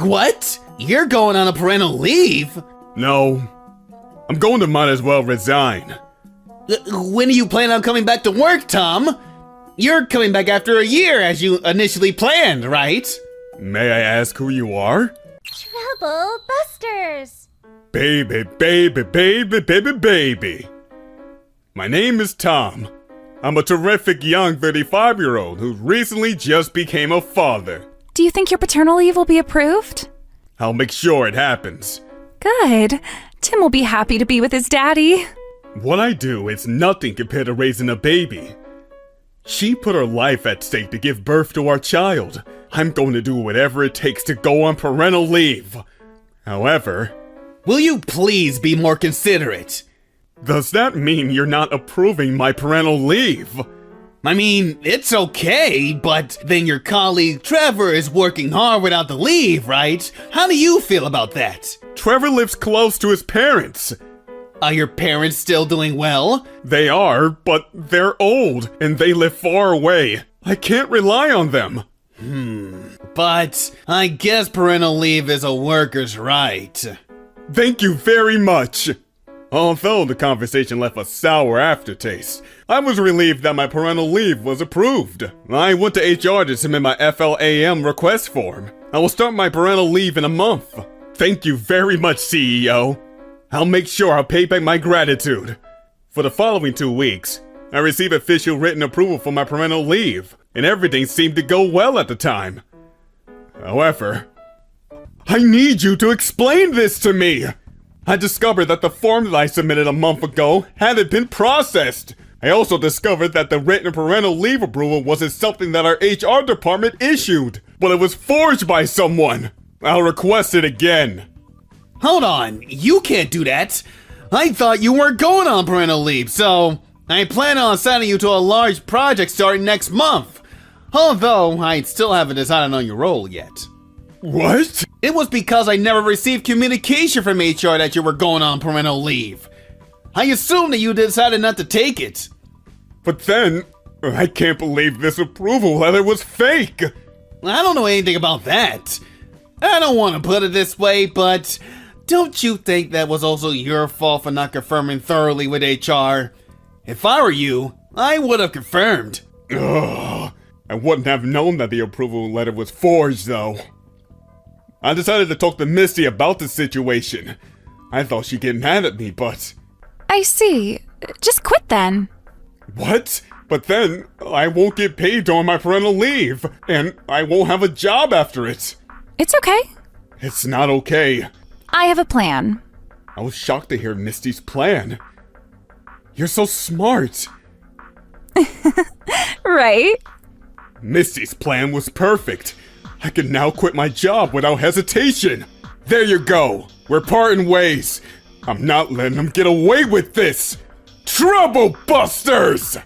What? You're going on a parental leave? No. I'm going to might as well resign. When are you planning on coming back to work, Tom? You're coming back after a year as you initially planned, right? May I ask who you are? Trouble Busters! Baby, baby, baby, baby, baby. My name is Tom. I'm a terrific young 35-year-old who recently just became a father. Do you think your paternal leave will be approved? I'll make sure it happens. Good. Tim will be happy to be with his daddy. What I do is nothing compared to raising a baby. She put her life at stake to give birth to our child. I'm going to do whatever it takes to go on parental leave. However... Will you please be more considerate? Does that mean you're not approving my parental leave? I mean, it's okay, but then your colleague Trevor is working hard without the leave, right? How do you feel about that? Trevor lives close to his parents. Are your parents still doing well? They are, but they're old, and they live far away. I can't rely on them. But I guess parental leave is a worker's right. Thank you very much. Although the conversation left a sour aftertaste, I was relieved that my parental leave was approved. I went to HR to submit my FLAM request form. I will start my parental leave in a month. Thank you very much, CEO. I'll make sure I'll pay back my gratitude. For the following 2 weeks, I received official written approval for my parental leave, and everything seemed to go well at the time. However, I need you to explain this to me! I discovered that the form that I submitted a month ago hadn't been processed. I also discovered that the written parental leave approval wasn't something that our HR department issued, but it was forged by someone. I'll request it again. Hold on, you can't do that. I thought you weren't going on parental leave, so I plan on assigning you to a large project starting next month. Although, I still haven't decided on your role yet. What? It was because I never received communication from HR that you were going on parental leave. I assumed that you decided not to take it. But then, I can't believe this approval letter was fake. I don't know anything about that. I don't want to put it this way, but don't you think that was also your fault for not confirming thoroughly with HR? If I were you, I would have confirmed. Ugh, I wouldn't have known that the approval letter was forged, though. I decided to talk to Misty about the situation. I thought she'd get mad at me, but... I see. Just quit then. What? But then, I won't get paid during my parental leave, and I won't have a job after it. It's okay. It's not okay. I have a plan. I was shocked to hear Misty's plan. You're so smart. Right? Misty's plan was perfect. I can now quit my job without hesitation. There you go. We're parting ways. I'm not letting them get away with this. Trouble Busters!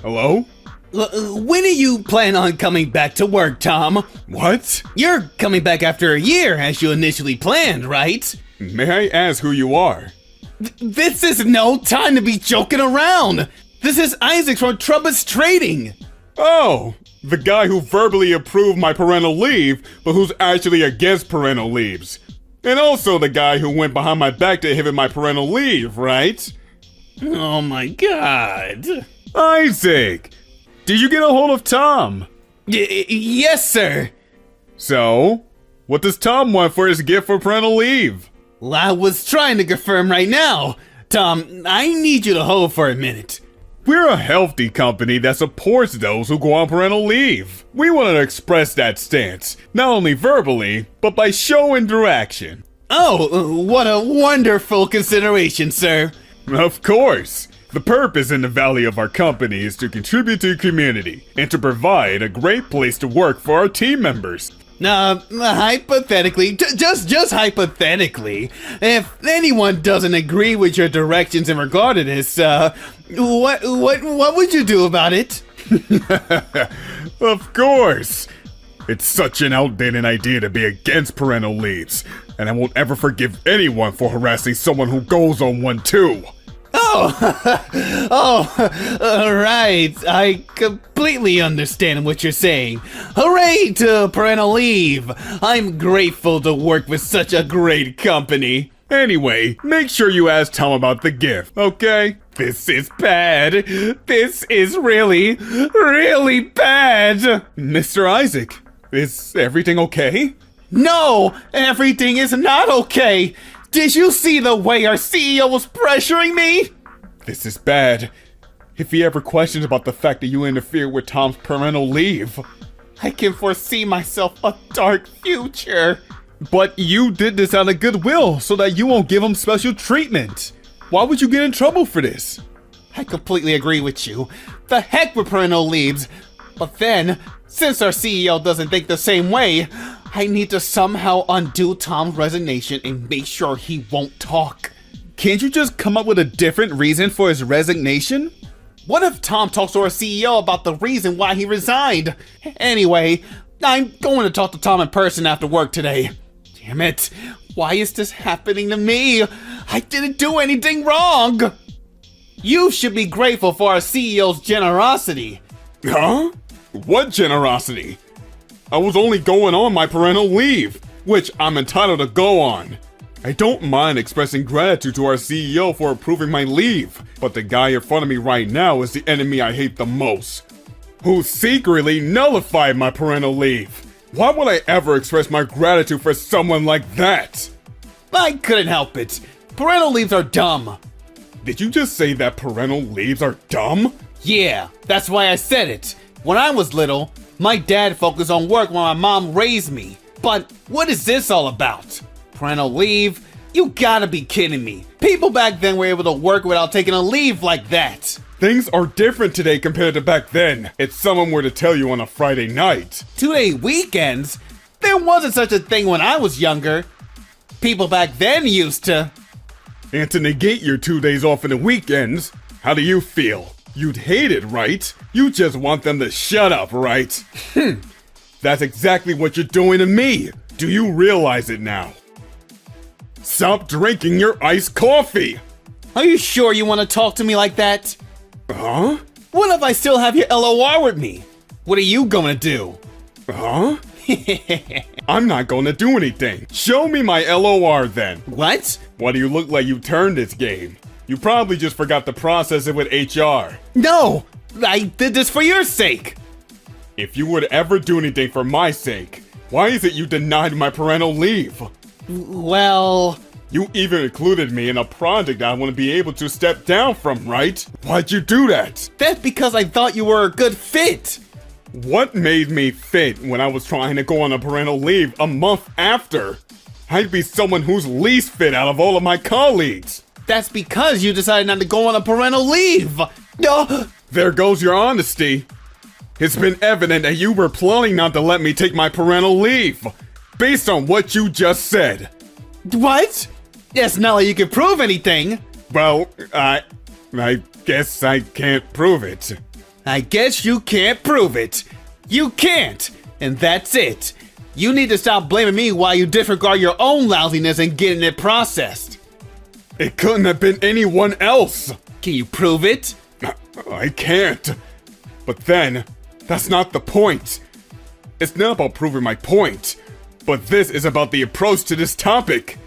Hello? When are you planning on coming back to work, Tom? What? You're coming back after a year as you initially planned, right? May I ask who you are? This is no time to be joking around. This is Isaac from Trumpets Trading. Oh, the guy who verbally approved my parental leave, but who's actually against parental leaves. And also the guy who went behind my back to inhibit my parental leave, right? Oh my god. Isaac! Did you get a hold of Tom? Yes, sir. So, what does Tom want for his gift for parental leave? Well, I was trying to confirm right now. Tom, I need you to hold for a minute. We're a healthy company that supports those who go on parental leave. We want to express that stance, not only verbally, but by show and through action. Oh, what a wonderful consideration, sir. Of course. The purpose and the value of our company is to contribute to the community and to provide a great place to work for our team members. Hypothetically, just hypothetically, if anyone doesn't agree with your directions in regard to this, what would you do about it? Of course! It's such an outdated idea to be against parental leaves, and I won't ever forgive anyone for harassing someone who goes on one too. Right. I completely understand what you're saying. Hooray to parental leave. I'm grateful to work with such a great company. Anyway, make sure you ask Tom about the gift, okay? This is bad. This is really, really bad. Mr. Isaac, is everything okay? No, everything is not okay. Did you see the way our CEO was pressuring me? This is bad. If he ever questions about the fact that you interfered with Tom's parental leave. I can foresee myself a dark future. But you did this out of goodwill so that you won't give him special treatment. Why would you get in trouble for this? I completely agree with you. The heck with parental leaves. But then, since our CEO doesn't think the same way, I need to somehow undo Tom's resignation and make sure he won't talk. Can't you just come up with a different reason for his resignation? What if Tom talks to our CEO about the reason why he resigned? Anyway, I'm going to talk to Tom in person after work today. Damn it, why is this happening to me? I didn't do anything wrong. You should be grateful for our CEO's generosity. Huh? What generosity? I was only going on my parental leave, which I'm entitled to go on. I don't mind expressing gratitude to our CEO for approving my leave, but the guy in front of me right now is the enemy I hate the most, who secretly nullified my parental leave. Why would I ever express my gratitude for someone like that? I couldn't help it. Parental leaves are dumb. Did you just say that parental leaves are dumb? Yeah, that's why I said it. When I was little, my dad focused on work while my mom raised me. But what is this all about? Parental leave? You gotta be kidding me. People back then were able to work without taking a leave like that. Things are different today compared to back then. If someone were to tell you on a Friday night. 2-day weekends? There wasn't such a thing when I was younger. People back then used to. And to negate your 2 days off in the weekends, how do you feel? You'd hate it, right? You just want them to shut up, right? That's exactly what you're doing to me. Do you realize it now? Stop drinking your iced coffee! Are you sure you want to talk to me like that? Huh? What if I still have your LOR with me? What are you gonna do? Huh? I'm not gonna do anything. Show me my LOR then. What? Why do you look like you turned this game? You probably just forgot to process it with HR. No! I did this for your sake! If you would ever do anything for my sake, why is it you denied my parental leave? Well... You even included me in a project I want to be able to step down from, right? Why'd you do that? That's because I thought you were a good fit! What made me fit when I was trying to go on a parental leave a month after? I'd be someone who's least fit out of all of my colleagues. That's because you decided not to go on a parental leave! There goes your honesty. It's been evident that you were planning not to let me take my parental leave, based on what you just said. What? It's not like you can prove anything. Well, I guess I can't prove it. I guess you can't prove it. You can't, and that's it. You need to stop blaming me while you disregard your own lousiness and getting it processed. It couldn't have been anyone else. Can you prove it? I can't. But then, that's not the point. It's not about proving my point, but this is about the approach to this topic.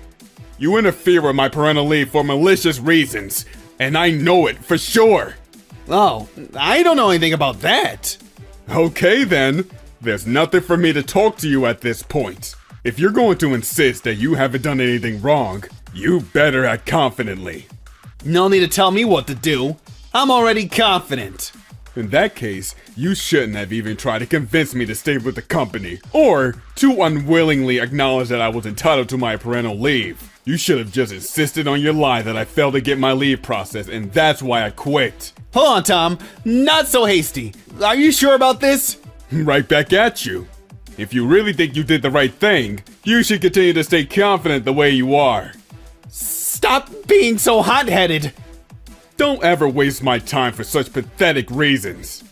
You interfere with my parental leave for malicious reasons, and I know it for sure. Oh, I don't know anything about that. Okay then, there's nothing for me to talk to you at this point. If you're going to insist that you haven't done anything wrong, you better act confidently. No need to tell me what to do. I'm already confident. In that case, you shouldn't have even tried to convince me to stay with the company, or to unwillingly acknowledge that I was entitled to my parental leave. You should have just insisted on your lie that I failed to get my leave processed, and that's why I quit. Hold on, Tom. Not so hasty. Are you sure about this? Right back at you. If you really think you did the right thing, you should continue to stay confident the way you are. Stop being so hot-headed. Don't ever waste my time for such pathetic reasons.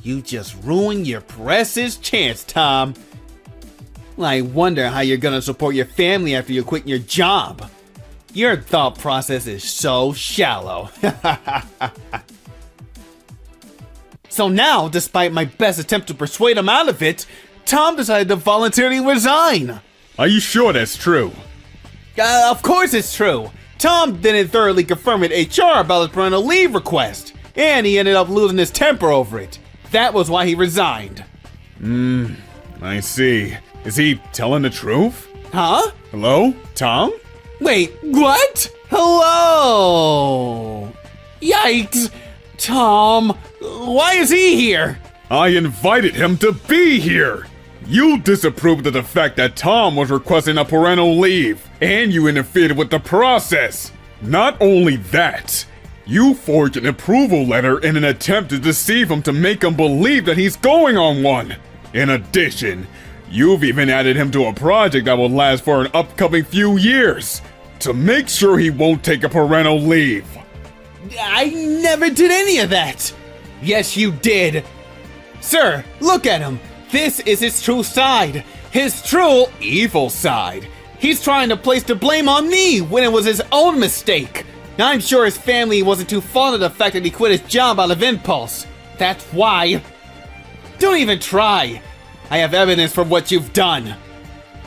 You just ruined your precious chance, Tom. I wonder how you're gonna support your family after you quit your job. Your thought process is so shallow. So now, despite my best attempt to persuade him out of it, Tom decided to voluntarily resign. Are you sure that's true? Of course it's true. Tom didn't thoroughly confirm with HR about his parental leave request, and he ended up losing his temper over it. That was why he resigned. I see. Is he telling the truth? Huh? Hello? Tom? Wait, what? Hello? Yikes! Tom, why is he here? I invited him to be here! You disapproved of the fact that Tom was requesting a parental leave, and you interfered with the process. Not only that, you forged an approval letter in an attempt to deceive him to make him believe that he's going on one. In addition, you've even added him to a project that will last for an upcoming few years, to make sure he won't take a parental leave. I never did any of that. Yes, you did. Sir, look at him. This is his true side. His true evil side. He's trying to place the blame on me when it was his own mistake. I'm sure his family wasn't too fond of the fact that he quit his job out of impulse. That's why. Don't even try. I have evidence for what you've done.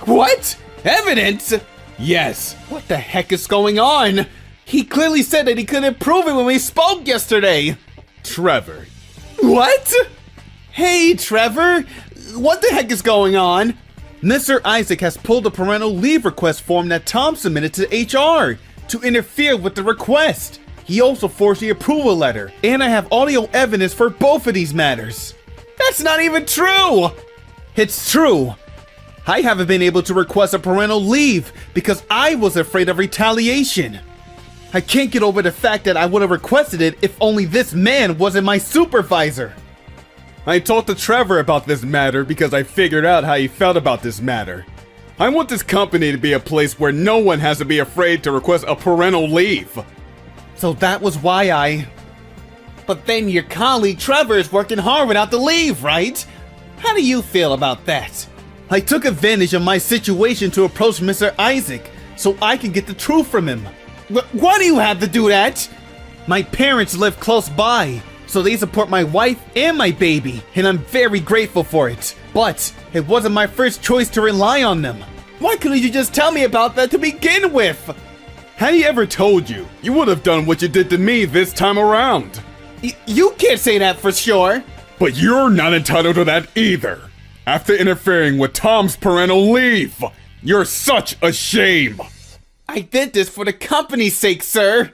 What? Evidence? Yes. What the heck is going on? He clearly said that he couldn't prove it when we spoke yesterday. Trevor. What? Hey, Trevor. What the heck is going on? Mr. Isaac has pulled a parental leave request form that Tom submitted to HR to interfere with the request. He also forged the approval letter, and I have audio evidence for both of these matters. That's not even true! It's true. I haven't been able to request a parental leave because I was afraid of retaliation. I can't get over the fact that I would have requested it if only this man wasn't my supervisor. I talked to Trevor about this matter because I figured out how he felt about this matter. I want this company to be a place where no one has to be afraid to request a parental leave. So that was why I... But then your colleague Trevor is working hard without the leave, right? How do you feel about that? I took advantage of my situation to approach Mr. Isaac so I can get the truth from him. Why do you have to do that? My parents live close by, so they support my wife and my baby, and I'm very grateful for it. But it wasn't my first choice to rely on them. Why couldn't you just tell me about that to begin with? Had he ever told you, you would have done what you did to me this time around. You can't say that for sure. But you're not entitled to that either. After interfering with Tom's parental leave, you're such a shame. I did this for the company's sake, sir.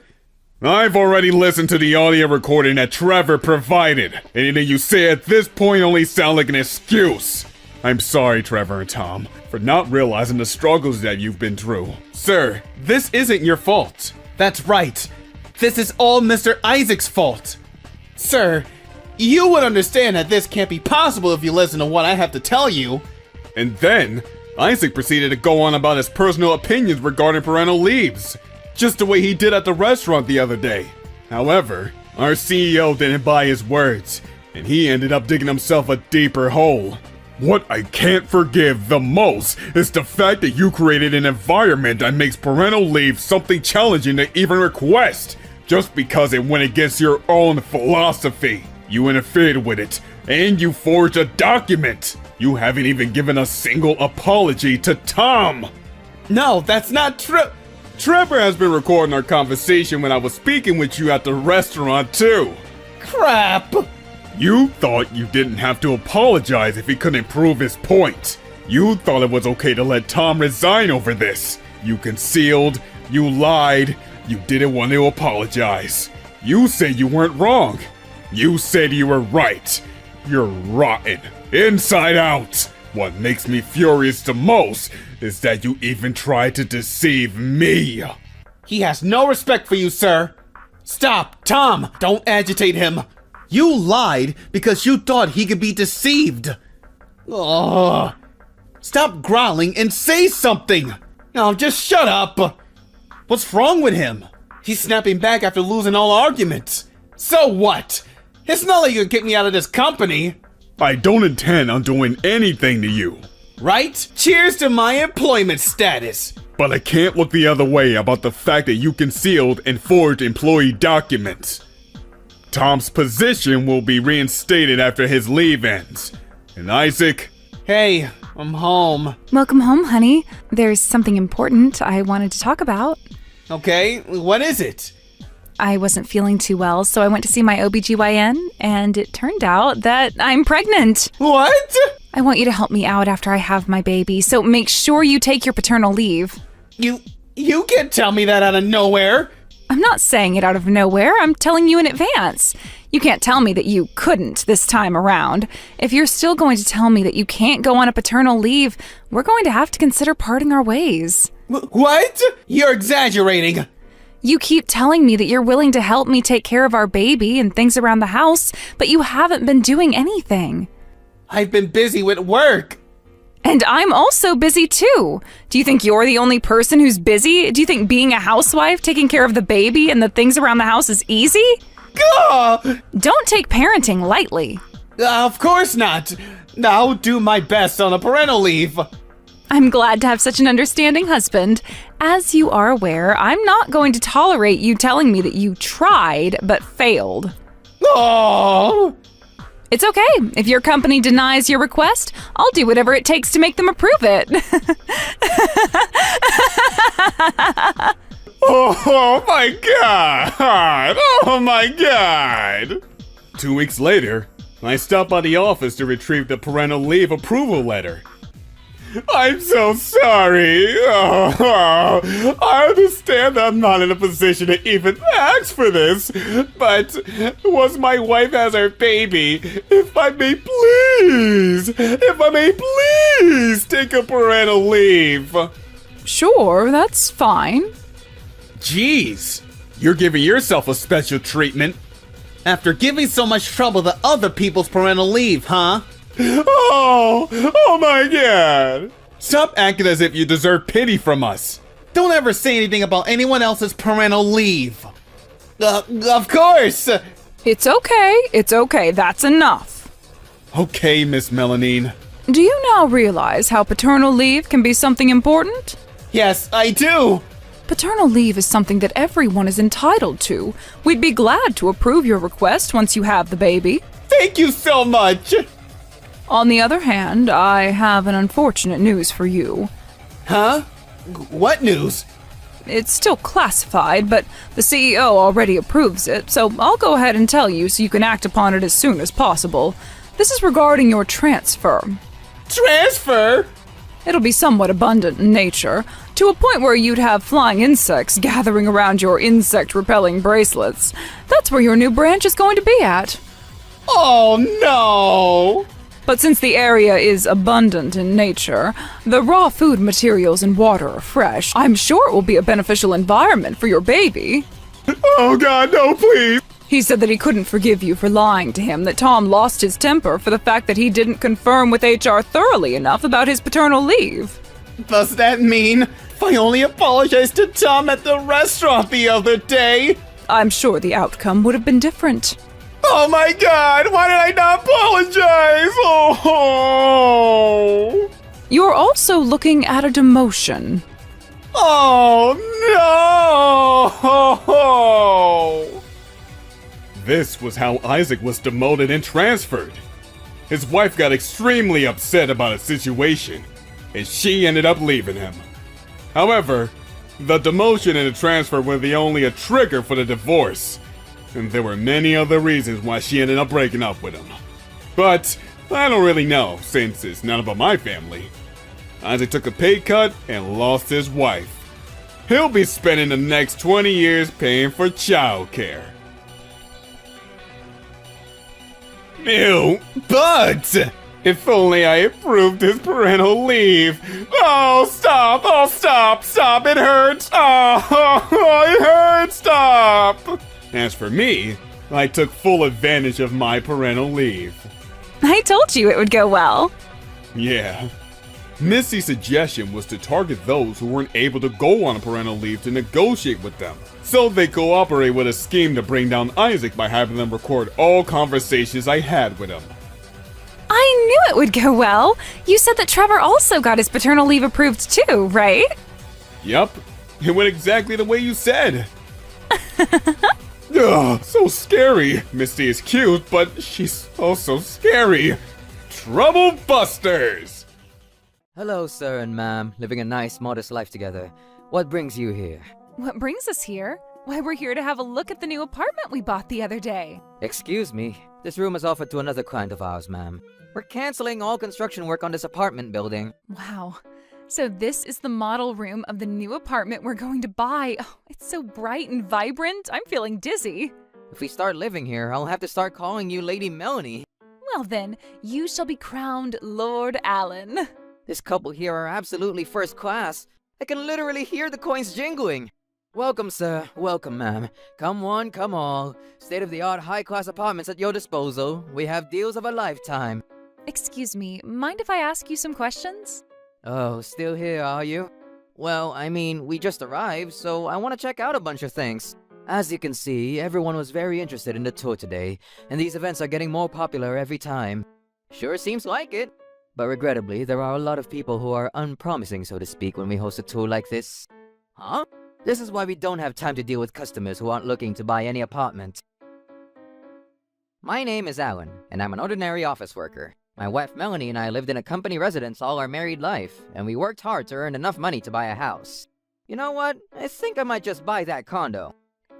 I've already listened to the audio recording that Trevor provided. Anything you say at this point only sounds like an excuse. I'm sorry, Trevor and Tom, for not realizing the struggles that you've been through. Sir, this isn't your fault. That's right. This is all Mr. Isaac's fault. Sir, you would understand that this can't be possible if you listen to what I have to tell you. And then, Isaac proceeded to go on about his personal opinions regarding parental leaves, just the way he did at the restaurant the other day. However, our CEO didn't buy his words, and he ended up digging himself a deeper hole. What I can't forgive the most is the fact that you created an environment that makes parental leave something challenging to even request, just because it went against your own philosophy. You interfered with it, and you forged a document. You haven't even given a single apology to Tom. No, that's not true. Trevor has been recording our conversation when I was speaking with you at the restaurant too. Crap. You thought you didn't have to apologize if he couldn't prove his point. You thought it was okay to let Tom resign over this. You concealed, you lied, you didn't want to apologize. You said you weren't wrong. You said you were right. You're rotten, inside out. What makes me furious the most is that you even tried to deceive me. He has no respect for you, sir. Stop, Tom, don't agitate him. You lied because you thought he could be deceived. Ugh. Stop growling and say something. Now just shut up. What's wrong with him? He's snapping back after losing all arguments. So what? It's not like you can kick me out of this company. I don't intend on doing anything to you. Right? Cheers to my employment status. But I can't look the other way about the fact that you concealed and forged employee documents. Tom's position will be reinstated after his leave ends. And Isaac... Hey, I'm home. Welcome home, honey. There's something important I wanted to talk about. Okay, what is it? I wasn't feeling too well, so I went to see my OBGYN, and it turned out that I'm pregnant. What? I want you to help me out after I have my baby, so make sure you take your paternal leave. You can't tell me that out of nowhere. I'm not saying it out of nowhere, I'm telling you in advance. You can't tell me that you couldn't this time around. If you're still going to tell me that you can't go on a paternal leave, we're going to have to consider parting our ways. What? You're exaggerating. You keep telling me that you're willing to help me take care of our baby and things around the house, but you haven't been doing anything. I've been busy with work. And I'm also busy too. Do you think you're the only person who's busy? Do you think being a housewife, taking care of the baby and the things around the house is easy? Gah! Don't take parenting lightly. Of course not. I'll do my best on a parental leave. I'm glad to have such an understanding husband. As you are aware, I'm not going to tolerate you telling me that you tried but failed. Oh! It's okay. If your company denies your request, I'll do whatever it takes to make them approve it. Oh my god! Oh my god! 2 weeks later, I stopped by the office to retrieve the parental leave approval letter. I'm so sorry. Oh, I understand that I'm not in a position to even ask for this, but once my wife has her baby, if I may please take a parental leave. Sure, that's fine. Jeez, you're giving yourself a special treatment. After giving so much trouble to other people's parental leave, huh? Oh my god! Stop acting as if you deserve pity from us. Don't ever say anything about anyone else's parental leave. Of course! It's okay, that's enough. Okay, Miss Melanine. Do you now realize how paternal leave can be something important? Yes, I do! Paternal leave is something that everyone is entitled to. We'd be glad to approve your request once you have the baby. Thank you so much! On the other hand, I have an unfortunate news for you. Huh? What news? It's still classified, but the CEO already approves it, so I'll go ahead and tell you so you can act upon it as soon as possible. This is regarding your transfer. Transfer? It'll be somewhat abundant in nature, to a point where you'd have flying insects gathering around your insect-repelling bracelets. That's where your new branch is going to be at. Oh no! But since the area is abundant in nature, the raw food materials and water are fresh, I'm sure it will be a beneficial environment for your baby. Oh god, no, please! He said that he couldn't forgive you for lying to him, that Tom lost his temper for the fact that he didn't confirm with HR thoroughly enough about his paternal leave. Does that mean if I only apologized to Tom at the restaurant the other day? I'm sure the outcome would have been different. Oh my god, why did I not apologize? Oh! You're also looking at a demotion. Oh no! This was how Isaac was demoted and transferred. His wife got extremely upset about his situation, and she ended up leaving him. However, the demotion and the transfer were only a trigger for the divorce, and there were many other reasons why she ended up breaking up with him. But I don't really know, since it's none about my family. Isaac took a pay cut and lost his wife. He'll be spending the next 20 years paying for childcare. Ew, but if only I approved his parental leave. Oh, stop! Oh, stop! It hurts! Oh, it hurts! Stop! As for me, I took full advantage of my parental leave. I told you it would go well. Yeah. Missy's suggestion was to target those who weren't able to go on a parental leave to negotiate with them, so they cooperate with a scheme to bring down Isaac by having them record all conversations I had with him. I knew it would go well. You said that Trevor also got his paternal leave approved too, right? Yup, it went exactly the way you said. Ugh, so scary. Misty is cute, but she's also scary. Trouble Busters! Hello, sir and ma'am, living a nice, modest life together. What brings you here? What brings us here? Why, we're here to have a look at the new apartment we bought the other day. Excuse me, this room is offered to another client of ours, ma'am. We're canceling all construction work on this apartment building. Wow. So this is the model room of the new apartment we're going to buy. Oh, it's so bright and vibrant. I'm feeling dizzy. If we start living here, I'll have to start calling you Lady Melanie. Well then, you shall be crowned Lord Allen. This couple here are absolutely first class. I can literally hear the coins jingling. Welcome, sir. Welcome, ma'am. Come one, come all. State-of-the-art high-class apartments at your disposal. We have deals of a lifetime. Excuse me, mind if I ask you some questions? Oh, still here, are you? Well, I mean, we just arrived, so I want to check out a bunch of things. As you can see, everyone was very interested in the tour today, and these events are getting more popular every time. Sure seems like it. But regrettably, there are a lot of people who are unpromising, so to speak, when we host a tour like this. Huh? This is why we don't have time to deal with customers who aren't looking to buy any apartment. My name is Alan, and I'm an ordinary office worker. My wife Melanie and I lived in a company residence all our married life, and we worked hard to earn enough money to buy a house. You know what? I think I might just buy that condo.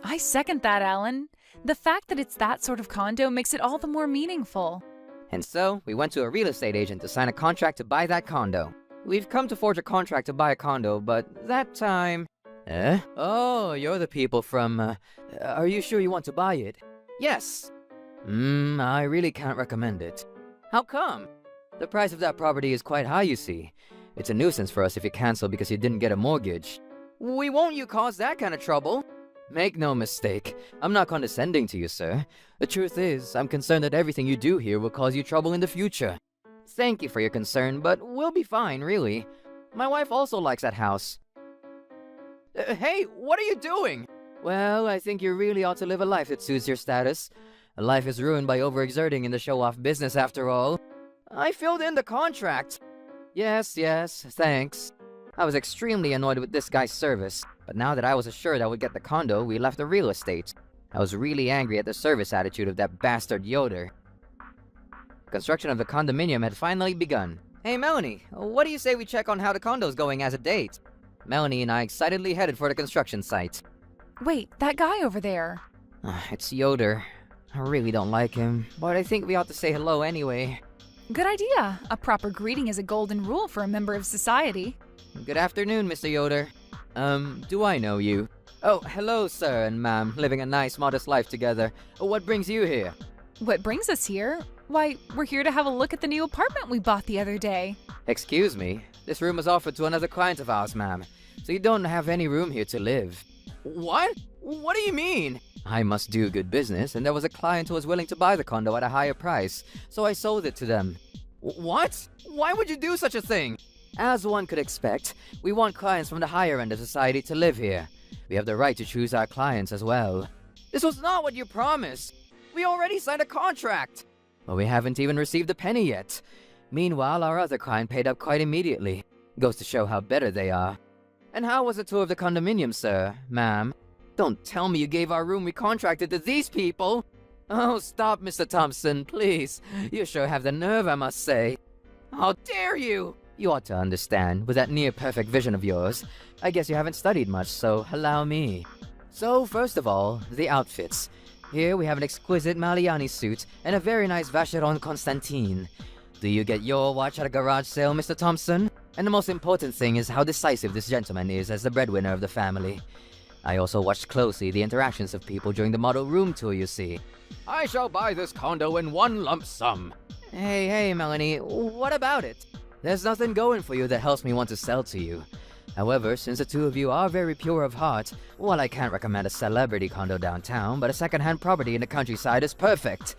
I second that, Alan. The fact that it's that sort of condo makes it all the more meaningful. And so, we went to a real estate agent to sign a contract to buy that condo. We've come to forge a contract to buy a condo, but that time... Oh, you're the people from, are you sure you want to buy it? Yes. I really can't recommend it. How come? The price of that property is quite high, you see. It's a nuisance for us if you cancel because you didn't get a mortgage. We won't you cause that kind of trouble. Make no mistake, I'm not condescending to you, sir. The truth is, I'm concerned that everything you do here will cause you trouble in the future. Thank you for your concern, but we'll be fine, really. My wife also likes that house. Hey, what are you doing? Well, I think you really ought to live a life that suits your status. A life is ruined by overexerting in the show-off business, after all. I filled in the contract. Yes, thanks. I was extremely annoyed with this guy's service, but now that I was assured I would get the condo, we left the real estate. I was really angry at the service attitude of that bastard Yoder. Construction of the condominium had finally begun. Hey Melanie, what do you say we check on how the condo's going as a date? Melanie and I excitedly headed for the construction site. Wait, that guy over there. It's Yoder. I really don't like him, but I think we ought to say hello anyway. Good idea. A proper greeting is a golden rule for a member of society. Good afternoon, Mr. Yoder. Do I know you? Oh, hello, sir and ma'am, living a nice, modest life together. What brings you here? What brings us here? Why, we're here to have a look at the new apartment we bought the other day. Excuse me, this room was offered to another client of ours, ma'am, so you don't have any room here to live. What? What do you mean? I must do good business, and there was a client who was willing to buy the condo at a higher price, so I sold it to them. What? Why would you do such a thing? As one could expect, we want clients from the higher end of society to live here. We have the right to choose our clients as well. This was not what you promised. We already signed a contract. But we haven't even received a penny yet. Meanwhile, our other client paid up quite immediately. Goes to show how better they are. And how was the tour of the condominium, sir, ma'am? Don't tell me you gave our room we contracted to these people. Oh, stop, Mr. Thompson, please. You sure have the nerve, I must say. How dare you! You ought to understand, with that near-perfect vision of yours, I guess you haven't studied much, so allow me. So, first of all, the outfits. Here we have an exquisite Maliani suit and a very nice Vacheron Constantine. Do you get your watch at a garage sale, Mr. Thompson? And the most important thing is how decisive this gentleman is as the breadwinner of the family. I also watched closely the interactions of people during the model room tour, you see. I shall buy this condo in one lump sum. Hey, Melanie, what about it? There's nothing going for you that helps me want to sell to you. However, since the two of you are very pure of heart, while I can't recommend a celebrity condo downtown, but a second-hand property in the countryside is perfect.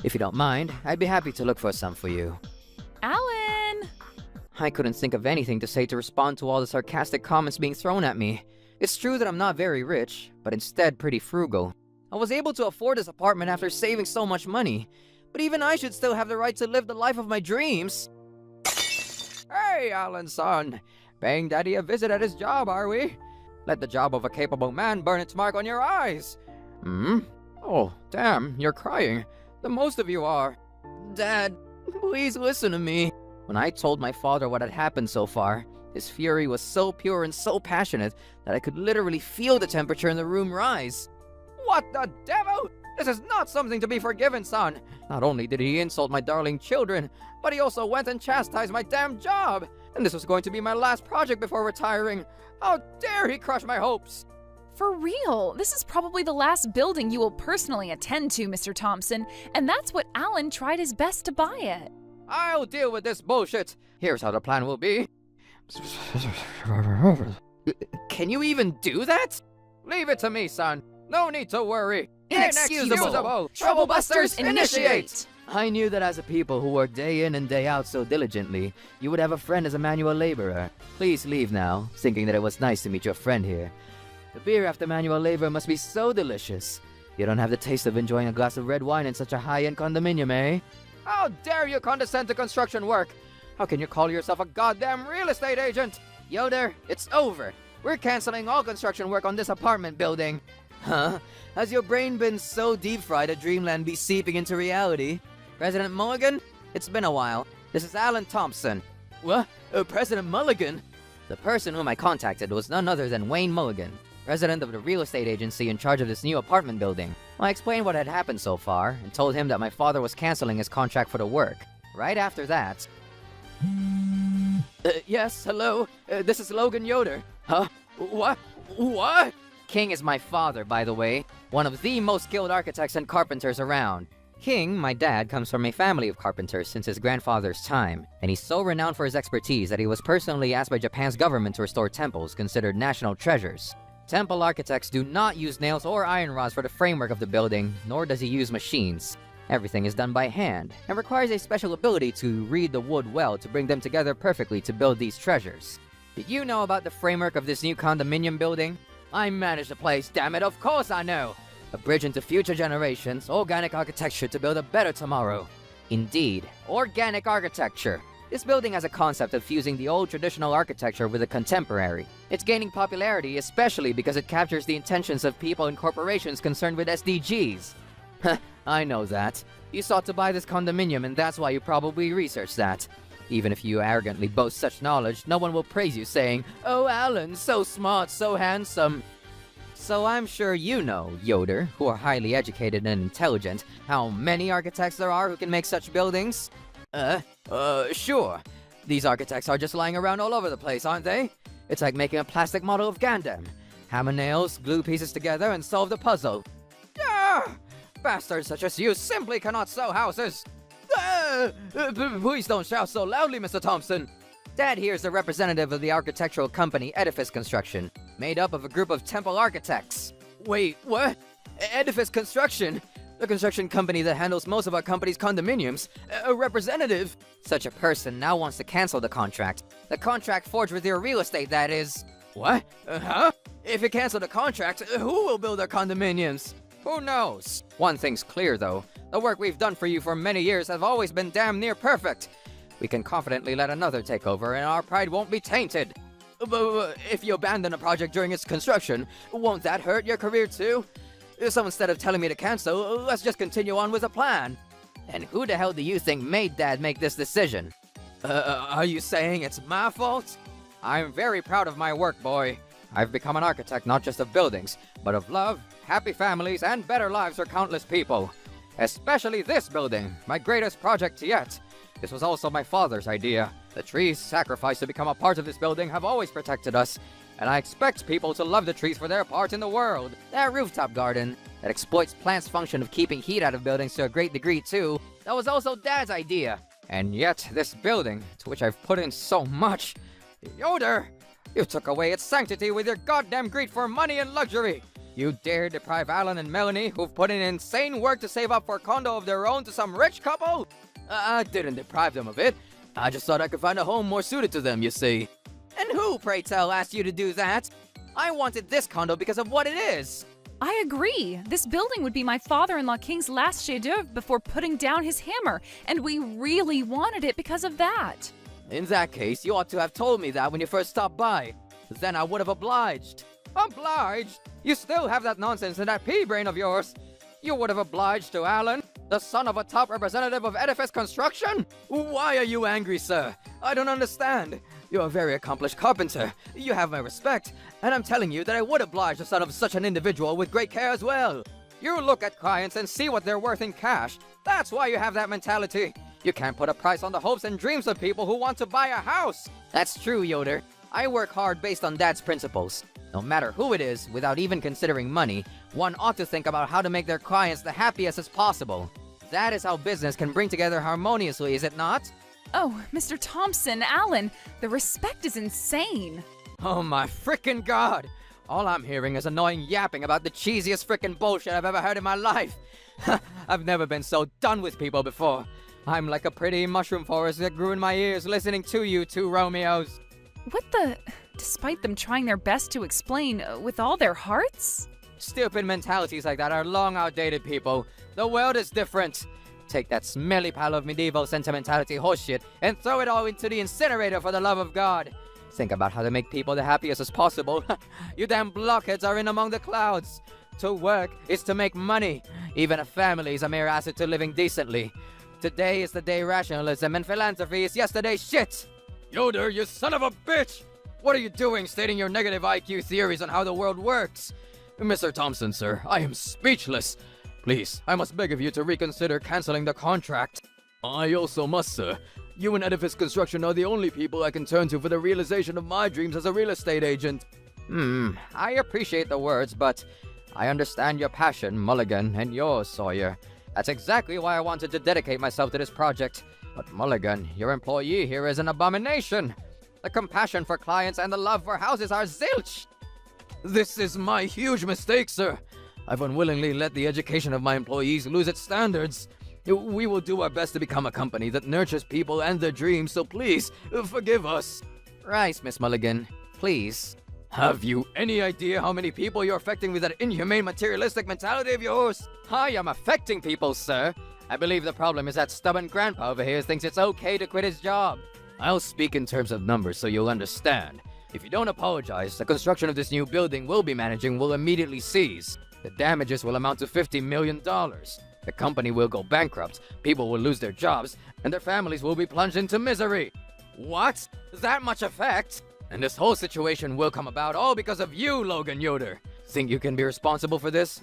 If you don't mind, I'd be happy to look for some for you. Alan! I couldn't think of anything to say to respond to all the sarcastic comments being thrown at me. It's true that I'm not very rich, but instead pretty frugal. I was able to afford this apartment after saving so much money, but even I should still have the right to live the life of my dreams. Hey, Alan son. Paying Daddy a visit at his job, are we? Let the job of a capable man burn its mark on your eyes. Hmm? Oh, damn, you're crying. The most of you are. Dad, please listen to me. When I told my father what had happened so far, his fury was so pure and so passionate that I could literally feel the temperature in the room rise. What the devil? This is not something to be forgiven, son. Not only did he insult my darling children, but he also went and chastised my damn job. And this was going to be my last project before retiring. How dare he crush my hopes? For real, this is probably the last building you will personally attend to, Mr. Thompson, and that's what Alan tried his best to buy it. I'll deal with this bullshit. Here's how the plan will be. Can you even do that? Leave it to me, son. No need to worry. Inexcusable. Troublebusters, initiate! I knew that as a people who work day in and day out so diligently, you would have a friend as a manual laborer. Please leave now, thinking that it was nice to meet your friend here. The beer after manual labor must be so delicious. You don't have the taste of enjoying a glass of red wine in such a high-end condominium, eh? How dare you condescend to construction work? How can you call yourself a goddamn real estate agent? Yoder, it's over. We're canceling all construction work on this apartment building. Huh? Has your brain been so deep-fried that dreamland be seeping into reality? President Mulligan? It's been a while. This is Alan Thompson. What? President Mulligan? The person whom I contacted was none other than Wayne Mulligan, president of the real estate agency in charge of this new apartment building. I explained what had happened so far, and told him that my father was canceling his contract for the work. Right after that... yes, hello? This is Logan Yoder. Huh? What? What? King is my father, by the way. One of the most skilled architects and carpenters around. King, my dad, comes from a family of carpenters since his grandfather's time, and he's so renowned for his expertise that he was personally asked by Japan's government to restore temples considered national treasures. Temple architects do not use nails or iron rods for the framework of the building, nor does he use machines. Everything is done by hand, and requires a special ability to read the wood well to bring them together perfectly to build these treasures. Did you know about the framework of this new condominium building? I manage the place, damn it, of course I know! A bridge into future generations, organic architecture to build a better tomorrow. Indeed, organic architecture. This building has a concept of fusing the old traditional architecture with the contemporary. It's gaining popularity especially because it captures the intentions of people and corporations concerned with SDGs. I know that. You sought to buy this condominium and that's why you probably researched that. Even if you arrogantly boast such knowledge, no one will praise you saying, "Oh, Alan, so smart, so handsome." So I'm sure you know, Yoder, who are highly educated and intelligent, how many architects there are who can make such buildings? Sure. These architects are just lying around all over the place, aren't they? It's like making a plastic model of Gundam. Hammer nails, glue pieces together, and solve the puzzle. Ah! Bastards such as you simply cannot sew houses! Please don't shout so loudly, Mr. Thompson! Dad here is the representative of the architectural company Edifice Construction, made up of a group of temple architects. Wait, what? Edifice Construction? The construction company that handles most of our company's condominiums? A representative? Such a person now wants to cancel the contract. The contract forged with your real estate, that is. What? Huh? If you cancel the contract, who will build our condominiums? Who knows? One thing's clear, though. The work we've done for you for many years have always been damn near perfect. We can confidently let another take over, and our pride won't be tainted. But if you abandon a project during its construction, won't that hurt your career too? So instead of telling me to cancel, let's just continue on with the plan. And who the hell do you think made Dad make this decision? Are you saying it's my fault? I'm very proud of my work, boy. I've become an architect not just of buildings, but of love, happy families, and better lives for countless people. Especially this building, my greatest project yet. This was also my father's idea. The trees sacrificed to become a part of this building have always protected us, and I expect people to love the trees for their part in the world. That rooftop garden, that exploits plants' function of keeping heat out of buildings to a great degree too, that was also Dad's idea. And yet, this building, to which I've put in so much... Yoder! You took away its sanctity with your goddamn greed for money and luxury! You dare deprive Alan and Melanie, who've put in insane work to save up for a condo of their own, to some rich couple? I didn't deprive them of it. I just thought I could find a home more suited to them, you see. And who, pray tell, asked you to do that? I wanted this condo because of what it is. I agree. This building would be my father-in-law King's last chef-d'oeuvre before putting down his hammer, and we really wanted it because of that. In that case, you ought to have told me that when you first stopped by. Then I would have obliged. Obliged? You still have that nonsense in that pea brain of yours. You would have obliged to Alan, the son of a top representative of edifice construction? Why are you angry, sir? I don't understand. You're a very accomplished carpenter. You have my respect. And I'm telling you that I would oblige the son of such an individual with great care as well. You look at clients and see what they're worth in cash. That's why you have that mentality. You can't put a price on the hopes and dreams of people who want to buy a house. That's true, Yoder. I work hard based on Dad's principles. No matter who it is, without even considering money, one ought to think about how to make their clients the happiest as possible. That is how business can bring together harmoniously, is it not? Oh, Mr. Thompson, Alan, the respect is insane. Oh my frickin' god! All I'm hearing is annoying yapping about the cheesiest frickin' bullshit I've ever heard in my life. I've never been so done with people before. I'm like a pretty mushroom forest that grew in my ears listening to you two Romeos. What the? Despite them trying their best to explain, with all their hearts? Stupid mentalities like that are long outdated, people. The world is different. Take that smelly pile of medieval sentimentality horseshit and throw it all into the incinerator for the love of God. Think about how to make people the happiest as possible. You damn blockheads are in among the clouds. To work is to make money. Even a family is a mere asset to living decently. Today is the day rationalism and philanthropy is yesterday's shit. Yoder, you son of a bitch! What are you doing stating your negative IQ theories on how the world works? Mr. Thompson, sir, I am speechless. Please, I must beg of you to reconsider canceling the contract. I also must, sir. You and Edifice Construction are the only people I can turn to for the realization of my dreams as a real estate agent. I appreciate the words, but I understand your passion, Mulligan, and yours, Sawyer. That's exactly why I wanted to dedicate myself to this project. But Mulligan, your employee here is an abomination. The compassion for clients and the love for houses are zilch. This is my huge mistake, sir. I've unwillingly let the education of my employees lose its standards. We will do our best to become a company that nurtures people and their dreams, so please, forgive us. Right, Miss Mulligan. Please. Have you any idea how many people you're affecting with that inhumane materialistic mentality of yours? I am affecting people, sir. I believe the problem is that stubborn grandpa over here thinks it's okay to quit his job. I'll speak in terms of numbers so you'll understand. If you don't apologize, the construction of this new building we'll be managing will immediately cease. The damages will amount to $50 million. The company will go bankrupt, people will lose their jobs, and their families will be plunged into misery. What? That much effect? And this whole situation will come about all because of you, Logan Yoder. Think you can be responsible for this,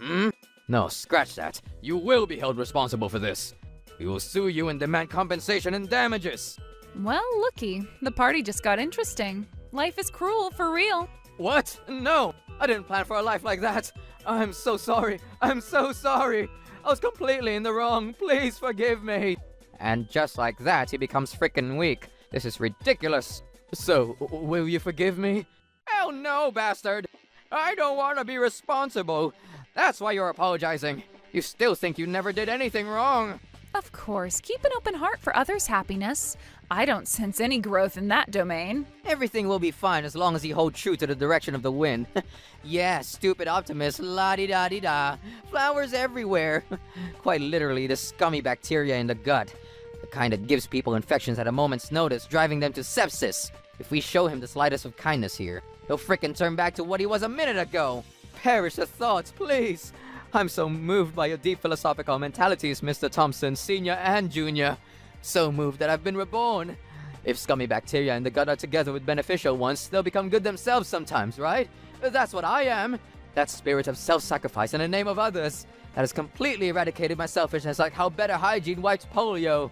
No, scratch that. You will be held responsible for this. We will sue you and demand compensation and damages. Well, looky, the party just got interesting. Life is cruel, for real. What? No, I didn't plan for a life like that. I'm so sorry. I'm so sorry. I was completely in the wrong. Please forgive me. And just like that, he becomes frickin' weak. This is ridiculous. So, will you forgive me? Hell no, bastard. I don't want to be responsible. That's why you're apologizing. You still think you never did anything wrong. Of course, keep an open heart for others' happiness. I don't sense any growth in that domain. Everything will be fine as long as you hold true to the direction of the wind. Yeah, stupid optimist, la-di-da-di-da. Flowers everywhere. Quite literally, the scummy bacteria in the gut. The kind that gives people infections at a moment's notice, driving them to sepsis. If we show him the slightest of kindness here, he'll frickin' turn back to what he was a minute ago. Perish the thoughts, please. I'm so moved by your deep philosophical mentalities, Mr. Thompson, Senior and Junior. So moved that I've been reborn. If scummy bacteria in the gut are together with beneficial ones, they'll become good themselves sometimes, right? That's what I am. That spirit of self-sacrifice in the name of others. That has completely eradicated my selfishness like how better hygiene wipes polio.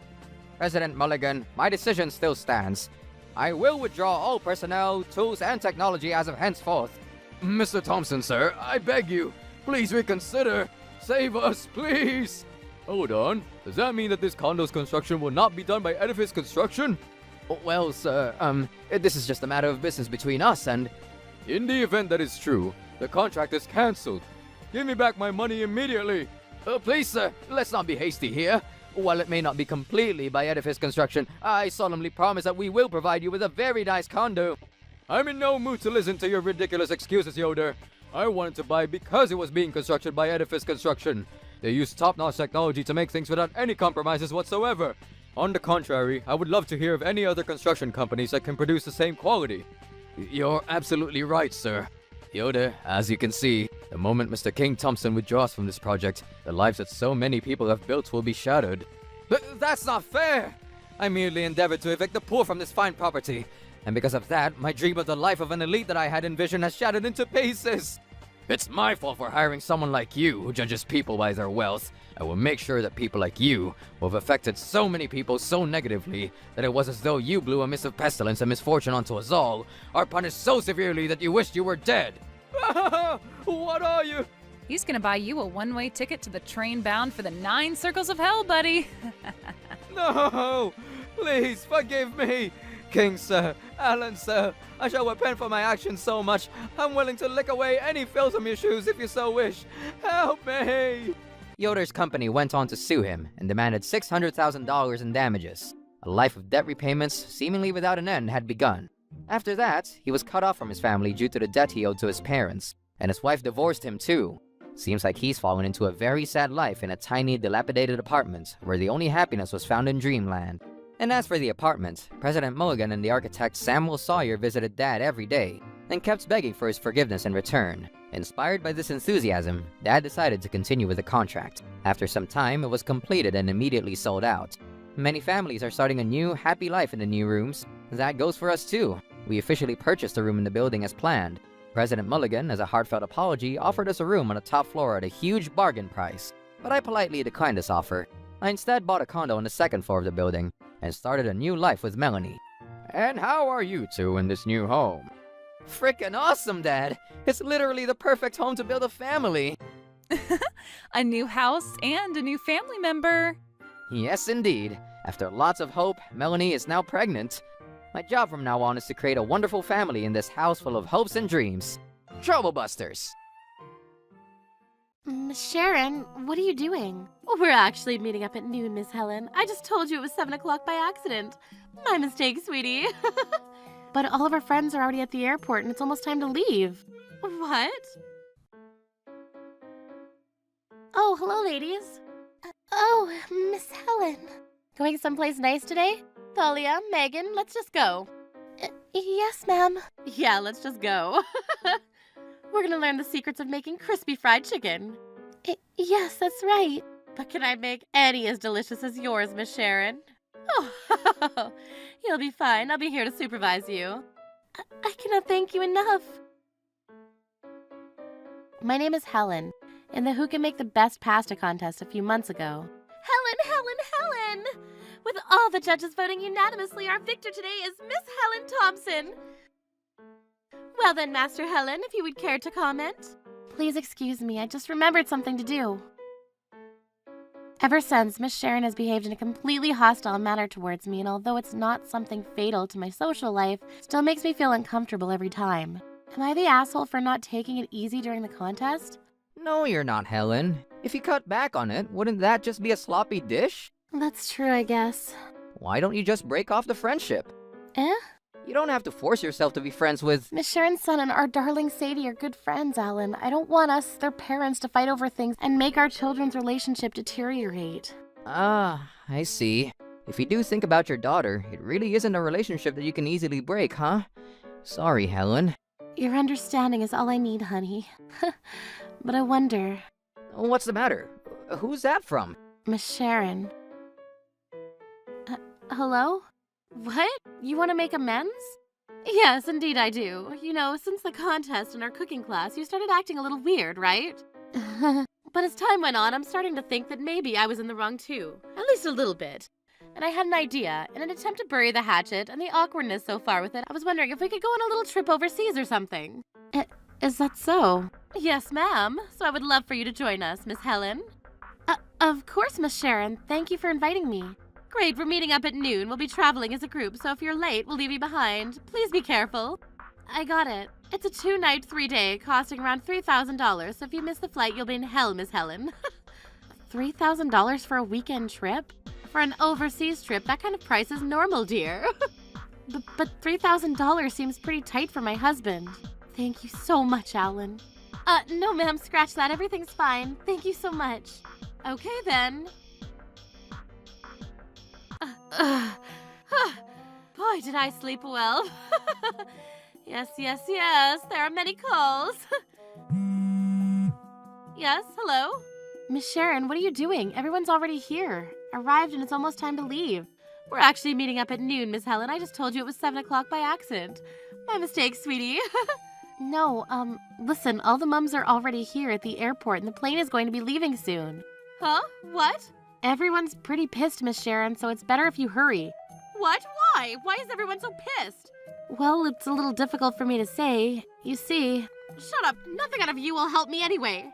President Mulligan, my decision still stands. I will withdraw all personnel, tools, and technology as of henceforth. Mr. Thompson, sir, I beg you. Please reconsider. Save us, please. Hold on. Does that mean that this condo's construction will not be done by Edifice Construction? Well, sir, this is just a matter of business between us and... In the event that is true, the contract is cancelled. Give me back my money immediately. Please, sir, let's not be hasty here. While it may not be completely by Edifice Construction, I solemnly promise that we will provide you with a very nice condo. I'm in no mood to listen to your ridiculous excuses, Yoder. I wanted to buy because it was being constructed by Edifice Construction. They use top-notch technology to make things without any compromises whatsoever. On the contrary, I would love to hear of any other construction companies that can produce the same quality. You're absolutely right, sir. Yoda, as you can see, the moment Mr. King Thompson withdraws from this project, the lives that so many people have built will be shattered. That's not fair! I merely endeavored to evict the poor from this fine property, and because of that, my dream of the life of an elite that I had envisioned has shattered into pieces. It's my fault for hiring someone like you who judges people by their wealth. I will make sure that people like you, who have affected so many people so negatively that it was as though you blew a mist of pestilence and misfortune onto us all, are punished so severely that you wished you were dead. What are you? He's gonna buy you a one-way ticket to the train bound for the 9 circles of hell, buddy. No! Please forgive me! King sir, Alan sir, I shall repent for my actions so much. I'm willing to lick away any filth from your shoes if you so wish. Help me! Yoder's company went on to sue him and demanded $600,000 in damages. A life of debt repayments, seemingly without an end, had begun. After that, he was cut off from his family due to the debt he owed to his parents, and his wife divorced him too. Seems like he's fallen into a very sad life in a tiny, dilapidated apartment where the only happiness was found in dreamland. And as for the apartment, President Mulligan and the architect Samuel Sawyer visited Dad every day and kept begging for his forgiveness in return. Inspired by this enthusiasm, Dad decided to continue with the contract. After some time, it was completed and immediately sold out. Many families are starting a new, happy life in the new rooms. That goes for us too. We officially purchased a room in the building as planned. President Mulligan, as a heartfelt apology, offered us a room on the top floor at a huge bargain price. But I politely declined this offer. I instead bought a condo on the second floor of the building and started a new life with Melanie. And how are you two in this new home? Frickin' awesome, Dad! It's literally the perfect home to build a family! A new house and a new family member. Yes, indeed. After lots of hope, Melanie is now pregnant. My job from now on is to create a wonderful family in this house full of hopes and dreams. Troublebusters! Miss Sharon, what are you doing? We're actually meeting up at noon, Miss Helen. I just told you it was 7 o'clock by accident. My mistake, sweetie. But all of our friends are already at the airport and it's almost time to leave. What? Oh, hello, ladies. Oh, Miss Helen. Going someplace nice today? Thalia, Megan, let's just go. Yes, ma'am. Yeah, let's just go. We're gonna learn the secrets of making crispy fried chicken. Yes, that's right. But can I make any as delicious as yours, Miss Sharon? Oh, you'll be fine. I'll be here to supervise you. I cannot thank you enough. My name is Helen, in the Who Can Make the Best Pasta contest a few months ago. Helen! With all the judges voting unanimously, our victor today is Miss Helen Thompson. Well then, Master Helen, if you would care to comment. Please excuse me, I just remembered something to do. Ever since, Miss Sharon has behaved in a completely hostile manner towards me, and although it's not something fatal to my social life, still makes me feel uncomfortable every time. Am I the asshole for not taking it easy during the contest? No, you're not, Helen. If you cut back on it, wouldn't that just be a sloppy dish? That's true, I guess. Why don't you just break off the friendship? Eh? You don't have to force yourself to be friends with... Miss Sharon's son and our darling Sadie are good friends, Alan. I don't want us, their parents, to fight over things and make our children's relationship deteriorate. Ah, I see. If you do think about your daughter, it really isn't a relationship that you can easily break, huh? Sorry, Helen. Your understanding is all I need, honey. But I wonder... What's the matter? Who's that from? Miss Sharon. Hello? What? You want to make amends? Yes, indeed I do. You know, since the contest in our cooking class, you started acting a little weird, right? But as time went on, I'm starting to think that maybe I was in the wrong too. At least a little bit. And I had an idea. In an attempt to bury the hatchet and the awkwardness so far with it, I was wondering if we could go on a little trip overseas or something. Is that so? Yes, ma'am. So I would love for you to join us, Miss Helen. Of course, Miss Sharon. Thank you for inviting me. Great, we're meeting up at noon. We'll be traveling as a group, so if you're late, we'll leave you behind. Please be careful. I got it. It's a 2-night, 3-day, costing around $3,000, so if you miss the flight, you'll be in hell, Miss Helen. $3,000 for a weekend trip? For an overseas trip, that kind of price is normal, dear. But $3,000 seems pretty tight for my husband. Thank you so much, Alan. No, ma'am, scratch that. Everything's fine. Thank you so much. Okay, then. Boy, did I sleep well. Yes, yes, yes, there are many calls. Yes, hello? Miss Sharon, what are you doing? Everyone's already here. Arrived and it's almost time to leave. We're actually meeting up at noon, Miss Helen. I just told you it was 7 o'clock by accident. My mistake, sweetie. No, listen, all the mums are already here at the airport and the plane is going to be leaving soon. Huh? What? Everyone's pretty pissed, Miss Sharon, so it's better if you hurry. What? Why? Why is everyone so pissed? Well, it's a little difficult for me to say. You see... Shut up! Nothing out of you will help me anyway!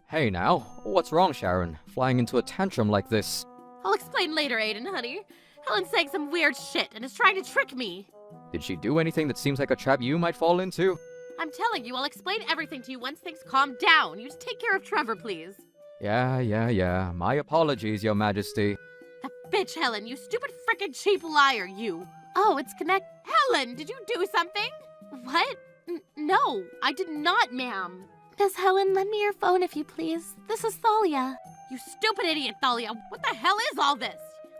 Hey now, what's wrong, Sharon? Flying into a tantrum like this. I'll explain later, Aiden, honey. Helen's saying some weird shit and is trying to trick me. Did she do anything that seems like a trap you might fall into? I'm telling you, I'll explain everything to you once things calm down. You just take care of Trevor, please. Yeah. My apologies, Your Majesty. That bitch, Helen, you stupid frickin' cheap liar, you. Oh, it's connect... Helen, did you do something? What? No, I did not, ma'am. Miss Helen, lend me your phone if you please. This is Thalia. You stupid idiot, Thalia. What the hell is all this?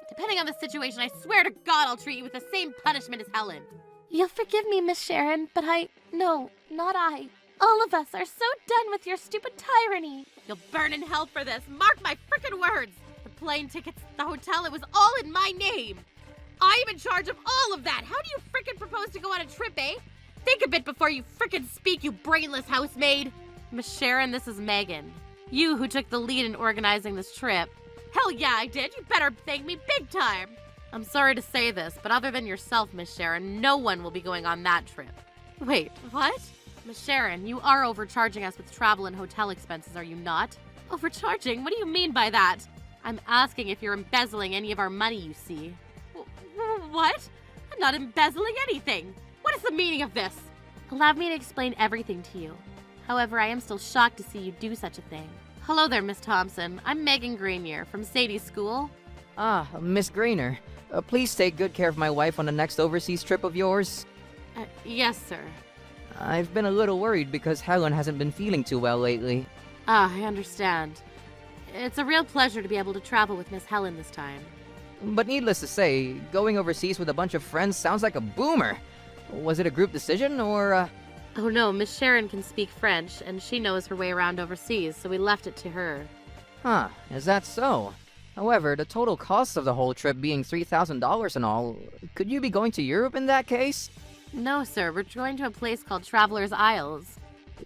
Depending on the situation, I swear to God I'll treat you with the same punishment as Helen. You'll forgive me, Miss Sharon, but No, not I. All of us are so done with your stupid tyranny. You'll burn in hell for this. Mark my frickin' words. The plane tickets, the hotel, it was all in my name. I'm in charge of all of that. How do you frickin' propose to go on a trip, eh? Think a bit before you frickin' speak, you brainless housemaid. Miss Sharon, this is Megan. You who took the lead in organizing this trip. Hell yeah, I did. You better thank me big time. I'm sorry to say this, but other than yourself, Miss Sharon, no one will be going on that trip. Wait, what? Miss Sharon, you are overcharging us with travel and hotel expenses, are you not? Overcharging? What do you mean by that? I'm asking if you're embezzling any of our money, you see. What? I'm not embezzling anything. What is the meaning of this? Allow me to explain everything to you. However, I am still shocked to see you do such a thing. Hello there, Miss Thompson. I'm Megan Grenier from Sadie's school. Ah, Miss Grainer. Please take good care of my wife on the next overseas trip of yours. Yes, sir. I've been a little worried because Helen hasn't been feeling too well lately. Ah, I understand. It's a real pleasure to be able to travel with Miss Helen this time. But needless to say, going overseas with a bunch of friends sounds like a boomer. Was it a group decision, or, Oh no, Miss Sharon can speak French, and she knows her way around overseas, so we left it to her. Huh, is that so? However, the total cost of the whole trip being $3,000 and all, could you be going to Europe in that case? No, sir, we're going to a place called Traveler's Isles.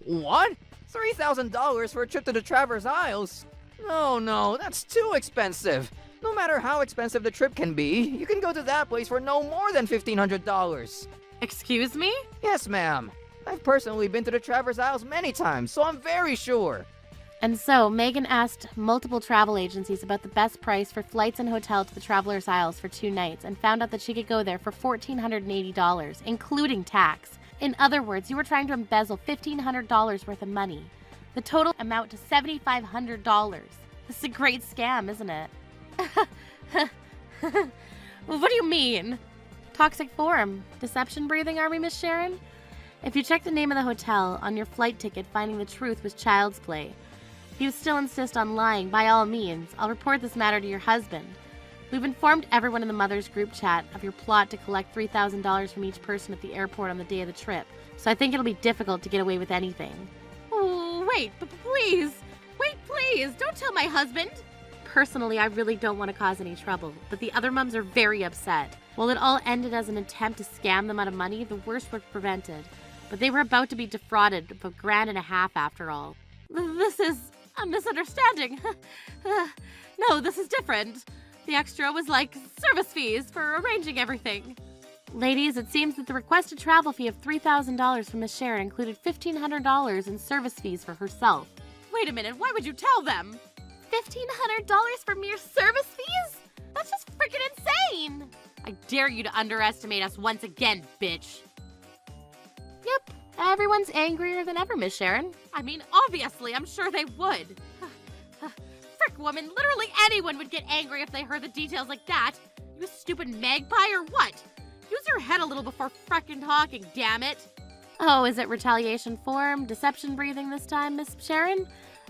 What? $3,000 for a trip to the Traverse Isles? No, that's too expensive. No matter how expensive the trip can be, you can go to that place for no more than $1,500. Excuse me? Yes, ma'am. I've personally been to the Traverse Isles many times, so I'm very sure. And so, Megan asked multiple travel agencies about the best price for flights and hotel to the Traveler's Isles for 2 nights and found out that she could go there for $1,480, including tax. In other words, you were trying to embezzle $1,500 worth of money. The total amount to $7,500. This is a great scam, isn't it? What do you mean? Toxic form. Deception breathing, are we, Miss Sharon? If you check the name of the hotel, on your flight ticket, finding the truth was child's play. If you still insist on lying, by all means, I'll report this matter to your husband. We've informed everyone in the Mother's group chat of your plot to collect $3,000 from each person at the airport on the day of the trip, so I think it'll be difficult to get away with anything. Oh, wait, but please! Wait, please! Don't tell my husband! Personally, I really don't want to cause any trouble, but the other mums are very upset. While it all ended as an attempt to scam them out of money, the worst was prevented. But they were about to be defrauded of $1,500 after all. This is a misunderstanding. No, this is different. The extra was like service fees for arranging everything. Ladies, it seems that the requested travel fee of $3,000 from Miss Sharon included $1,500 in service fees for herself. Wait a minute, why would you tell them? $1,500 for mere service fees? That's just freaking insane! I dare you to underestimate us once again, bitch. Yep, everyone's angrier than ever, Miss Sharon. I mean, obviously, I'm sure they would. Frick, woman, literally anyone would get angry if they heard the details like that. You a stupid magpie or what? Use your head a little before frickin' talking, damn it. Oh, is it retaliation form, deception breathing this time, Miss Sharon?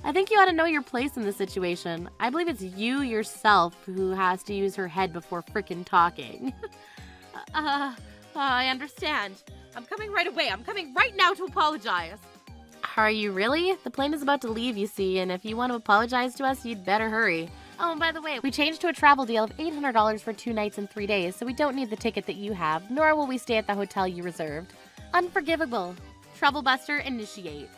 I think you ought to know your place in this situation. I believe it's you yourself who has to use her head before frickin' talking. I understand. I'm coming right away. I'm coming right now to apologize. Are you really? The plane is about to leave, you see, and if you want to apologize to us, you'd better hurry. Oh, and by the way, we changed to a travel deal of $800 for 2 nights and 3 days, so we don't need the ticket that you have, nor will we stay at the hotel you reserved. Unforgivable. Troublebuster, initiate.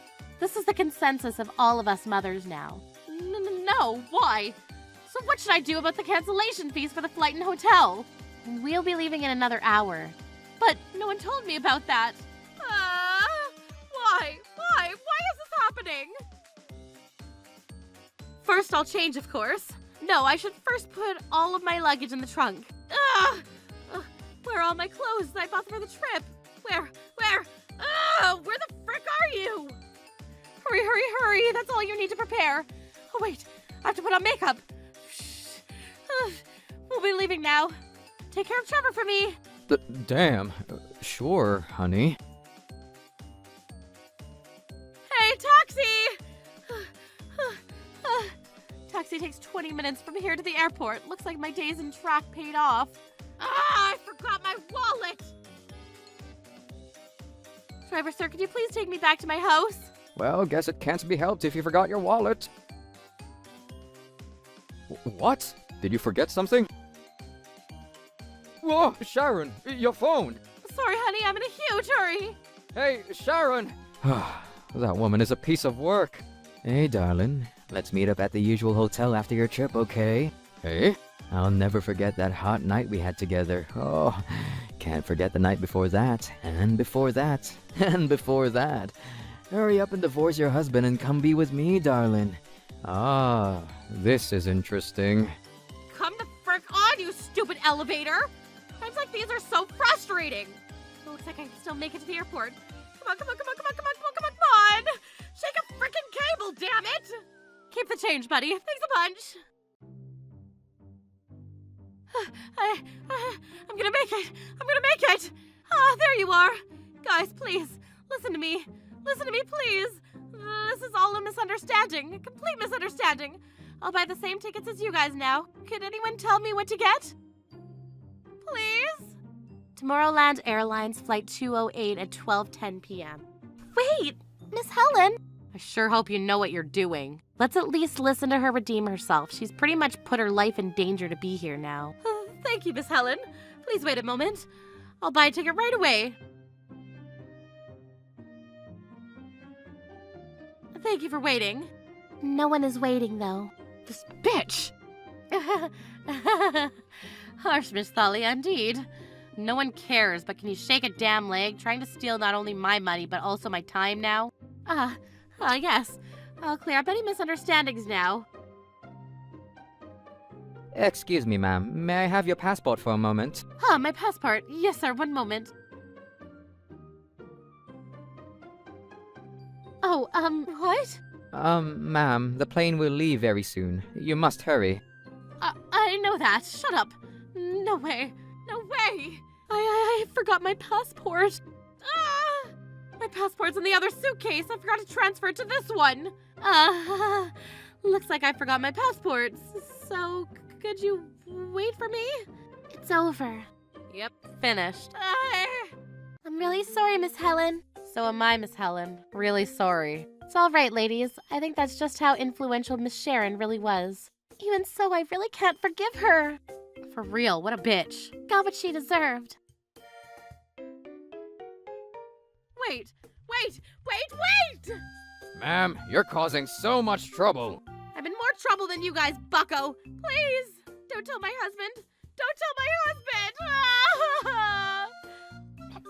This is the consensus of all of us mothers now. No, why? So what should I do about the cancellation fees for the flight and hotel? We'll be leaving in another hour. But no one told me about that. Why? Why? Why is this happening? First, I'll change, of course. No, I should first put all of my luggage in the trunk. Where are all my clothes that I bought for the trip? Where the frick are you? Hurry, hurry, hurry. That's all you need to prepare. Oh, wait. I have to put on makeup. We'll be leaving now. Take care of Trevor for me. Damn. Sure, honey. Hey, taxi! Taxi takes 20 minutes from here to the airport. Looks like my days in track paid off. I forgot my wallet! Driver, sir, could you please take me back to my house? Well, guess it can't be helped if you forgot your wallet. What? Did you forget something? Whoa, Sharon, your phone! Sorry, honey, I'm in a huge hurry. Hey, Sharon! That woman is a piece of work. Hey, darling. Let's meet up at the usual hotel after your trip, okay? Hey? I'll never forget that hot night we had together. Oh, can't forget the night before that, and before that, and before that. Hurry up and divorce your husband and come be with me, darling. Ah, this is interesting. Come the frick on, you stupid elevator! Times like these are so frustrating. It looks like I can still make it to the airport. Come on, come on, come on, come on, come on, come on, come on, come on! Shake a frickin' cable, damn it! Keep the change, buddy. Thanks a bunch. I'm gonna make it. I'm gonna make it. Ah, there you are. Guys, please, listen to me. Listen to me, please. This is all a misunderstanding. A complete misunderstanding. I'll buy the same tickets as you guys now. Could anyone tell me what to get? Please? Tomorrowland Airlines Flight 208 at 12:10 p.m. Wait, Miss Helen. I sure hope you know what you're doing. Let's at least listen to her redeem herself. She's pretty much put her life in danger to be here now. Thank you, Miss Helen. Please wait a moment. I'll buy a ticket right away. Thank you for waiting. No one is waiting, though. This bitch! Harsh, Miss Thalia, indeed. No one cares, but can you shake a damn leg? Trying to steal not only my money, but also my time now? Yes. I'll clear up any misunderstandings now. Excuse me, ma'am. May I have your passport for a moment? My passport. Yes, sir, one moment. Oh, what? Ma'am, the plane will leave very soon. You must hurry. I know that. Shut up. No way. No way. I forgot my passport. My passport's in the other suitcase. I forgot to transfer it to this one. Looks like I forgot my passport. So, could you wait for me? It's over. Yep, finished. I'm really sorry, Miss Helen. So am I, Miss Helen. Really sorry. It's all right, ladies. I think that's just how influential Miss Sharon really was. Even so, I really can't forgive her. For real, what a bitch. Got what she deserved. Wait! Ma'am, you're causing so much trouble. I'm in more trouble than you guys, bucko. Please! Don't tell my husband! Don't tell my husband!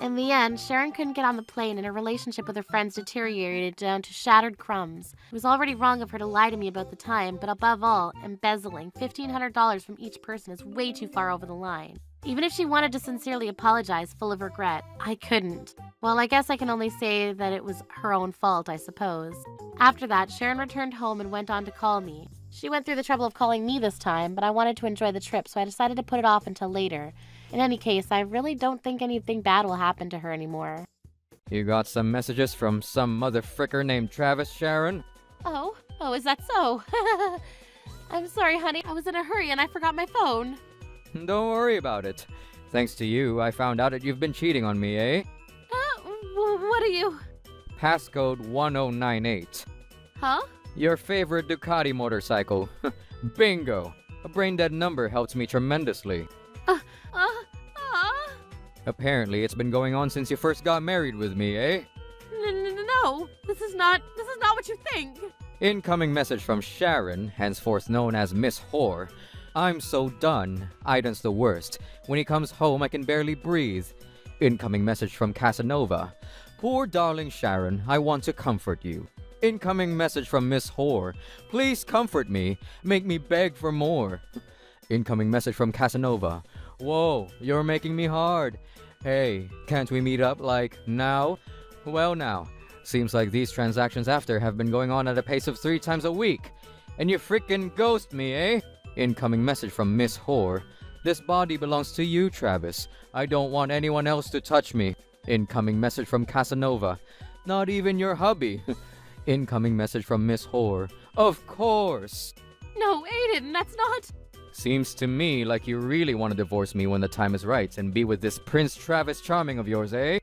In the end, Sharon couldn't get on the plane and her relationship with her friends deteriorated down to shattered crumbs. It was already wrong of her to lie to me about the time, but above all, embezzling $1,500 from each person is way too far over the line. Even if she wanted to sincerely apologize, full of regret, I couldn't. Well, I guess I can only say that it was her own fault, I suppose. After that, Sharon returned home and went on to call me. She went through the trouble of calling me this time, but I wanted to enjoy the trip, so I decided to put it off until later. In any case, I really don't think anything bad will happen to her anymore. You got some messages from some mother fricker named Travis, Sharon? Oh, Oh, is that so? I'm sorry, honey. I was in a hurry and I forgot my phone. Don't worry about it. Thanks to you, I found out that you've been cheating on me, eh? What are you? Passcode 1098. Huh? Your favorite Ducati motorcycle. Bingo! A brain-dead number helps me tremendously. Uh. Apparently, it's been going on since you first got married with me, eh? No. This is not what you think. Incoming message from Sharon, henceforth known as Miss Whore. I'm so done. Aiden's the worst. When he comes home, I can barely breathe. Incoming message from Casanova. Poor darling Sharon, I want to comfort you. Incoming message from Miss Whore. Please comfort me. Make me beg for more. Incoming message from Casanova. Whoa, you're making me hard. Hey, can't we meet up, like, now? Well now, seems like these transactions after have been going on at a pace of 3 times a week. And you frickin' ghost me, eh? Incoming message from Miss Whore. This body belongs to you, Travis. I don't want anyone else to touch me. Incoming message from Casanova. Not even your hubby. Incoming message from Miss Whore. Of course! No, Aiden, that's not... Seems to me like you really want to divorce me when the time is right and be with this Prince Travis Charming of yours, eh?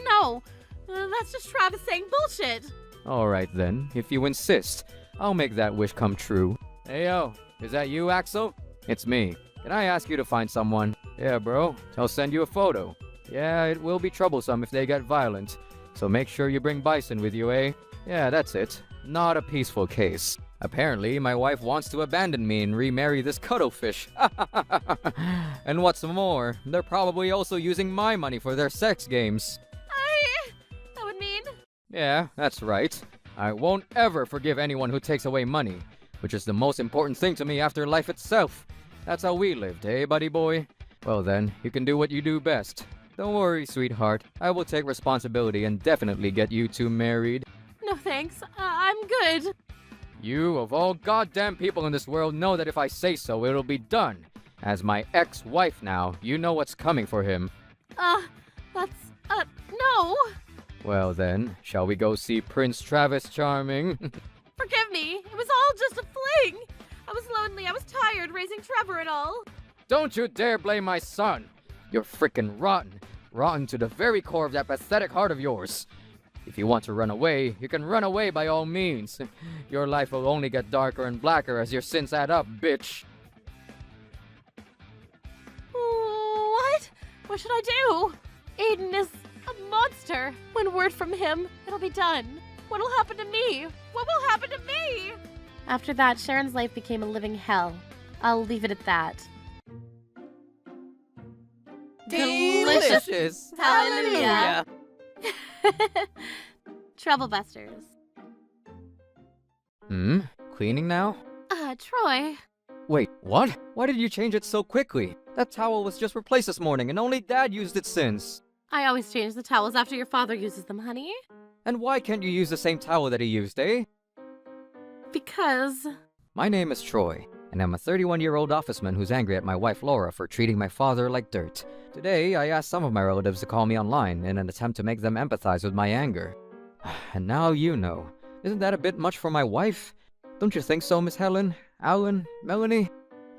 No. That's just Travis saying bullshit. Alright then, if you insist, I'll make that wish come true. Hey yo, is that you, Axel? It's me. Can I ask you to find someone? Yeah, bro. I'll send you a photo. Yeah, it will be troublesome if they get violent. So make sure you bring Bison with you, eh? Yeah, that's it. Not a peaceful case. Apparently, my wife wants to abandon me and remarry this cuttlefish. And what's more, they're probably also using my money for their sex games. That would mean... Yeah, that's right. I won't ever forgive anyone who takes away money, which is the most important thing to me after life itself. That's how we lived, eh, buddy boy? Well then, you can do what you do best. Don't worry, sweetheart. I will take responsibility and definitely get you two married. No thanks. I'm good. You, of all goddamn people in this world, know that if I say so, it'll be done. As my ex-wife now, you know what's coming for him. No. Well then, shall we go see Prince Travis Charming? Forgive me. It was all just a fling. I was lonely. I was tired raising Trevor and all. Don't you dare blame my son. You're frickin' rotten. Rotten to the very core of that pathetic heart of yours. If you want to run away, you can run away by all means. Your life will only get darker and blacker as your sins add up, bitch. What? What should I do? Aiden is a monster. One word from him, it'll be done. What'll happen to me? What will happen to me? After that, Sharon's life became a living hell. I'll leave it at that. Delicious! Hallelujah! Troublebusters. Cleaning now? Troy. Wait, what? Why did you change it so quickly? That towel was just replaced this morning and only Dad used it since. I always change the towels after your father uses them, honey. And why can't you use the same towel that he used, eh? Because... My name is Troy, and I'm a 31-year-old officeman who's angry at my wife Laura for treating my father like dirt. Today, I asked some of my relatives to call me online in an attempt to make them empathize with my anger. And now you know. Isn't that a bit much for my wife? Don't you think so, Miss Helen? Alan? Melanie?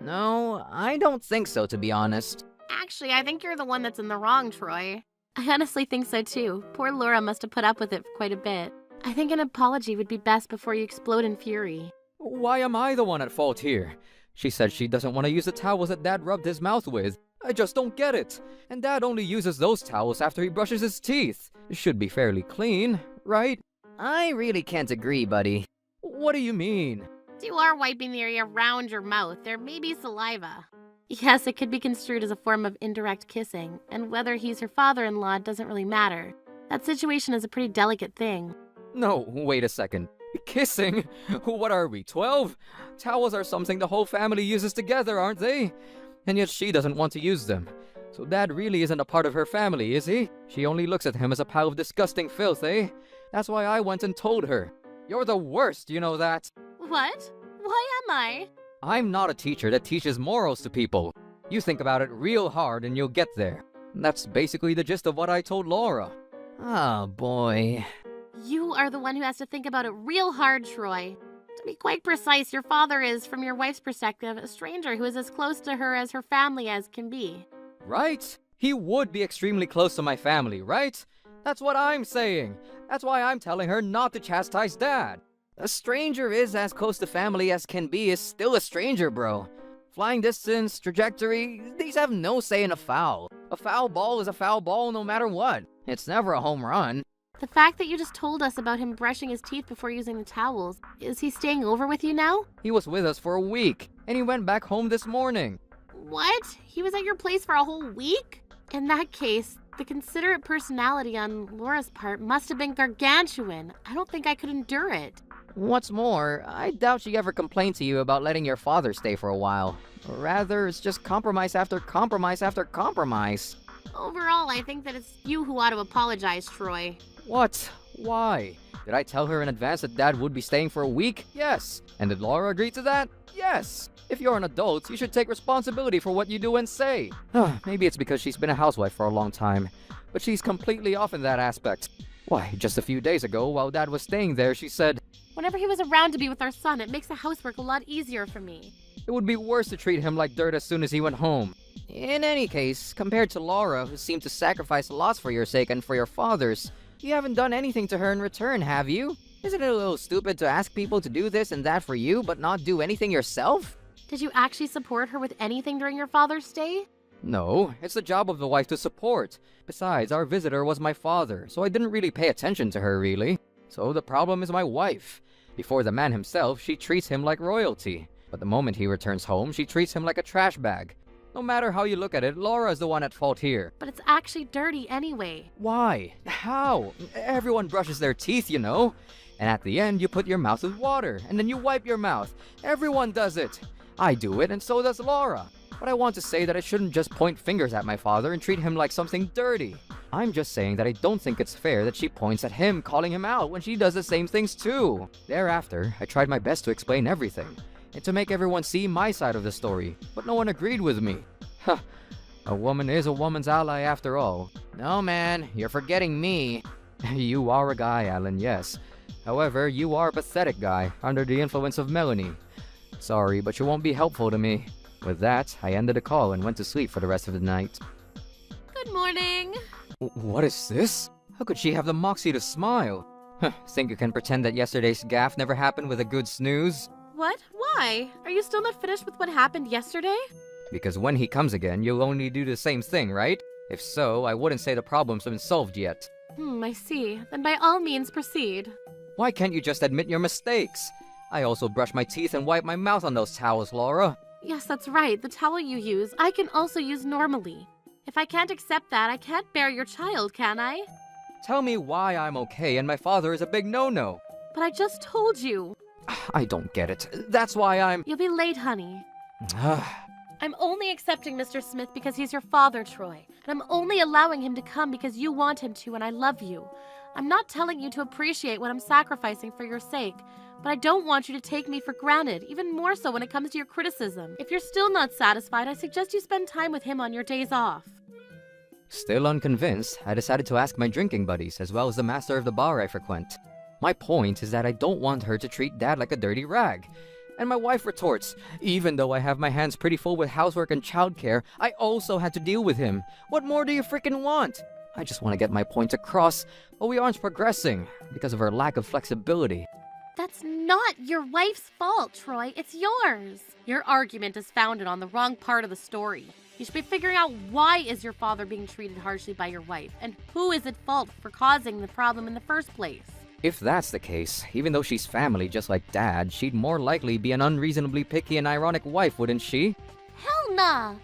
No, I don't think so, to be honest. Actually, I think you're the one that's in the wrong, Troy. I honestly think so too. Poor Laura must have put up with it quite a bit. I think an apology would be best before you explode in fury. Why am I the one at fault here? She said she doesn't want to use the towels that Dad rubbed his mouth with. I just don't get it. And Dad only uses those towels after he brushes his teeth. It should be fairly clean, right? I really can't agree, buddy. What do you mean? You are wiping the area around your mouth. There may be saliva. Yes, it could be construed as a form of indirect kissing, and whether he's her father-in-law doesn't really matter. That situation is a pretty delicate thing. No, wait a second. Kissing? What are we, 12? Towels are something the whole family uses together, aren't they? And yet she doesn't want to use them. So Dad really isn't a part of her family, is he? She only looks at him as a pile of disgusting filth, eh? That's why I went and told her. You're the worst, you know that. What? Why am I? I'm not a teacher that teaches morals to people. You think about it real hard and you'll get there. That's basically the gist of what I told Laura. Oh, boy. You are the one who has to think about it real hard, Troy. To be quite precise, your father is, from your wife's perspective, a stranger who is as close to her as her family as can be. Right? He would be extremely close to my family, right? That's what I'm saying. That's why I'm telling her not to chastise Dad. A stranger is as close to family as can be is still a stranger, bro. Flying distance, trajectory, these have no say in a foul. A foul ball is a foul ball no matter what. It's never a home run. The fact that you just told us about him brushing his teeth before using the towels, is he staying over with you now? He was with us for a week, and he went back home this morning. What? He was at your place for a whole week? In that case, the considerate personality on Laura's part must have been gargantuan. I don't think I could endure it. What's more, I doubt she ever complained to you about letting your father stay for a while. Or rather, it's just compromise after compromise after compromise. Overall, I think that it's you who ought to apologize, Troy. What? Why? Did I tell her in advance that Dad would be staying for a week? Yes. And did Laura agree to that? Yes. If you're an adult, you should take responsibility for what you do and say. Maybe it's because she's been a housewife for a long time, but she's completely off in that aspect. Why, just a few days ago, while Dad was staying there, she said, Whenever he was around to be with our son, it makes the housework a lot easier for me. it would be worse to treat him like dirt as soon as he went home. In any case, compared to Laura, who seemed to sacrifice lots for your sake and for your father's, you haven't done anything to her in return, have you? Isn't it a little stupid to ask people to do this and that for you, but not do anything yourself? Did you actually support her with anything during your father's stay? No, it's the job of the wife to support. Besides, our visitor was my father, so I didn't really pay attention to her, really. So the problem is my wife. Before the man himself, she treats him like royalty. But the moment he returns home, she treats him like a trash bag. No matter how you look at it, Laura is the one at fault here. But it's actually dirty anyway. Why? How? Everyone brushes their teeth, you know. And at the end, you put your mouth with water, and then you wipe your mouth. Everyone does it. I do it, and so does Laura. But I want to say that I shouldn't just point fingers at my father and treat him like something dirty. I'm just saying that I don't think it's fair that she points at him, calling him out when she does the same things too. Thereafter, I tried my best to explain everything, and to make everyone see my side of the story, but no one agreed with me. Huh. A woman is a woman's ally after all. No, man, you're forgetting me. You are a guy, Alan, yes. However, you are a pathetic guy, under the influence of Melanie. Sorry, but you won't be helpful to me. With that, I ended the call and went to sleep for the rest of the night. Good morning. What is this? How could she have the moxie to smile? Think you can pretend that yesterday's gaffe never happened with a good snooze? What? Why? Are you still not finished with what happened yesterday? Because when he comes again, you'll only do the same thing, right? If so, I wouldn't say the problem's been solved yet. I see. Then by all means proceed. Why can't you just admit your mistakes? I also brush my teeth and wipe my mouth on those towels, Laura. Yes, that's right. The towel you use, I can also use normally. If I can't accept that, I can't bear your child, can I? Tell me why I'm okay and my father is a big no-no. But I just told you. I don't get it. That's why I'm... You'll be late, honey. I'm only accepting Mr. Smith because he's your father, Troy. And I'm only allowing him to come because you want him to and I love you. I'm not telling you to appreciate what I'm sacrificing for your sake. But I don't want you to take me for granted, even more so when it comes to your criticism. If you're still not satisfied, I suggest you spend time with him on your days off. Still unconvinced, I decided to ask my drinking buddies, as well as the master of the bar I frequent. My point is that I don't want her to treat Dad like a dirty rag. And my wife retorts, even though I have my hands pretty full with housework and childcare, I also had to deal with him. What more do you freaking want? I just want to get my point across, but we aren't progressing because of her lack of flexibility. That's not your wife's fault, Troy. It's yours. Your argument is founded on the wrong part of the story. You should be figuring out why is your father being treated harshly by your wife, and who is at fault for causing the problem in the first place. If that's the case, even though she's family just like Dad, she'd more likely be an unreasonably picky and ironic wife, wouldn't she? Hell nah!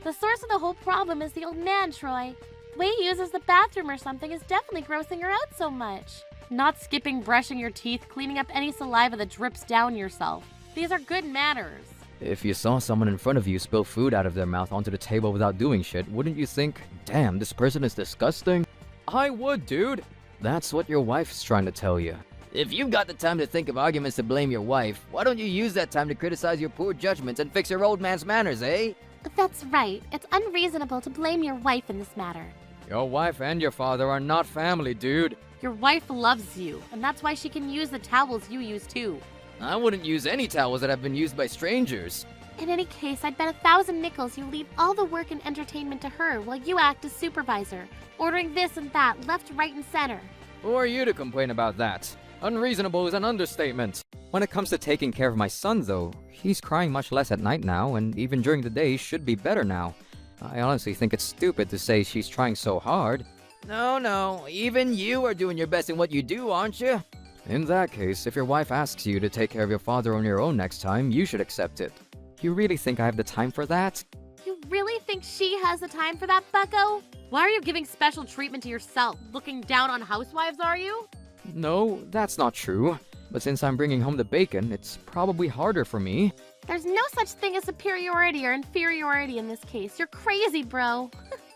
The source of the whole problem is the old man, Troy. The way he uses the bathroom or something is definitely grossing her out so much. Not skipping brushing your teeth, cleaning up any saliva that drips down yourself. These are good manners. If you saw someone in front of you spill food out of their mouth onto the table without doing shit, wouldn't you think, damn, this person is disgusting? I would, dude. That's what your wife's trying to tell you. If you've got the time to think of arguments to blame your wife, why don't you use that time to criticize your poor judgments and fix your old man's manners, eh? That's right. It's unreasonable to blame your wife in this matter. Your wife and your father are not family, dude. Your wife loves you, and that's why she can use the towels you use too. I wouldn't use any towels that have been used by strangers. In any case, I'd bet 1,000 nickels you leave all the work and entertainment to her while you act as supervisor, ordering this and that, left, right, and center. Who are you to complain about that? Unreasonable is an understatement. When it comes to taking care of my son, though, he's crying much less at night now, and even during the day should be better now. I honestly think it's stupid to say she's trying so hard. No, even you are doing your best in what you do, aren't you? In that case, if your wife asks you to take care of your father on your own next time, you should accept it. You really think I have the time for that? You really think she has the time for that, bucko? Why are you giving special treatment to yourself? Looking down on housewives, are you? No, that's not true. But since I'm bringing home the bacon, it's probably harder for me. There's no such thing as superiority or inferiority in this case. You're crazy, bro.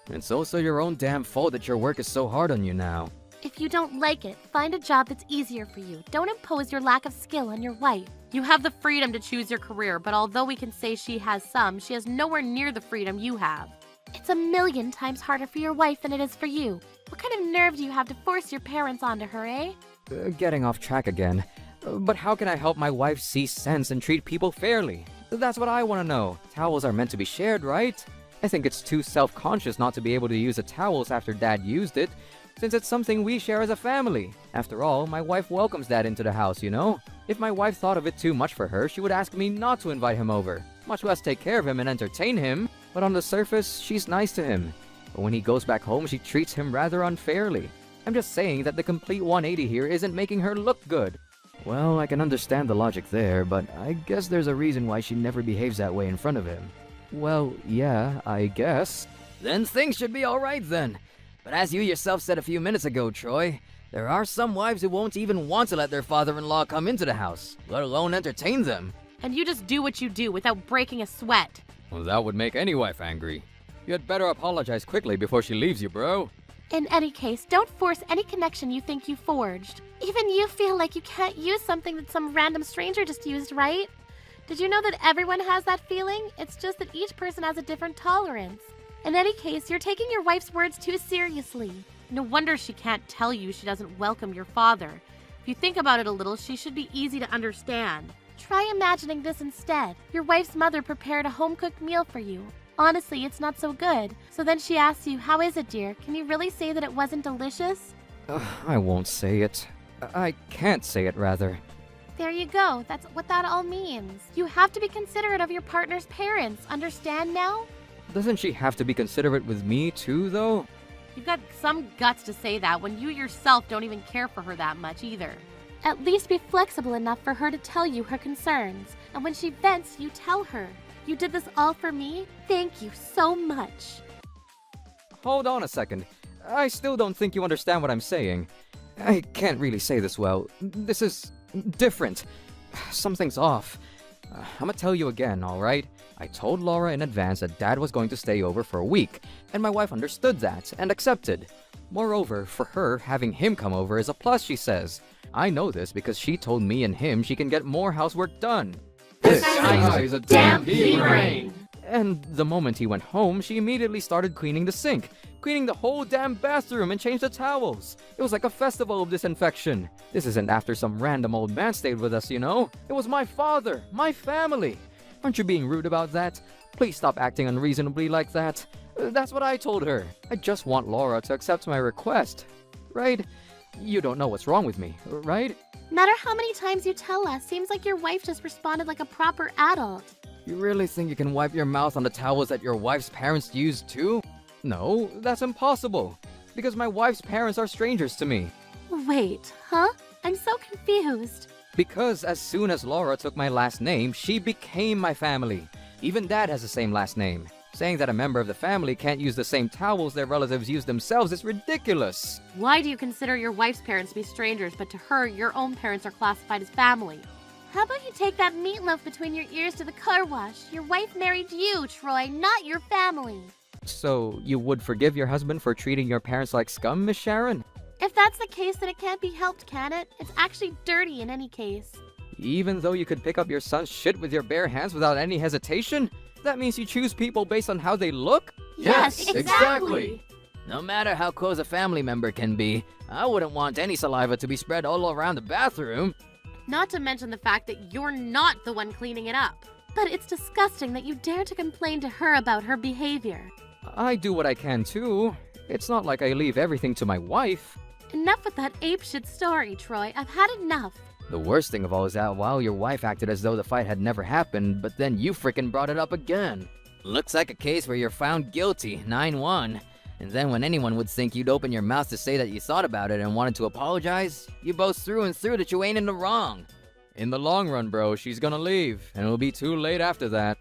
It's also your own damn fault that your work is so hard on you now. If you don't like it, find a job that's easier for you. Don't impose your lack of skill on your wife. You have the freedom to choose your career, but although we can say she has some, she has nowhere near the freedom you have. It's 1,000,000 times harder for your wife than it is for you. What kind of nerve do you have to force your parents onto her, eh? Getting off track again. But how can I help my wife see sense and treat people fairly? That's what I want to know. Towels are meant to be shared, right? I think it's too self-conscious not to be able to use the towels after Dad used it, since it's something we share as a family. After all, my wife welcomes Dad into the house, you know? If my wife thought of it too much for her, she would ask me not to invite him over, much less take care of him and entertain him. But on the surface, she's nice to him. But when he goes back home, she treats him rather unfairly. I'm just saying that the complete 180 here isn't making her look good. Well, I can understand the logic there, but I guess there's a reason why she never behaves that way in front of him. Well, yeah, I guess. Then things should be alright then. But as you yourself said a few minutes ago, Troy, there are some wives who won't even want to let their father-in-law come into the house, let alone entertain them. And you just do what you do without breaking a sweat. Well, that would make any wife angry. You had better apologize quickly before she leaves you, bro. In any case, don't force any connection you think you forged. Even you feel like you can't use something that some random stranger just used, right? Did you know that everyone has that feeling? It's just that each person has a different tolerance. In any case, you're taking your wife's words too seriously. No wonder she can't tell you she doesn't welcome your father. If you think about it a little, she should be easy to understand. Try imagining this instead. Your wife's mother prepared a home-cooked meal for you. Honestly, it's not so good. So then she asks you, "How is it, dear? Can you really say that it wasn't delicious?" I won't say it. I can't say it, rather. There you go. That's what that all means. You have to be considerate of your partner's parents. Understand now? Doesn't she have to be considerate with me, too, though? You've got some guts to say that when you yourself don't even care for her that much either. At least be flexible enough for her to tell you her concerns. And when she vents, you tell her, "You did this all for me? Thank you so much." Hold on a second. I still don't think you understand what I'm saying. I can't really say this well. This is different. Something's off. I'm gonna tell you again, alright? I told Laura in advance that Dad was going to stay over for a week, and my wife understood that and accepted. Moreover, for her, having him come over is a plus, she says. I know this because she told me and him she can get more housework done. This guy's a damn brain. And the moment he went home, she immediately started cleaning the sink, cleaning the whole damn bathroom and changed the towels. It was like a festival of disinfection. This isn't after some random old man stayed with us, you know? It was my father, my family. Aren't you being rude about that? Please stop acting unreasonably like that. That's what I told her. I just want Laura to accept my request. Right? You don't know what's wrong with me, right? No matter how many times you tell us, seems like your wife just responded like a proper adult. You really think you can wipe your mouth on the towels that your wife's parents used too? No, that's impossible. Because my wife's parents are strangers to me. Wait, huh? I'm so confused. Because as soon as Laura took my last name, she became my family. Even Dad has the same last name. Saying that a member of the family can't use the same towels their relatives use themselves is ridiculous. Why do you consider your wife's parents to be strangers, but to her, your own parents are classified as family? How about you take that meatloaf between your ears to the car wash? Your wife married you, Troy, not your family. So, you would forgive your husband for treating your parents like scum, Miss Sharon? If that's the case, then it can't be helped, can it? It's actually dirty in any case. Even though you could pick up your son's shit with your bare hands without any hesitation? That means you choose people based on how they look? Yes, exactly. No matter how close a family member can be, I wouldn't want any saliva to be spread all around the bathroom. Not to mention the fact that you're not the one cleaning it up. But it's disgusting that you dare to complain to her about her behavior. I do what I can too. It's not like I leave everything to my wife. Enough with that apeshit story, Troy. I've had enough. The worst thing of all is that while your wife acted as though the fight had never happened, but then you frickin' brought it up again. Looks like a case where you're found guilty, 9-1. And then when anyone would think you'd open your mouth to say that you thought about it and wanted to apologize, you boast through and through that you ain't in the wrong. In the long run, bro, she's gonna leave, and it'll be too late after that.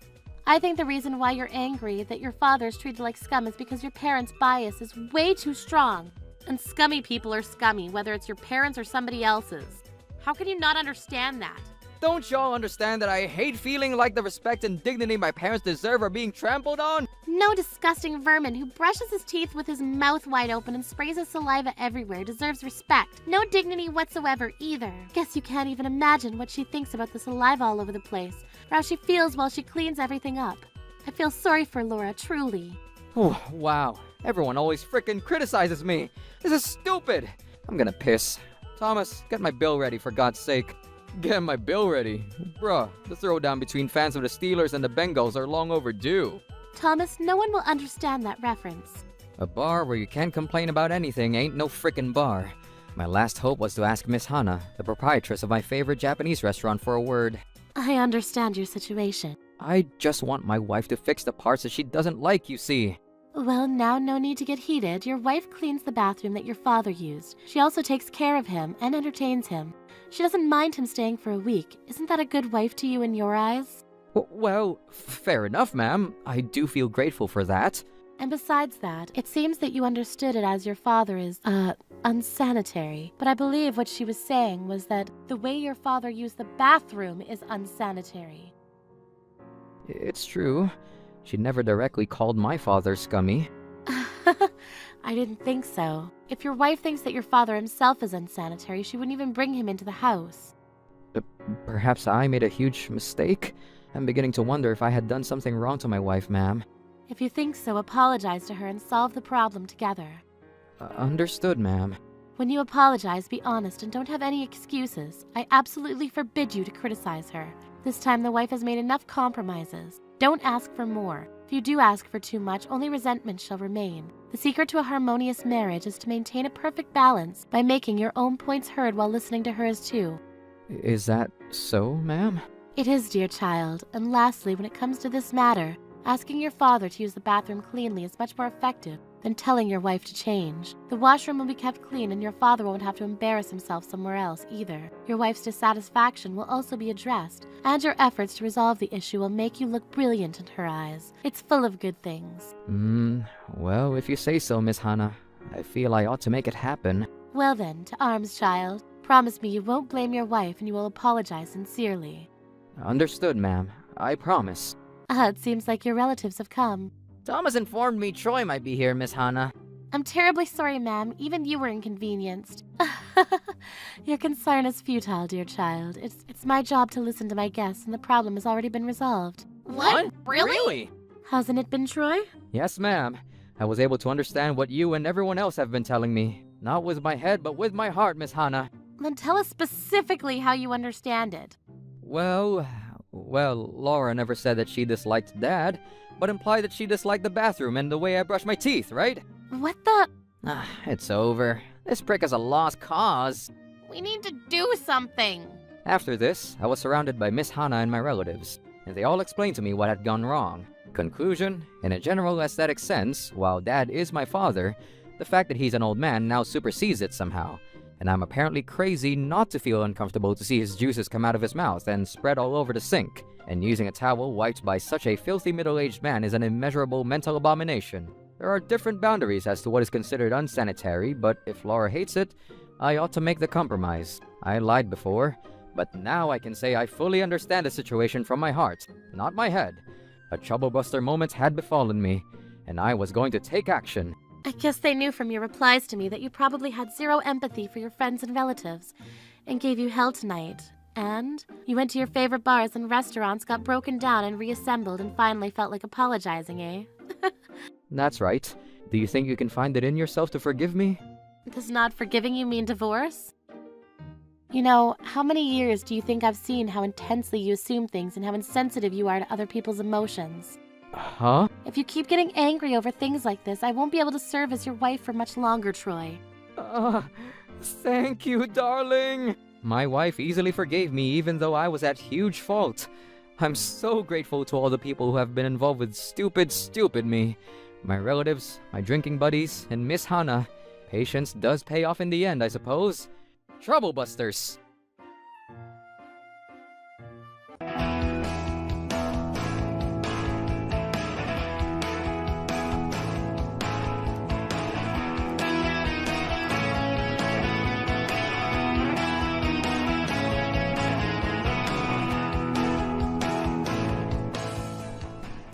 I think the reason why you're angry that your father's treated like scum is because your parents' bias is way too strong. And scummy people are scummy, whether it's your parents or somebody else's. How can you not understand that? Don't y'all understand that I hate feeling like the respect and dignity my parents deserve are being trampled on? No disgusting vermin who brushes his teeth with his mouth wide open and sprays his saliva everywhere deserves respect. No dignity whatsoever either. Guess you can't even imagine what she thinks about the saliva all over the place, or how she feels while she cleans everything up. I feel sorry for Laura, truly. Oh, wow. Everyone always frickin' criticizes me. This is stupid. I'm gonna piss. Thomas, get my bill ready for God's sake. Get my bill ready. Bruh, the throwdown between fans of the Steelers and the Bengals are long overdue. Thomas, no one will understand that reference. A bar where you can't complain about anything ain't no frickin' bar. My last hope was to ask Miss Hana, the proprietress of my favorite Japanese restaurant, for a word. I understand your situation. I just want my wife to fix the parts that she doesn't like, you see. Well, now no need to get heated. Your wife cleans the bathroom that your father used. She also takes care of him and entertains him. She doesn't mind him staying for a week. Isn't that a good wife to you in your eyes? Well, fair enough, ma'am. I do feel grateful for that. And besides that, it seems that you understood it as your father is, unsanitary. But I believe what she was saying was that the way your father used the bathroom is unsanitary. It's true. She never directly called my father scummy. I didn't think so. If your wife thinks that your father himself is unsanitary, she wouldn't even bring him into the house. Perhaps I made a huge mistake? I'm beginning to wonder if I had done something wrong to my wife, ma'am. If you think so, apologize to her and solve the problem together. Understood, ma'am. When you apologize, be honest and don't have any excuses. I absolutely forbid you to criticize her. This time the wife has made enough compromises. Don't ask for more. If you do ask for too much, only resentment shall remain. The secret to a harmonious marriage is to maintain a perfect balance by making your own points heard while listening to hers too. Is that so, ma'am? It is, dear child. And lastly, when it comes to this matter, asking your father to use the bathroom cleanly is much more effective than telling your wife to change. The washroom will be kept clean and your father won't have to embarrass himself somewhere else either. Your wife's dissatisfaction will also be addressed, and your efforts to resolve the issue will make you look brilliant in her eyes. It's full of good things. Well, if you say so, Miss Hana, I feel I ought to make it happen. Well then, to arms, child. Promise me you won't blame your wife and you will apologize sincerely. Understood, ma'am. I promise. It seems like your relatives have come. Thomas informed me Troy might be here, Miss Hana. I'm terribly sorry, ma'am. Even you were inconvenienced. Your concern is futile, dear child. It's my job to listen to my guests, and the problem has already been resolved. What? Really? Hasn't it been, Troy? Yes, ma'am. I was able to understand what you and everyone else have been telling me. Not with my head, but with my heart, Miss Hana. Then tell us specifically how you understand it. Well, Laura never said that she disliked Dad, but implied that she disliked the bathroom and the way I brush my teeth, right? What the? It's over. This prick is a lost cause. We need to do something. After this, I was surrounded by Miss Hana and my relatives, and they all explained to me what had gone wrong. Conclusion, in a general aesthetic sense, while Dad is my father, the fact that he's an old man now supersedes it somehow, and I'm apparently crazy not to feel uncomfortable to see his juices come out of his mouth and spread all over the sink, and using a towel wiped by such a filthy middle-aged man is an immeasurable mental abomination. There are different boundaries as to what is considered unsanitary, but if Laura hates it, I ought to make the compromise. I lied before, but now I can say I fully understand the situation from my heart, not my head. A troublebuster moment had befallen me, and I was going to take action. I guess they knew from your replies to me that you probably had zero empathy for your friends and relatives, and gave you hell tonight. And you went to your favorite bars and restaurants, got broken down and reassembled, and finally felt like apologizing, eh? That's right. Do you think you can find it in yourself to forgive me? Does not forgiving you mean divorce? You know, how many years do you think I've seen how intensely you assume things and how insensitive you are to other people's emotions? Huh? If you keep getting angry over things like this, I won't be able to serve as your wife for much longer, Troy. Thank you, darling. My wife easily forgave me even though I was at huge fault. I'm so grateful to all the people who have been involved with stupid me. My relatives, my drinking buddies, and Miss Hannah. Patience does pay off in the end, I suppose. Troublebusters.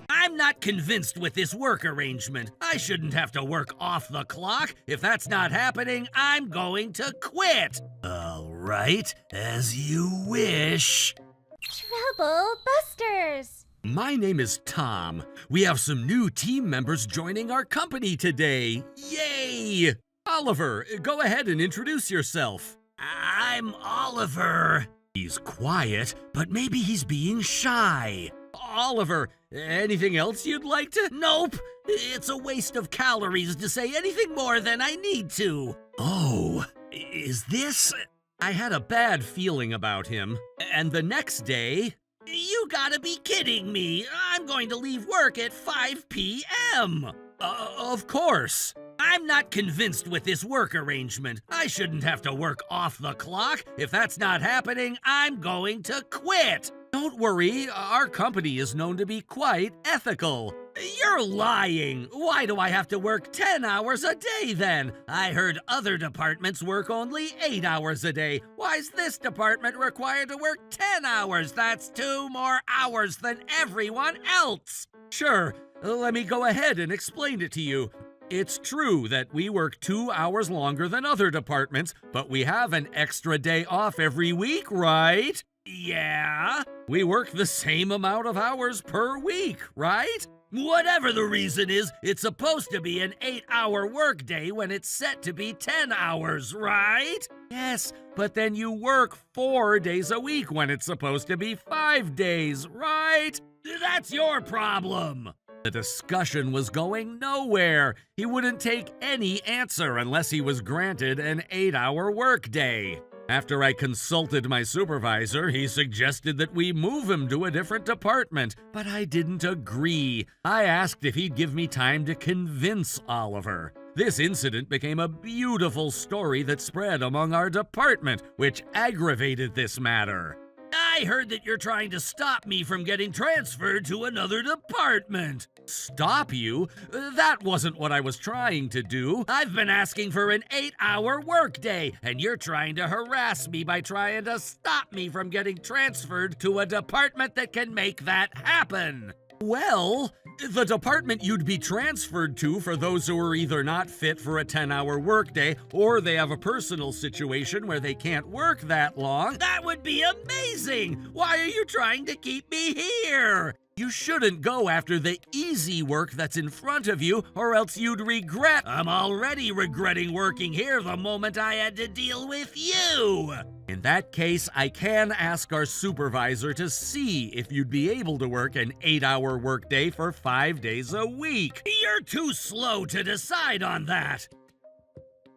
I'm not convinced with this work arrangement. I shouldn't have to work off the clock. If that's not happening, I'm going to quit. All right, as you wish. Trouble Busters! My name is Tom. We have some new team members joining our company today. Yay! Oliver, go ahead and introduce yourself. I'm Oliver. He's quiet, but maybe he's being shy. Oliver, anything else you'd like to? Nope. It's a waste of calories to say anything more than I need to. Oh, is this? I had a bad feeling about him. And the next day, you gotta be kidding me. I'm going to leave work at 5 p.m. Of course. I'm not convinced with this work arrangement. I shouldn't have to work off the clock. If that's not happening, I'm going to quit. Don't worry, our company is known to be quite ethical. You're lying. Why do I have to work 10 hours a day then? I heard other departments work only 8 hours a day. Why's this department required to work 10 hours? That's 2 more hours than everyone else. Sure, let me go ahead and explain it to you. It's true that we work 2 hours longer than other departments, but we have an extra day off every week, right? Yeah. We work the same amount of hours per week, right? Whatever the reason is, it's supposed to be an 8-hour workday when it's set to be 10 hours, right? Yes, but then you work 4 days a week when it's supposed to be 5 days, right? That's your problem. The discussion was going nowhere. He wouldn't take any answer unless he was granted an 8-hour workday. After I consulted my supervisor, he suggested that we move him to a different department, but I didn't agree. I asked if he'd give me time to convince Oliver. This incident became a beautiful story that spread among our department, which aggravated this matter. I heard that you're trying to stop me from getting transferred to another department. Stop you? That wasn't what I was trying to do. I've been asking for an 8-hour workday, and you're trying to harass me by trying to stop me from getting transferred to a department that can make that happen. Well, the department you'd be transferred to for those who are either not fit for a 10-hour workday or they have a personal situation where they can't work that long. That would be amazing! Why are you trying to keep me here? You shouldn't go after the easy work that's in front of you, or else you'd regret. I'm already regretting working here the moment I had to deal with you. In that case, I can ask our supervisor to see if you'd be able to work an 8-hour workday for 5 days a week. You're too slow to decide on that.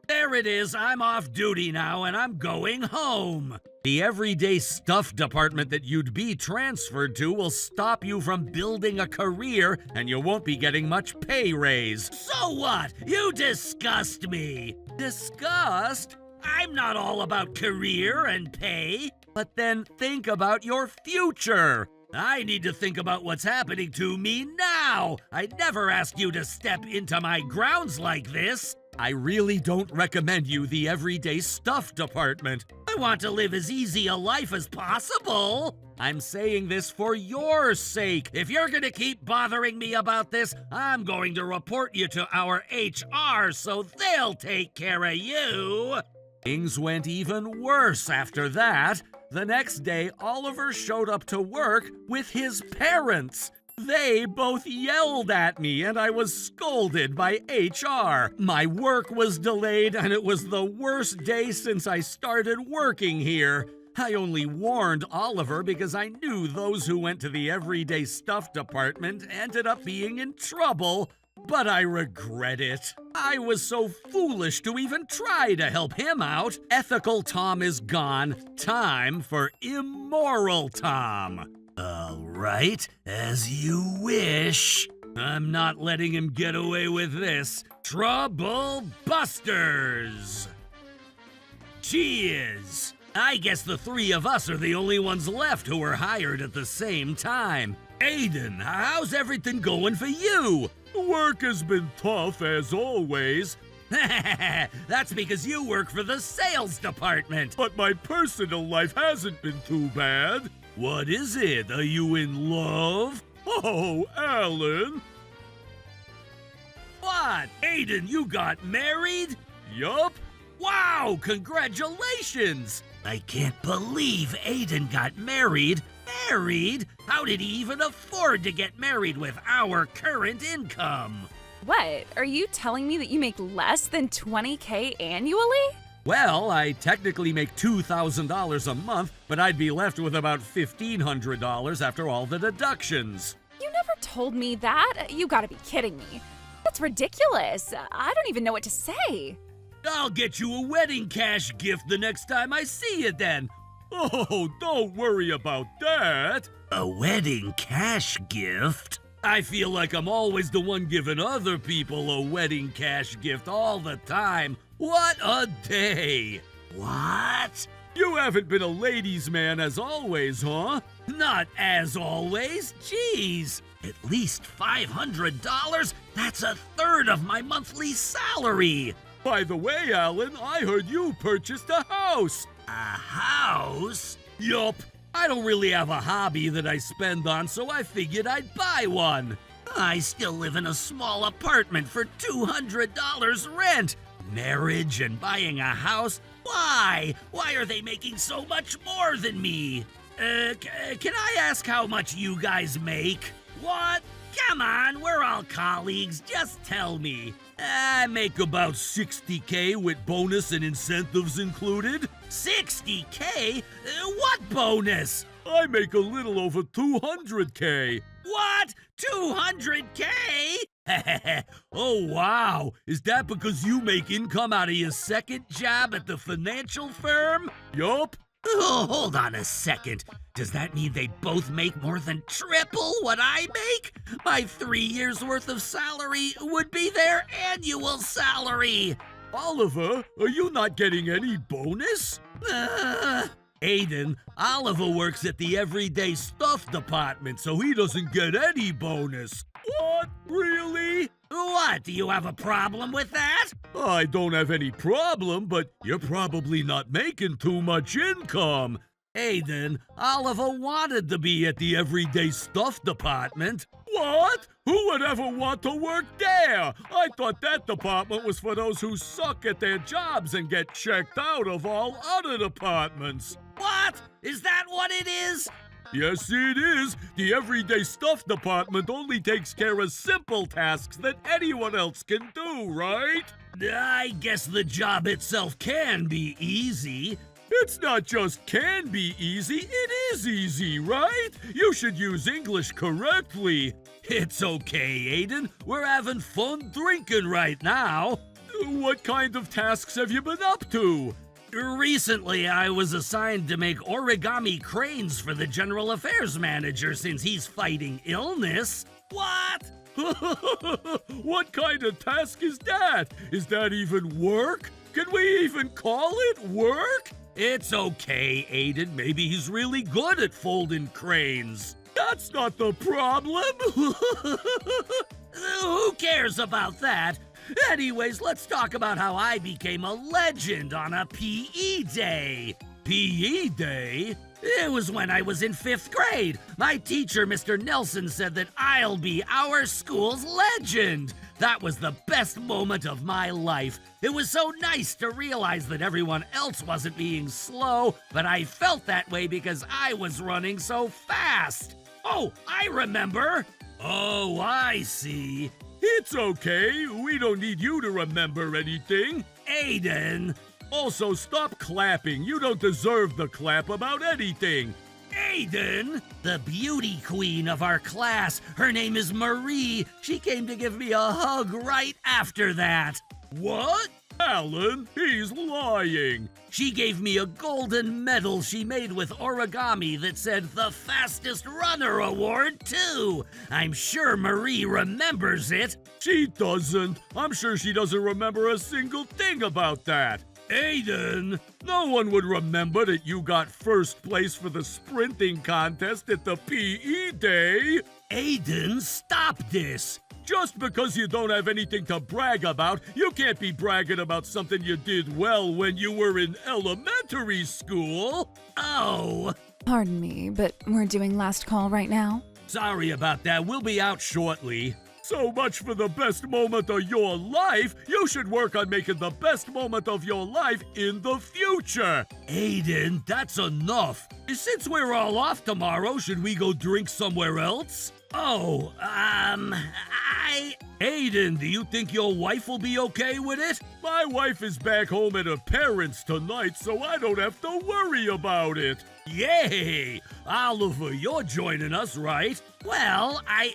There it is, I'm off duty now and I'm going home. The everyday stuff department that you'd be transferred to will stop you from building a career and you won't be getting much pay raise. So what? You disgust me. Disgust? I'm not all about career and pay. But then think about your future. I need to think about what's happening to me now. I'd never ask you to step into my grounds like this. I really don't recommend you the everyday stuff department. I want to live as easy a life as possible. I'm saying this for your sake. If you're gonna keep bothering me about this, I'm going to report you to our HR so they'll take care of you. Things went even worse after that. The next day, Oliver showed up to work with his parents. They both yelled at me and I was scolded by HR. My work was delayed and it was the worst day since I started working here. I only warned Oliver because I knew those who went to the everyday stuff department ended up being in trouble. But I regret it. I was so foolish to even try to help him out. Ethical Tom is gone. Time for immoral Tom. All right, as you wish. I'm not letting him get away with this. Trouble Busters! Cheers! I guess the three of us are the only ones left who were hired at the same time. Aiden, how's everything going for you? Work has been tough as always, That's because you work for the sales department. but my personal life hasn't been too bad. What is it? Are you in love? Oh, Alan. What? Aiden, you got married? Yup. Wow, congratulations! I can't believe Aiden got married. Married? How did he even afford to get married with our current income? What? Are you telling me that you make less than $20K annually? Well, I technically make $2,000 a month, but I'd be left with about $1,500 after all the deductions. You never told me that. You gotta be kidding me. That's ridiculous. I don't even know what to say. I'll get you a wedding cash gift the next time I see you then. Oh, don't worry about that. A wedding cash gift? I feel like I'm always the one giving other people a wedding cash gift all the time. What a day! What? You haven't been a ladies' man as always, huh? Not as always. Jeez. At least $500? That's a third of my monthly salary. By the way, Alan, I heard you purchased a house. A house? Yup. I don't really have a hobby that I spend on, so I figured I'd buy one. I still live in a small apartment for $200 rent. Marriage and buying a house? Why? Why are they making so much more than me? Can I ask how much you guys make? What? Come on, we're all colleagues. Just tell me. I make about $60K with bonus and incentives included. $60K? What bonus? I make a little over $200K. What? $200K? Oh, wow. Is that because you make income out of your second job at the financial firm? Yup. Oh, hold on a second. Does that mean they both make more than triple what I make? My 3 years' worth of salary would be their annual salary. Oliver, are you not getting any bonus? Aiden, Oliver works at the everyday stuff department, so he doesn't get any bonus. What? Really? What? Do you have a problem with that? I don't have any problem, but you're probably not making too much income. Aiden, Oliver wanted to be at the everyday stuff department. What? Who would ever want to work there? I thought that department was for those who suck at their jobs and get checked out of all other departments. What? Is that what it is? Yes, it is. The everyday stuff department only takes care of simple tasks that anyone else can do, right? I guess the job itself can be easy. It's not just can be easy, it is easy, right? You should use English correctly. It's okay, Aiden. We're having fun drinking right now. What kind of tasks have you been up to? Recently, I was assigned to make origami cranes for the general affairs manager since he's fighting illness. What? What kind of task is that? Is that even work? Can we even call it work? It's okay, Aiden. Maybe he's really good at folding cranes. That's not the problem. Who cares about that? Anyways, let's talk about how I became a legend on a PE day. PE day? It was when I was in 5th grade. My teacher, Mr. Nelson, said that I'll be our school's legend. That was the best moment of my life. It was so nice to realize that everyone else wasn't being slow, but I felt that way because I was running so fast. Oh, I remember. Oh, I see. It's okay. We don't need you to remember anything. Aiden! Also, stop clapping. You don't deserve the clap about anything. Aiden! The beauty queen of our class. Her name is Marie. She came to give me a hug right after that. What? Alan, he's lying. She gave me a golden medal she made with origami that said the Fastest Runner Award, too. I'm sure Marie remembers it. She doesn't. I'm sure she doesn't remember a single thing about that. Aiden, no one would remember that you got first place for the sprinting contest at the PE day. Aiden, stop this. Just because you don't have anything to brag about, you can't be bragging about something you did well when you were in elementary school. Oh. Pardon me, but we're doing last call right now. Sorry about that. We'll be out shortly. So much for the best moment of your life. You should work on making the best moment of your life in the future. Aiden, that's enough. Since we're all off tomorrow, should we go drink somewhere else? Oh, Aiden, do you think your wife will be okay with it? My wife is back home at her parents' tonight, so I don't have to worry about it. Yay! Oliver, you're joining us, right? Well, I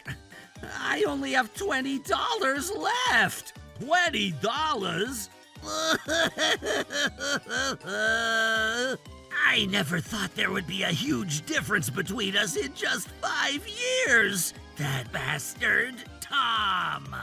only have $20 left. $20? I never thought there would be a huge difference between us in just 5 years. That bastard, Tom.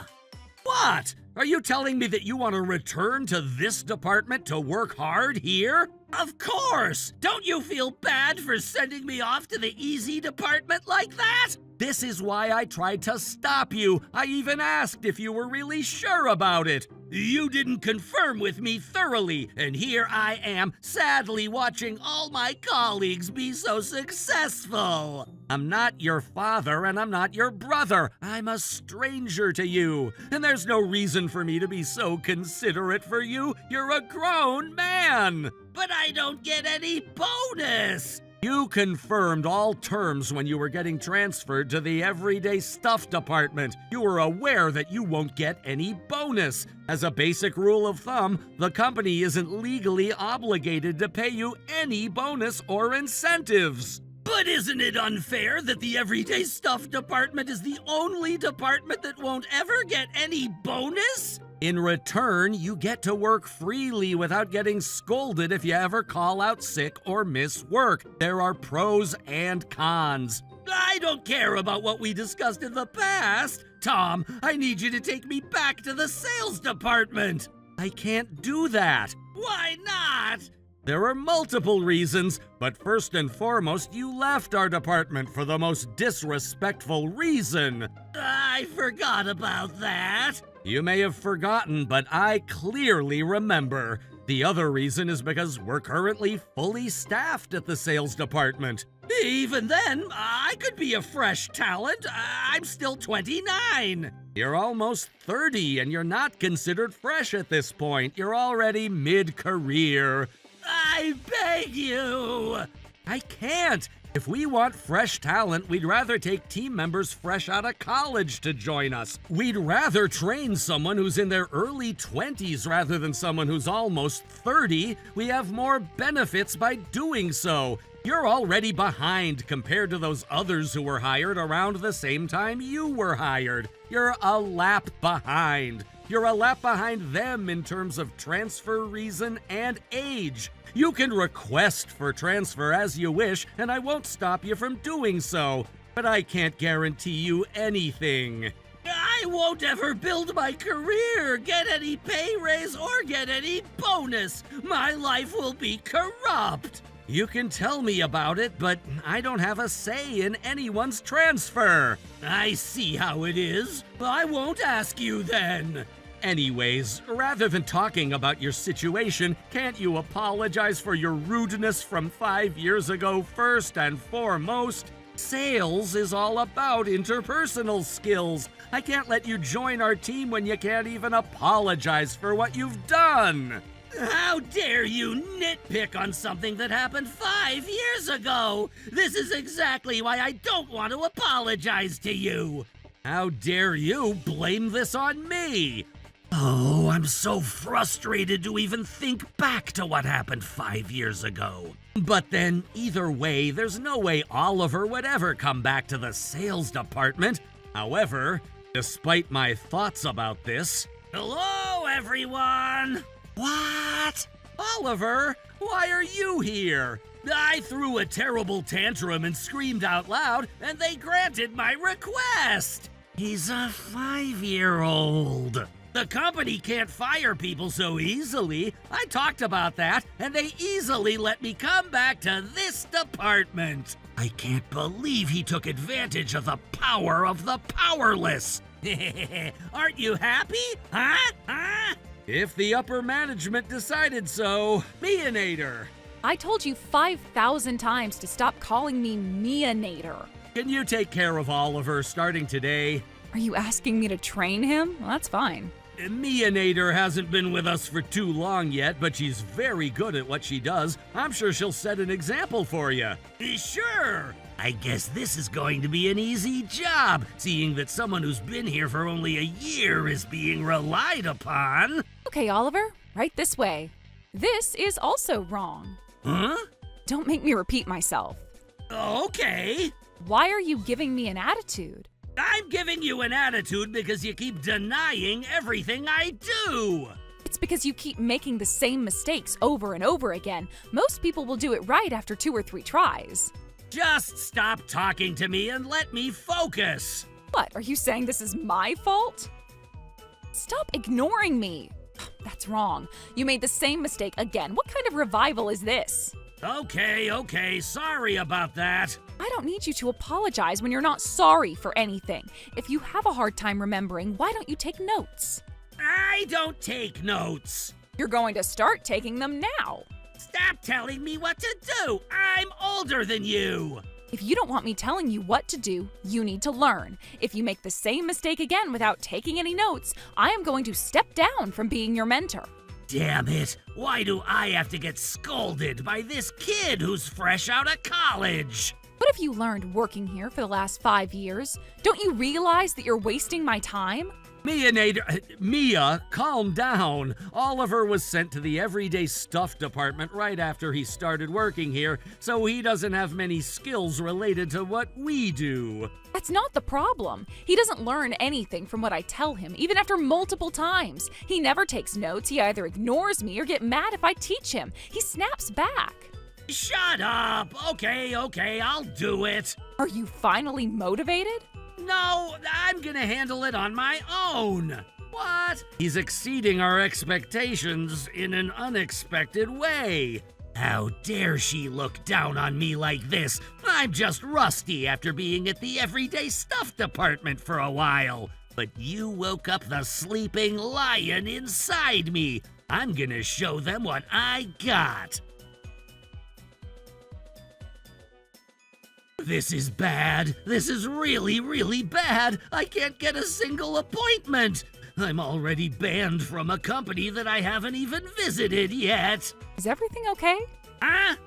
What? Are you telling me that you want to return to this department to work hard here? Of course! Don't you feel bad for sending me off to the easy department like that? This is why I tried to stop you. I even asked if you were really sure about it. You didn't confirm with me thoroughly, and here I am, sadly watching all my colleagues be so successful. I'm not your father, and I'm not your brother. I'm a stranger to you, and there's no reason for me to be so considerate for you. You're a grown man. But I don't get any bonus. You confirmed all terms when you were getting transferred to the everyday stuff department. You were aware that you won't get any bonus. As a basic rule of thumb, the company isn't legally obligated to pay you any bonus or incentives. But isn't it unfair that the everyday stuff department is the only department that won't ever get any bonus? In return, you get to work freely without getting scolded if you ever call out sick or miss work. There are pros and cons. I don't care about what we discussed in the past. Tom, I need you to take me back to the sales department. I can't do that. Why not? There are multiple reasons, but first and foremost, you left our department for the most disrespectful reason. I forgot about that. You may have forgotten, but I clearly remember. The other reason is because we're currently fully staffed at the sales department. Even then, I could be a fresh talent. I'm still 29. You're almost 30, and you're not considered fresh at this point. You're already mid-career. I beg you! I can't! If we want fresh talent, we'd rather take team members fresh out of college to join us. We'd rather train someone who's in their early 20s rather than someone who's almost 30. We have more benefits by doing so. You're already behind compared to those others who were hired around the same time you were hired. You're a lap behind. You're a lap behind them in terms of transfer reason and age. You can request for transfer as you wish, and I won't stop you from doing so, but I can't guarantee you anything. I won't ever build my career, get any pay raise, or get any bonus. My life will be corrupt. You can tell me about it, but I don't have a say in anyone's transfer. I see how it is. I won't ask you then. Anyways, rather than talking about your situation, can't you apologize for your rudeness from 5 years ago first and foremost? Sales is all about interpersonal skills. I can't let you join our team when you can't even apologize for what you've done. How dare you nitpick on something that happened 5 years ago? This is exactly why I don't want to apologize to you. How dare you blame this on me? Oh, I'm so frustrated to even think back to what happened 5 years ago. But then, either way, there's no way Oliver would ever come back to the sales department. However, despite my thoughts about this... Hello, everyone! What? Oliver, why are you here? I threw a terrible tantrum and screamed out loud, and they granted my request! He's a 5-year-old. The company can't fire people so easily. I talked about that, and they easily let me come back to this department. I can't believe he took advantage of the power of the powerless. Aren't you happy? Huh? If the upper management decided so, Meonator. I told you 5,000 times to stop calling me Meonator. Can you take care of Oliver starting today? Are you asking me to train him? Well, that's fine. Meonator hasn't been with us for too long yet, but she's very good at what she does. I'm sure she'll set an example for you. Sure! I guess this is going to be an easy job, seeing that someone who's been here for only a year is being relied upon. Okay, Oliver, right this way. This is also wrong. Huh? Don't make me repeat myself. Okay. Why are you giving me an attitude? I'm giving you an attitude because you keep denying everything I do. It's because you keep making the same mistakes over and over again. Most people will do it right after 2 or 3 tries. Just stop talking to me and let me focus. What, are you saying this is my fault? Stop ignoring me. That's wrong. You made the same mistake again. What kind of revival is this? Okay, sorry about that. I don't need you to apologize when you're not sorry for anything. If you have a hard time remembering, why don't you take notes? I don't take notes. You're going to start taking them now. Stop telling me what to do. I'm older than you. If you don't want me telling you what to do, you need to learn. If you make the same mistake again without taking any notes, I am going to step down from being your mentor. Damn it. Why do I have to get scolded by this kid who's fresh out of college? What have you learned working here for the last 5 years? Don't you realize that you're wasting my time? Mia, calm down. Oliver was sent to the everyday stuff department right after he started working here, so he doesn't have many skills related to what we do. That's not the problem. He doesn't learn anything from what I tell him, even after multiple times. He never takes notes. He either ignores me or gets mad if I teach him. He snaps back. Shut up. Okay, I'll do it. Are you finally motivated? No, I'm gonna handle it on my own. What? He's exceeding our expectations in an unexpected way. How dare she look down on me like this? I'm just rusty after being at the everyday stuff department for a while. But you woke up the sleeping lion inside me. I'm gonna show them what I got. This is bad. This is really bad. I can't get a single appointment. I'm already banned from a company that I haven't even visited yet. Is everything okay?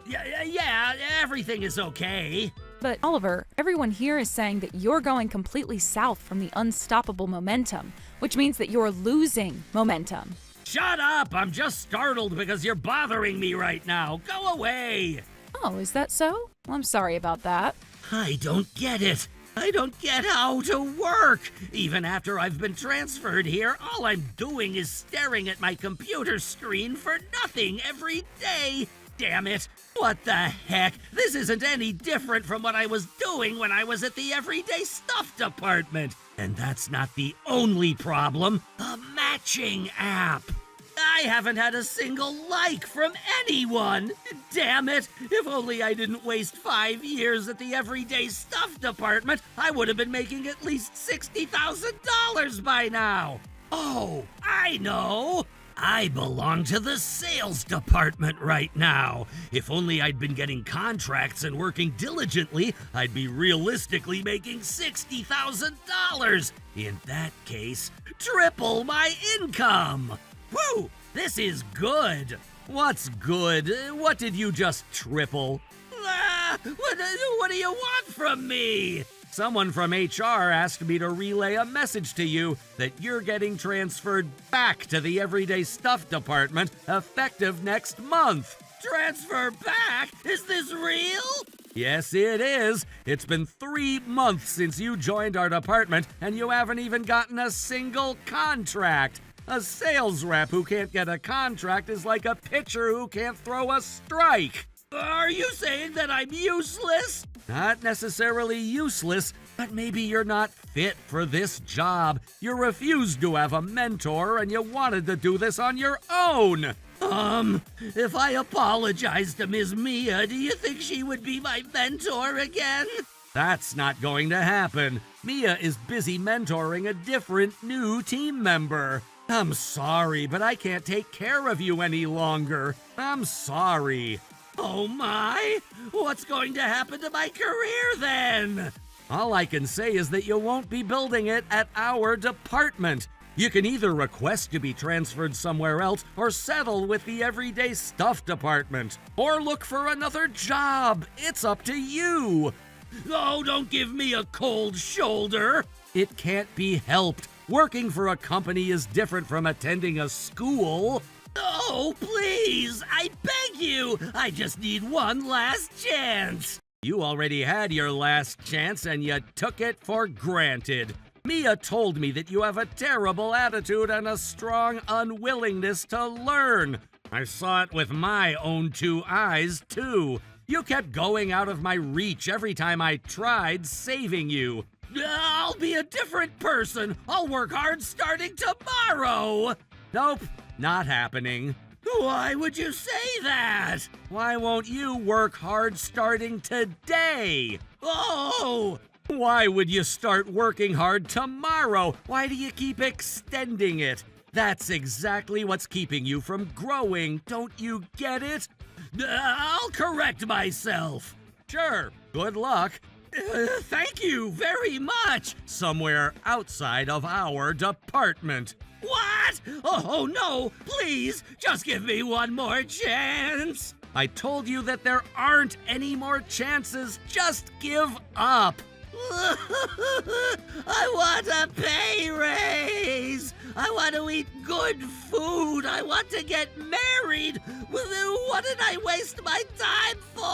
Yeah, everything is okay. But Oliver, everyone here is saying that you're going completely south from the unstoppable momentum, which means that you're losing momentum. Shut up! I'm just startled because you're bothering me right now. Go away! Oh, is that so? Well, I'm sorry about that. I don't get it. I don't get how to work. Even after I've been transferred here, all I'm doing is staring at my computer screen for nothing every day. Damn it. What the heck? This isn't any different from what I was doing when I was at the everyday stuff department. And that's not the only problem. The matching app. I haven't had a single like from anyone. Damn it. If only I didn't waste 5 years at the everyday stuff department, I would have been making at least $60,000 by now. Oh, I know. I belong to the sales department right now. If only I'd been getting contracts and working diligently, I'd be realistically making $60,000. In that case, triple my income. Woo! This is good. What's good? What did you just triple? What do you want from me? Someone from HR asked me to relay a message to you that you're getting transferred back to the Everyday Stuff department effective next month. Transfer back? Is this real? Yes, it is. It's been 3 months since you joined our department, and you haven't even gotten a single contract. A sales rep who can't get a contract is like a pitcher who can't throw a strike. Are you saying that I'm useless? Not necessarily useless, but maybe you're not fit for this job. You refused to have a mentor and you wanted to do this on your own. If I apologize to Ms. Mia, do you think she would be my mentor again? That's not going to happen. Mia is busy mentoring a different new team member. I'm sorry, but I can't take care of you any longer. I'm sorry. Oh my! What's going to happen to my career then? All I can say is that you won't be building it at our department. You can either request to be transferred somewhere else or settle with the Everyday Stuff department. Or look for another job. It's up to you. Oh, don't give me a cold shoulder. It can't be helped. Working for a company is different from attending a school. Oh, please, I beg you. I just need one last chance. You already had your last chance and you took it for granted. Mia told me that you have a terrible attitude and a strong unwillingness to learn. I saw it with my own 2 eyes, too. You kept going out of my reach every time I tried saving you. I'll be a different person. I'll work hard starting tomorrow. Nope, not happening. Why would you say that? Why won't you work hard starting today? Oh! Why would you start working hard tomorrow? Why do you keep extending it? That's exactly what's keeping you from growing. Don't you get it? I'll correct myself. Sure, good luck. Thank you very much. Somewhere outside of our department. What? Oh no, please, just give me one more chance. I told you that there aren't any more chances. Just give up. I want a pay raise. I want to eat good food. I want to get married. What did I waste my time for?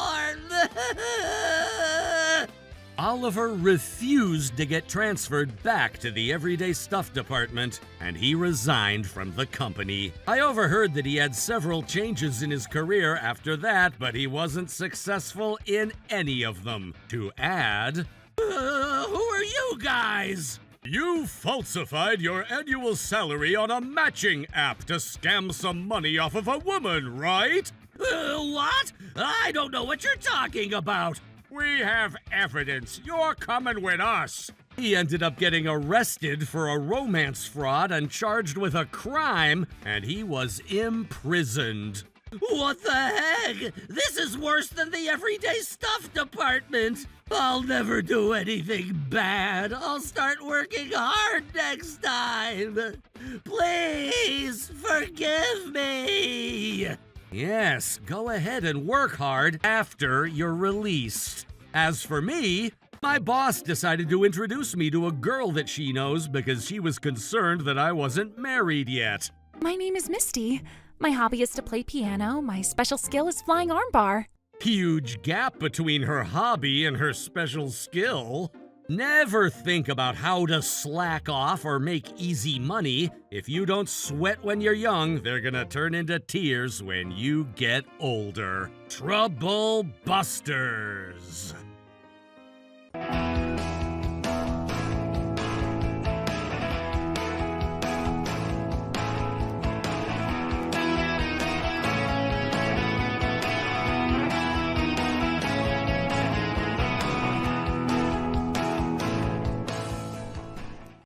Oliver refused to get transferred back to the Everyday Stuff department, and he resigned from the company. I overheard that he had several changes in his career after that, but he wasn't successful in any of them. To add, who are you guys? You falsified your annual salary on a matching app to scam some money off of a woman, right? What? I don't know what you're talking about. We have evidence. You're coming with us. he ended up getting arrested for a romance fraud and charged with a crime, and he was imprisoned. What the heck? This is worse than the Everyday Stuff department. I'll never do anything bad. I'll start working hard next time. Please forgive me. Yes, go ahead and work hard after you're released. As for me, my boss decided to introduce me to a girl that she knows because she was concerned that I wasn't married yet. My name is Misty. My hobby is to play piano. My special skill is flying armbar. Huge gap between her hobby and her special skill. Never think about how to slack off or make easy money. If you don't sweat when you're young, they're gonna turn into tears when you get older. Trouble Busters.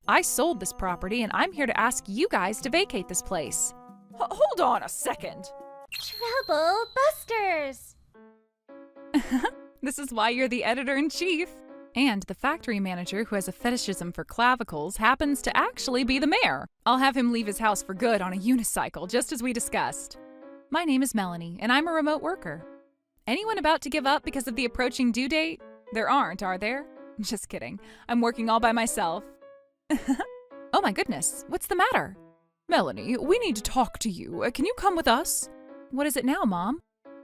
I sold this property, and I'm here to ask you guys to vacate this place. Hold on a second. Trouble Busters! This is why you're the editor-in-chief. And the factory manager who has a fetishism for clavicles happens to actually be the mayor. I'll have him leave his house for good on a unicycle, just as we discussed. My name is Melanie, and I'm a remote worker. Anyone about to give up because of the approaching due date? There aren't, are there? Just kidding. I'm working all by myself. Oh my goodness, what's the matter? Melanie, we need to talk to you. Can you come with us? What is it now, Mom?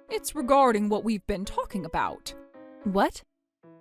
It's regarding what we've been talking about. What?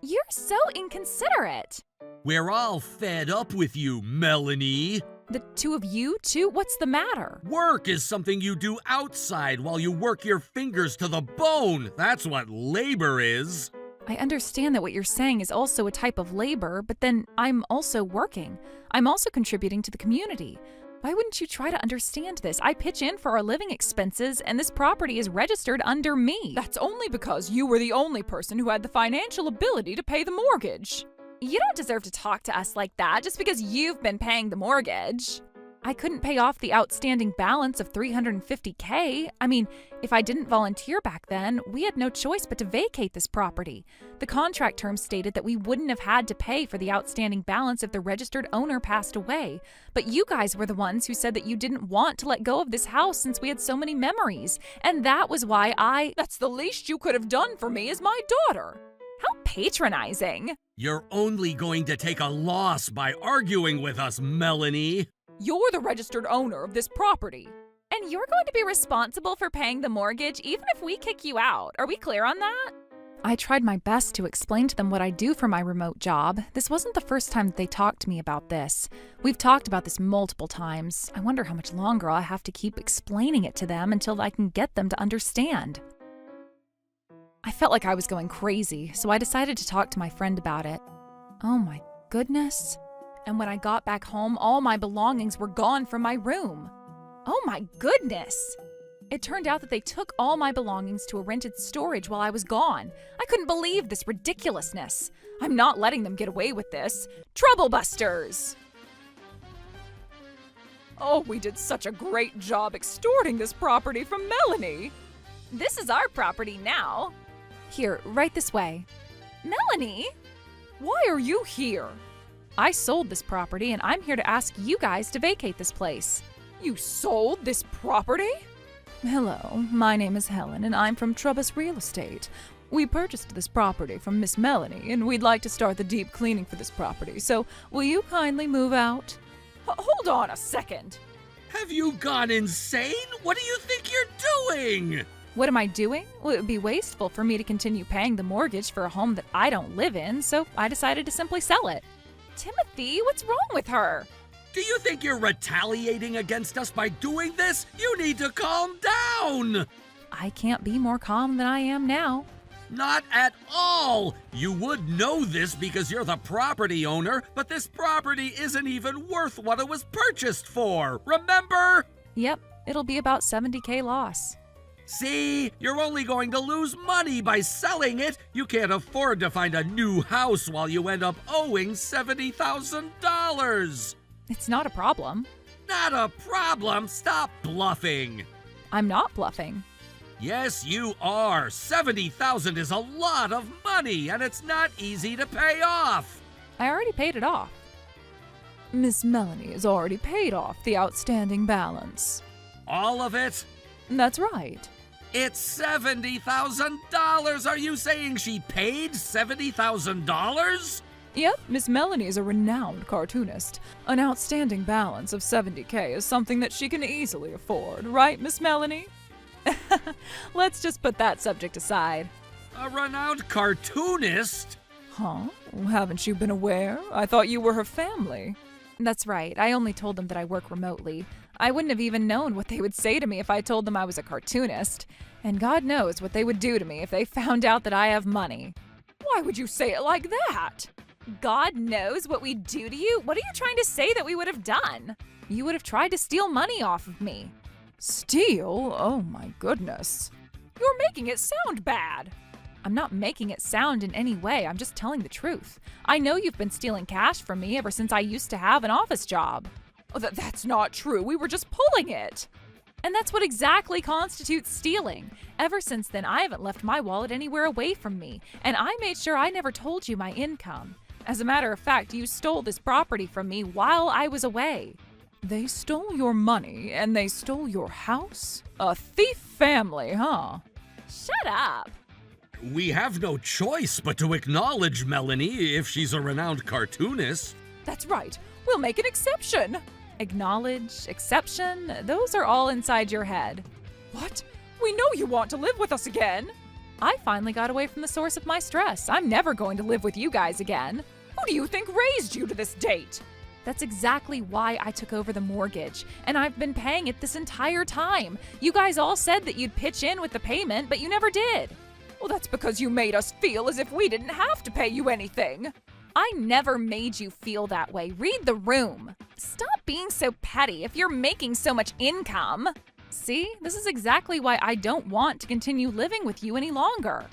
You're so inconsiderate. We're all fed up with you, Melanie. The two of you, too? What's the matter? Work is something you do outside while you work your fingers to the bone. That's what labor is. I understand that what you're saying is also a type of labor, but then I'm also working. I'm also contributing to the community. Why wouldn't you try to understand this? I pitch in for our living expenses, and this property is registered under me. That's only because you were the only person who had the financial ability to pay the mortgage. You don't deserve to talk to us like that just because you've been paying the mortgage. I couldn't pay off the outstanding balance of $350K. I mean, if I didn't volunteer back then, we had no choice but to vacate this property. The contract terms stated that we wouldn't have had to pay for the outstanding balance if the registered owner passed away. But you guys were the ones who said that you didn't want to let go of this house since we had so many memories. And that was why That's the least you could have done for me as my daughter. How patronizing. You're only going to take a loss by arguing with us, Melanie. You're the registered owner of this property. And you're going to be responsible for paying the mortgage even if we kick you out. Are we clear on that? I tried my best to explain to them what I do for my remote job. This wasn't the first time that they talked to me about this. We've talked about this multiple times. I wonder how much longer I'll have to keep explaining it to them until I can get them to understand. I felt like I was going crazy, so I decided to talk to my friend about it. Oh my goodness. And when I got back home, all my belongings were gone from my room. Oh my goodness! It turned out that they took all my belongings to a rented storage while I was gone. I couldn't believe this ridiculousness. I'm not letting them get away with this. Troublebusters! Oh, we did such a great job extorting this property from Melanie. This is our property now. Here, right this way. Melanie? Why are you here? I sold this property and I'm here to ask you guys to vacate this place. You sold this property? Hello, my name is Helen and I'm from Trubbus Real Estate. We purchased this property from Miss Melanie and we'd like to start the deep cleaning for this property, so will you kindly move out? Hold on a second. Have you gone insane? What do you think you're doing? What am I doing? Well, it would be wasteful for me to continue paying the mortgage for a home that I don't live in, so I decided to simply sell it. Timothy, what's wrong with her? Do you think you're retaliating against us by doing this? You need to calm down! I can't be more calm than I am now. Not at all! You would know this because you're the property owner, but this property isn't even worth what it was purchased for, remember? Yep, it'll be about $70K loss. See, you're only going to lose money by selling it. You can't afford to find a new house while you end up owing $70,000. It's not a problem. Not a problem. Stop bluffing. I'm not bluffing. Yes, you are. $70,000 is a lot of money, and it's not easy to pay off. I already paid it off. Miss Melanie has already paid off the outstanding balance. All of it? That's right. It's $70,000. Are you saying she paid $70,000? Yep, Miss Melanie is a renowned cartoonist. An outstanding balance of $70K is something that she can easily afford, right, Miss Melanie? Let's just put that subject aside. A renowned cartoonist? Huh? Haven't you been aware? I thought you were her family. That's right. I only told them that I work remotely. I wouldn't have even known what they would say to me if I told them I was a cartoonist. And God knows what they would do to me if they found out that I have money. Why would you say it like that? God knows what we'd do to you? What are you trying to say that we would have done? You would have tried to steal money off of me. Steal? Oh my goodness. You're making it sound bad. I'm not making it sound in any way. I'm just telling the truth. I know you've been stealing cash from me ever since I used to have an office job. Oh, that's not true. We were just pulling it. And that's what exactly constitutes stealing. Ever since then, I haven't left my wallet anywhere away from me, and I made sure I never told you my income. As a matter of fact, you stole this property from me while I was away. They stole your money and they stole your house? A thief family, huh? Shut up. We have no choice but to acknowledge Melanie if she's a renowned cartoonist. That's right. We'll make an exception. Acknowledge, exception, those are all inside your head. What? We know you want to live with us again. I finally got away from the source of my stress. I'm never going to live with you guys again. Who do you think raised you to this date? That's exactly why I took over the mortgage, and I've been paying it this entire time. You guys all said that you'd pitch in with the payment, but you never did. Well, that's because you made us feel as if we didn't have to pay you anything. I never made you feel that way. Read the room. Stop being so petty if you're making so much income. See, this is exactly why I don't want to continue living with you any longer.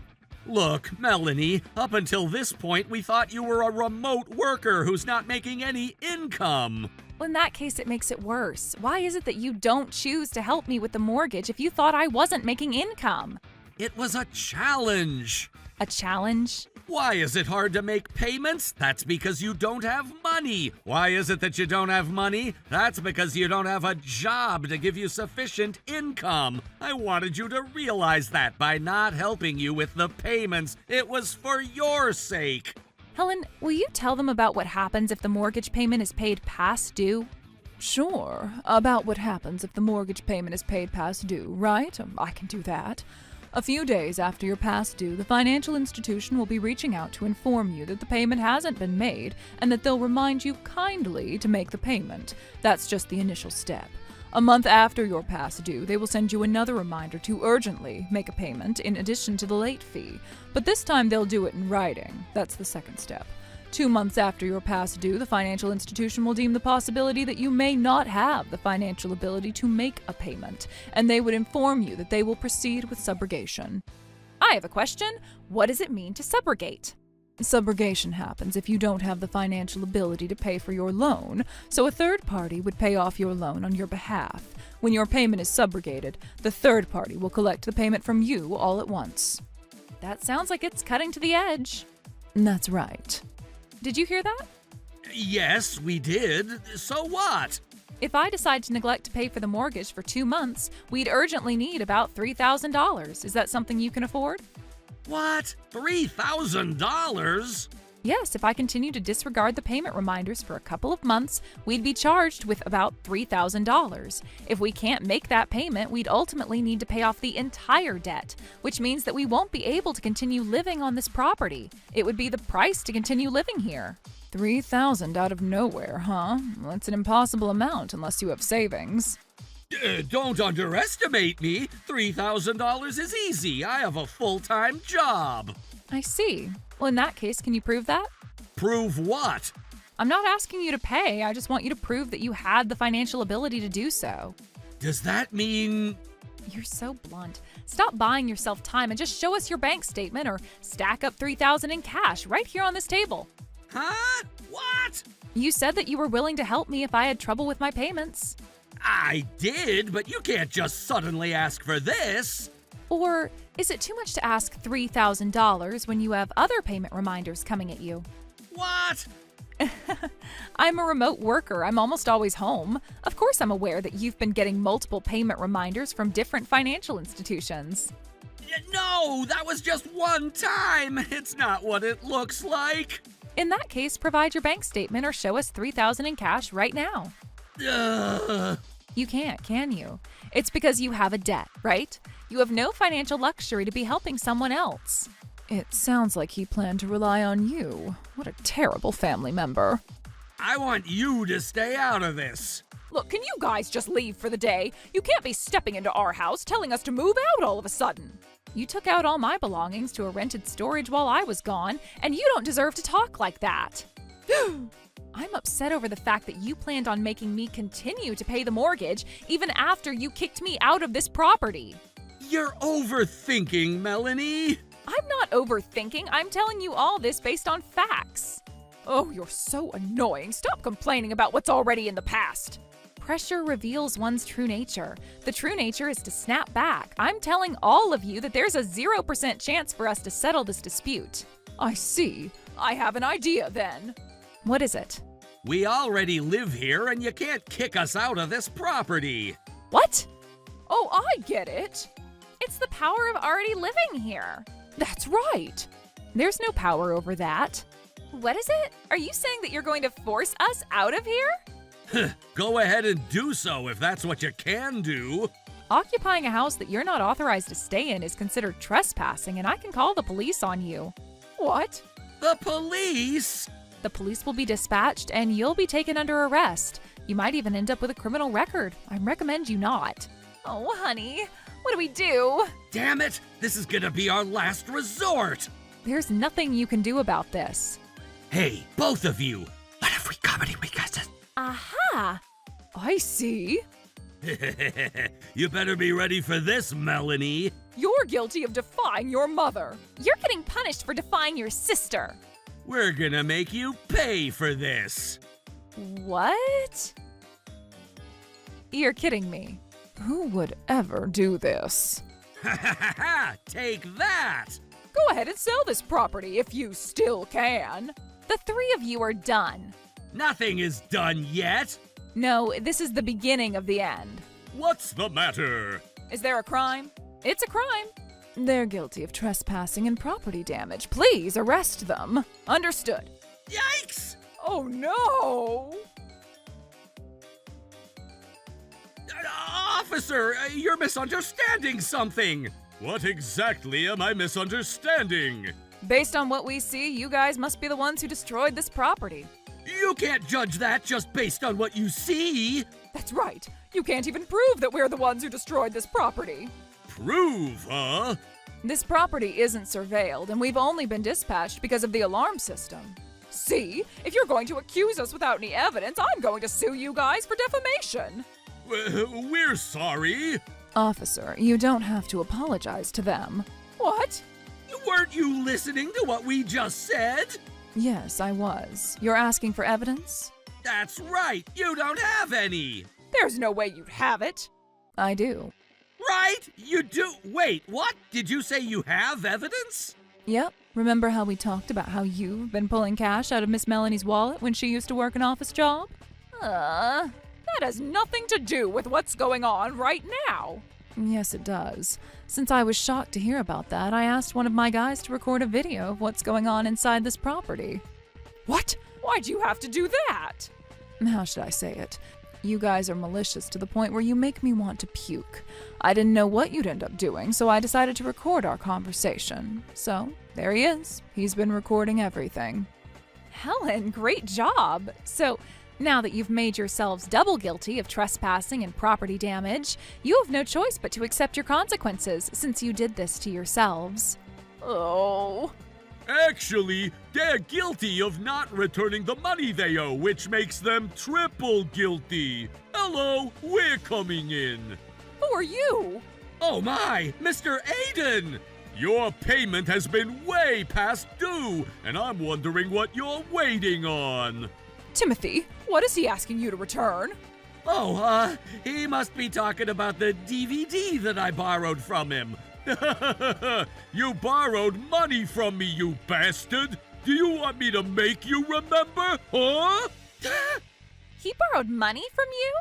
Look, Melanie, up until this point, we thought you were a remote worker who's not making any income. Well, in that case, it makes it worse. Why is it that you don't choose to help me with the mortgage if you thought I wasn't making income? It was a challenge. A challenge? Why is it hard to make payments? That's because you don't have money. Why is it that you don't have money? That's because you don't have a job to give you sufficient income. I wanted you to realize that by not helping you with the payments. It was for your sake. Helen, will you tell them about what happens if the mortgage payment is paid past due? Sure. About what happens if the mortgage payment is paid past due, right? I can do that. A few days after you're past due, the financial institution will be reaching out to inform you that the payment hasn't been made and that they'll remind you kindly to make the payment. That's just the initial step. A month after you're past due, they will send you another reminder to urgently make a payment in addition to the late fee. But this time they'll do it in writing. That's the second step. 2 months after you're past due, the financial institution will deem the possibility that you may not have the financial ability to make a payment, and they would inform you that they will proceed with subrogation. I have a question. What does it mean to subrogate? Subrogation happens if you don't have the financial ability to pay for your loan, so a third party would pay off your loan on your behalf. When your payment is subrogated, the third party will collect the payment from you all at once. That sounds like it's cutting to the edge. That's right. Did you hear that? Yes, we did. So what? If I decide to neglect to pay for the mortgage for 2 months, we'd urgently need about $3,000. Is that something you can afford? What? $3,000? Yes, if I continue to disregard the payment reminders for a couple of months, we'd be charged with about $3,000. If we can't make that payment, we'd ultimately need to pay off the entire debt, which means that we won't be able to continue living on this property. It would be the price to continue living here. $3,000 out of nowhere, huh? That's an impossible amount unless you have savings. Don't underestimate me. $3,000 is easy. I have a full-time job. I see. Well, in that case, can you prove that? Prove what? I'm not asking you to pay. I just want you to prove that you had the financial ability to do so. Does that mean... You're so blunt. Stop buying yourself time and just show us your bank statement or stack up $3,000 in cash right here on this table. Huh? What? You said that you were willing to help me if I had trouble with my payments. I did, but you can't just suddenly ask for this. Or is it too much to ask $3,000 when you have other payment reminders coming at you? What? I'm a remote worker. I'm almost always home. Of course I'm aware that you've been getting multiple payment reminders from different financial institutions. No, that was just one time. It's not what it looks like. In that case, provide your bank statement or show us $3,000 in cash right now. You can't, can you? It's because you have a debt, right? You have no financial luxury to be helping someone else. It sounds like he planned to rely on you. What a terrible family member. I want you to stay out of this. Look, can you guys just leave for the day? You can't be stepping into our house telling us to move out all of a sudden. You took out all my belongings to a rented storage while I was gone, and you don't deserve to talk like that. I'm upset over the fact that you planned on making me continue to pay the mortgage even after you kicked me out of this property. You're overthinking, Melanie. I'm not overthinking. I'm telling you all this based on facts. Oh, you're so annoying. Stop complaining about what's already in the past. Pressure reveals one's true nature. The true nature is to snap back. I'm telling all of you that there's a 0% chance for us to settle this dispute. I see. I have an idea then. What is it? We already live here and you can't kick us out of this property. What? Oh, I get it. It's the power of already living here. That's right. There's no power over that. What is it? Are you saying that you're going to force us out of here? Go ahead and do so if that's what you can do. Occupying a house that you're not authorized to stay in is considered trespassing, and I can call the police on you. What? The police? The police will be dispatched, and you'll be taken under arrest. You might even end up with a criminal record. I recommend you not. Oh, honey, what do we do? Damn it! This is gonna be our last resort! There's nothing you can do about this. Hey, both of you! What if we comedy we guys? Aha! I see. You better be ready for this, Melanie. You're guilty of defying your mother. You're getting punished for defying your sister. We're gonna make you pay for this. What? You're kidding me. Who would ever do this? Ha ha ha ha! Take that! Go ahead and sell this property if you still can. The three of you are done. Nothing is done yet. No, this is the beginning of the end. What's the matter? Is there a crime? It's a crime. They're guilty of trespassing and property damage. Please arrest them. Understood. Yikes! Oh no! Officer, you're misunderstanding something. What exactly am I misunderstanding? Based on what we see, you guys must be the ones who destroyed this property. You can't judge that just based on what you see. That's right. You can't even prove that we're the ones who destroyed this property. Prove, huh? This property isn't surveilled, and we've only been dispatched because of the alarm system. See? If you're going to accuse us without any evidence, I'm going to sue you guys for defamation. We're sorry. Officer, you don't have to apologize to them. What? Weren't you listening to what we just said? Yes, I was. You're asking for evidence? That's right. You don't have any. There's no way you'd have it. I do. Right? You do. Wait, what? Did you say you have evidence? Yep. Remember how we talked about how you've been pulling cash out of Miss Melanie's wallet when she used to work an office job? That has nothing to do with what's going on right now. Yes, it does. Since I was shocked to hear about that, I asked one of my guys to record a video of what's going on inside this property. What? Why'd you have to do that? How should I say it? You guys are malicious to the point where you make me want to puke. I didn't know what you'd end up doing, so I decided to record our conversation. So, there he is. He's been recording everything. Helen, great job. So, now that you've made yourselves double guilty of trespassing and property damage, you have no choice but to accept your consequences since you did this to yourselves. Oh. Actually, they're guilty of not returning the money they owe, which makes them triple guilty. Hello, we're coming in. Who are you? Oh my, Mr. Aiden! Your payment has been way past due, and I'm wondering what you're waiting on. Timothy, what is he asking you to return? Oh, he must be talking about the DVD that I borrowed from him. You borrowed money from me, you bastard! Do you want me to make you remember, huh? He borrowed money from you?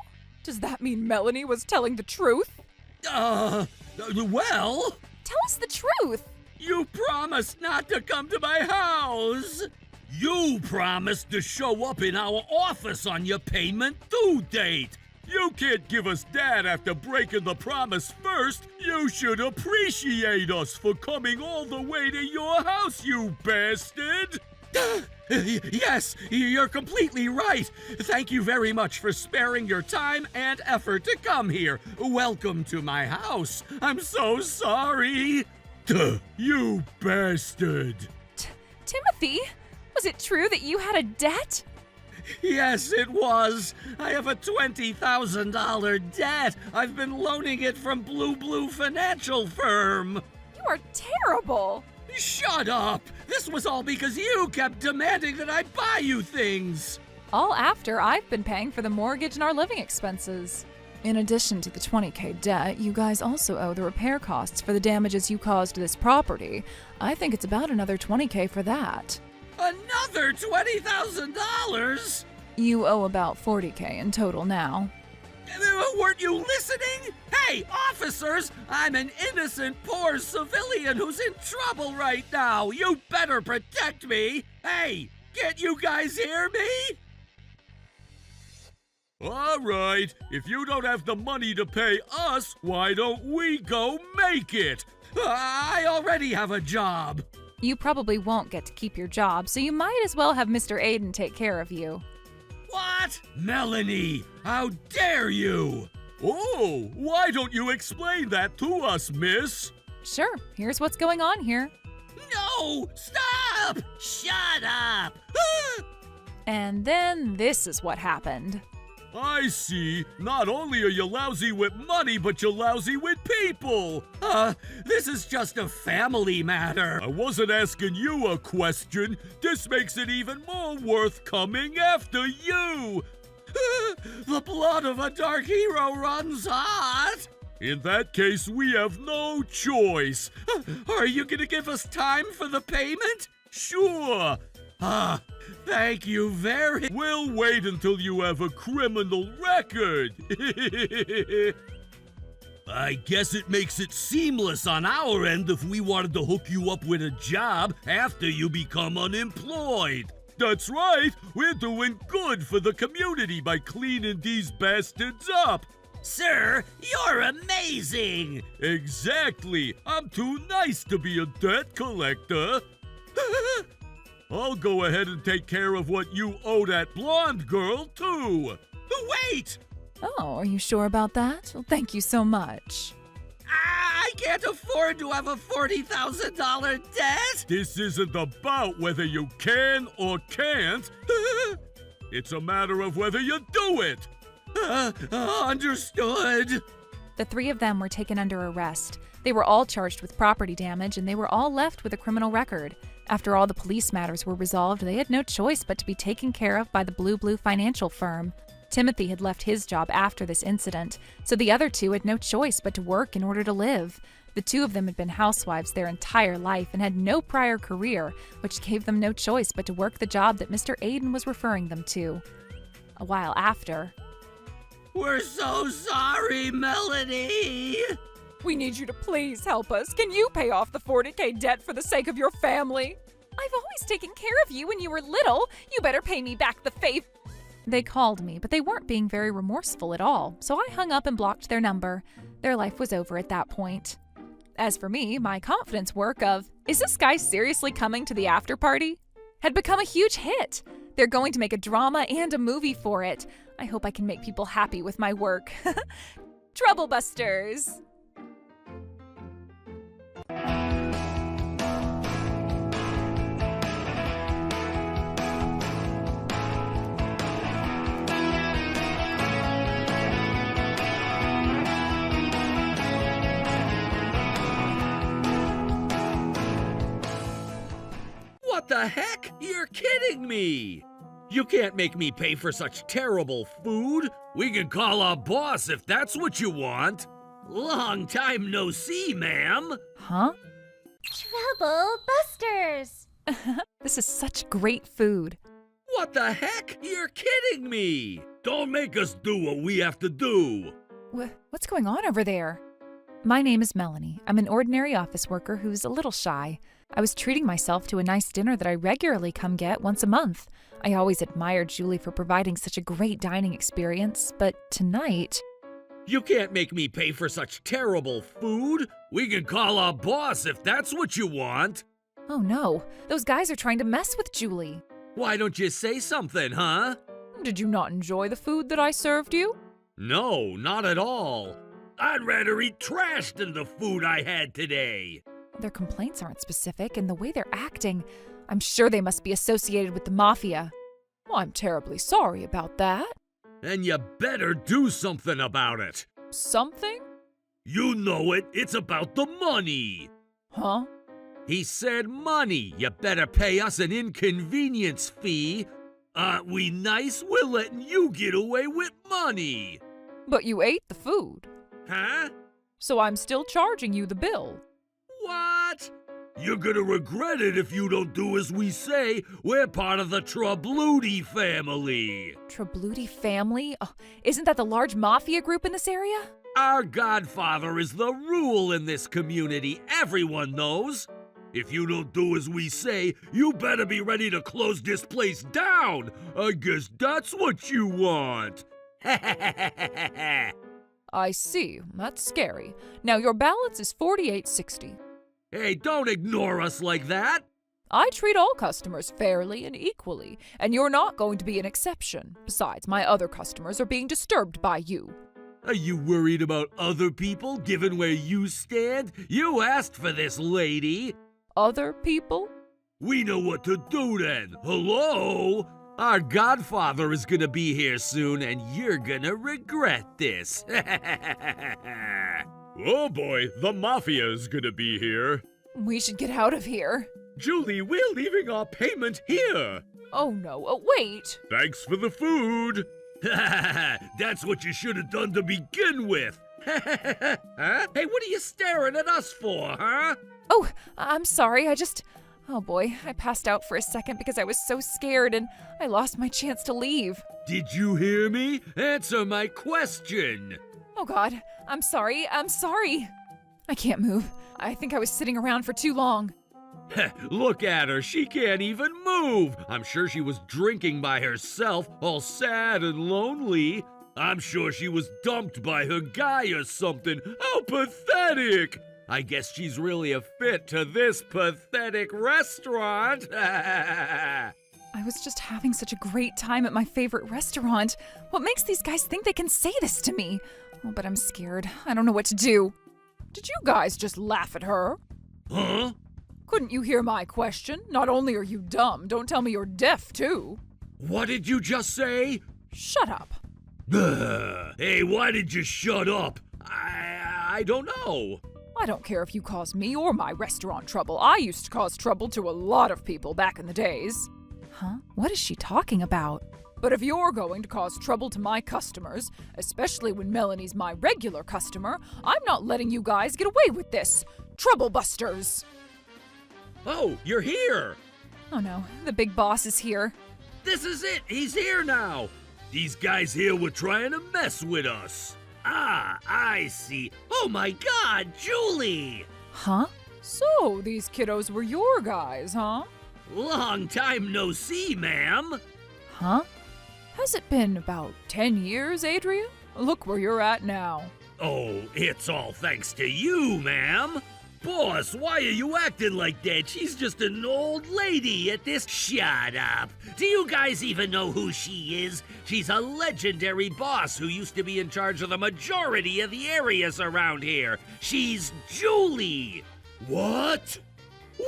Does that mean Melanie was telling the truth? Well... Tell us the truth! You promised not to come to my house! You promised to show up in our office on your payment due date! You can't give us that after breaking the promise first! You should appreciate us for coming all the way to your house, you bastard! Yes, you're completely right. Thank you very much for sparing your time and effort to come here. Welcome to my house. I'm so sorry. You bastard. Timothy, was it true that you had a debt? Yes, it was. I have a $20,000 debt. I've been loaning it from Blue Financial Firm. You are terrible. Shut up! This was all because you kept demanding that I buy you things! All after I've been paying for the mortgage and our living expenses. In addition to the $20,000 debt, you guys also owe the repair costs for the damages you caused to this property. I think it's about another $20,000 for that. Another $20,000? You owe about $40,000 in total now. Weren't you listening? Hey, officers! I'm an innocent, poor civilian who's in trouble right now. You better protect me. Hey, can't you guys hear me? All right, if you don't have the money to pay us, why don't we go make it? I already have a job. You probably won't get to keep your job, so you might as well have Mr. Aiden take care of you. What? Melanie, how dare you? Oh, why don't you explain that to us, miss? Sure, here's what's going on here. No! Stop! Shut up! And then this is what happened. I see. Not only are you lousy with money, but you're lousy with people. This is just a family matter. I wasn't asking you a question. This makes it even more worth coming after you. The blood of a dark hero runs hot. In that case, we have no choice. Are you gonna give us time for the payment? Sure. Thank you very... We'll wait until you have a criminal record. I guess it makes it seamless on our end if we wanted to hook you up with a job after you become unemployed. That's right, we're doing good for the community by cleaning these bastards up. Sir, you're amazing! Exactly, I'm too nice to be a debt collector. I'll go ahead and take care of what you owe that blonde girl, too. Wait! Oh, are you sure about that? Well, thank you so much. I can't afford to have a $40,000 debt! This isn't about whether you can or can't. It's a matter of whether you do it. Understood. The three of them were taken under arrest. They were all charged with property damage, and they were all left with a criminal record. After all the police matters were resolved, they had no choice but to be taken care of by the Blue financial firm. Timothy had left his job after this incident, so the other two had no choice but to work in order to live. The two of them had been housewives their entire life and had no prior career, which gave them no choice but to work the job that Mr. Aiden was referring them to. A while after... We're so sorry, Melanie! We need you to please help us. Can you pay off the $40K debt for the sake of your family? I've always taken care of you when you were little. You better pay me back the faith. They called me, but they weren't being very remorseful at all, so I hung up and blocked their number. Their life was over at that point. As for me, my confidence work of, is this guy seriously coming to the after party? Had become a huge hit. They're going to make a drama and a movie for it. I hope I can make people happy with my work. Troublebusters! What the heck? You're kidding me! You can't make me pay for such terrible food. We can call our boss if that's what you want. Long time no see, ma'am. Huh? Trouble Busters! This is such great food. What the heck? You're kidding me! Don't make us do what we have to do. What's going on over there? My name is Melanie. I'm an ordinary office worker who's a little shy. I was treating myself to a nice dinner that I regularly come get once a month. I always admired Julie for providing such a great dining experience, but tonight... You can't make me pay for such terrible food. We can call our boss if that's what you want. Oh no, those guys are trying to mess with Julie. Why don't you say something, huh? Did you not enjoy the food that I served you? No, not at all. I'd rather eat trash than the food I had today. Their complaints aren't specific, and the way they're acting, I'm sure they must be associated with the mafia. Well, I'm terribly sorry about that. And you better do something about it. Something? You know it. It's about the money. Huh? He said money. You better pay us an inconvenience fee. Aren't we nice? We're letting you get away with money. But you ate the food. Huh? So I'm still charging you the bill. What? You're gonna regret it if you don't do as we say. We're part of the Trabluti family. Trabluti family? Oh, isn't that the large mafia group in this area? Our godfather is the rule in this community, everyone knows. If you don't do as we say, you better be ready to close this place down. I guess that's what you want. I see. That's scary. Now, your balance is $48.60. Hey, don't ignore us like that. I treat all customers fairly and equally, and you're not going to be an exception. Besides, my other customers are being disturbed by you. Are you worried about other people, given where you stand? You asked for this, lady. Other people? We know what to do then. Hello? Our godfather is gonna be here soon, and you're gonna regret this. Oh boy, the mafia is gonna be here. We should get out of here. Julie, we're leaving our payment here. Oh no, wait! Thanks for the food. That's what you should have done to begin with. Huh? Hey, what are you staring at us for, huh? Oh, I'm sorry, oh boy, I passed out for a second because I was so scared and I lost my chance to leave. Did you hear me? Answer my question. Oh God, I'm sorry. I can't move. I think I was sitting around for too long. Look at her, she can't even move. I'm sure she was drinking by herself, all sad and lonely. I'm sure she was dumped by her guy or something. How pathetic! I guess she's really a fit to this pathetic restaurant. I was just having such a great time at my favorite restaurant. What makes these guys think they can say this to me? Oh, but I'm scared. I don't know what to do. Did you guys just laugh at her? Huh? Couldn't you hear my question? Not only are you dumb, don't tell me you're deaf, too. What did you just say? Shut up. Hey, why did you shut up? I don't know. I don't care if you cause me or my restaurant trouble. I used to cause trouble to a lot of people back in the days. Huh? What is she talking about? But if you're going to cause trouble to my customers, especially when Melanie's my regular customer, I'm not letting you guys get away with this. Trouble busters! Oh, you're here! Oh no, the big boss is here. This is it! He's here now! These guys here were trying to mess with us. Ah, I see. Oh my god, Julie! Huh? So, these kiddos were your guys, huh? Long time no see, ma'am. Huh? Has it been about 10 years, Adrian? Look where you're at now. Oh, it's all thanks to you, ma'am. Boss, why are you acting like that? She's just an old lady at this. Shut up. Do you guys even know who she is? She's a legendary boss who used to be in charge of the majority of the areas around here. She's Julie. What?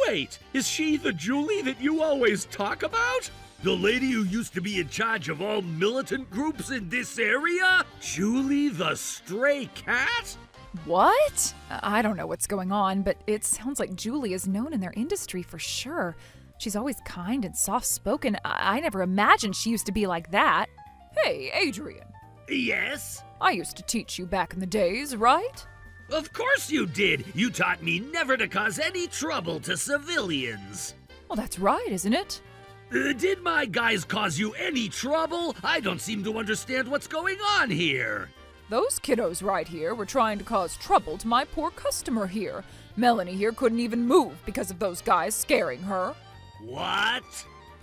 Wait, is she the Julie that you always talk about? The lady who used to be in charge of all militant groups in this area? Julie the Stray Cat? What? I don't know what's going on, but it sounds like Julie is known in their industry for sure. She's always kind and soft-spoken. I never imagined she used to be like that. Hey, Adrian. Yes? I used to teach you back in the days, right? Of course you did. You taught me never to cause any trouble to civilians. Well, that's right, isn't it? Did my guys cause you any trouble? I don't seem to understand what's going on here. Those kiddos right here were trying to cause trouble to my poor customer here. Melanie here couldn't even move because of those guys scaring her. What?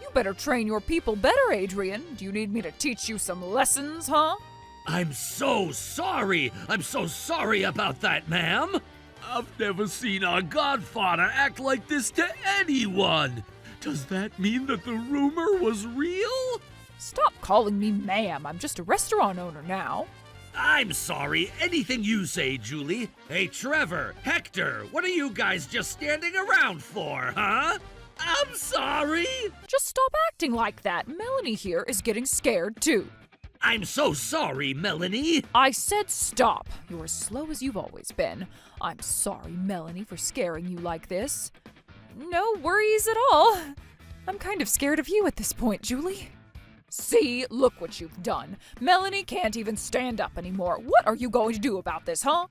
You better train your people better, Adrian. Do you need me to teach you some lessons, huh? I'm so sorry. I'm so sorry about that, ma'am. I've never seen our godfather act like this to anyone. Does that mean that the rumor was real? Stop calling me ma'am. I'm just a restaurant owner now. I'm sorry. Anything you say, Julie. Hey, Trevor, Hector, what are you guys just standing around for, huh? I'm sorry. Just stop acting like that. Melanie here is getting scared too. I'm so sorry, Melanie. I said stop. You're as slow as you've always been. I'm sorry, Melanie, for scaring you like this. No worries at all. I'm kind of scared of you at this point, Julie. See, look what you've done. Melanie can't even stand up anymore. What are you going to do about this, huh?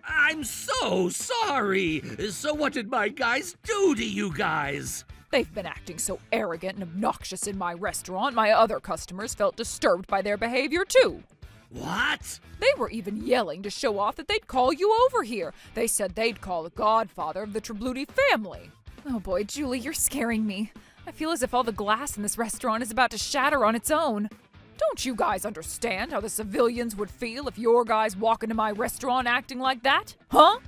I'm so sorry. So what did my guys do to you guys? They've been acting so arrogant and obnoxious in my restaurant, my other customers felt disturbed by their behavior too. What? They were even yelling to show off that they'd call you over here. They said they'd call the godfather of the Tribluti family. Oh boy, Julie, you're scaring me. I feel as if all the glass in this restaurant is about to shatter on its own. Don't you guys understand how the civilians would feel if your guys walk into my restaurant acting like that? Huh?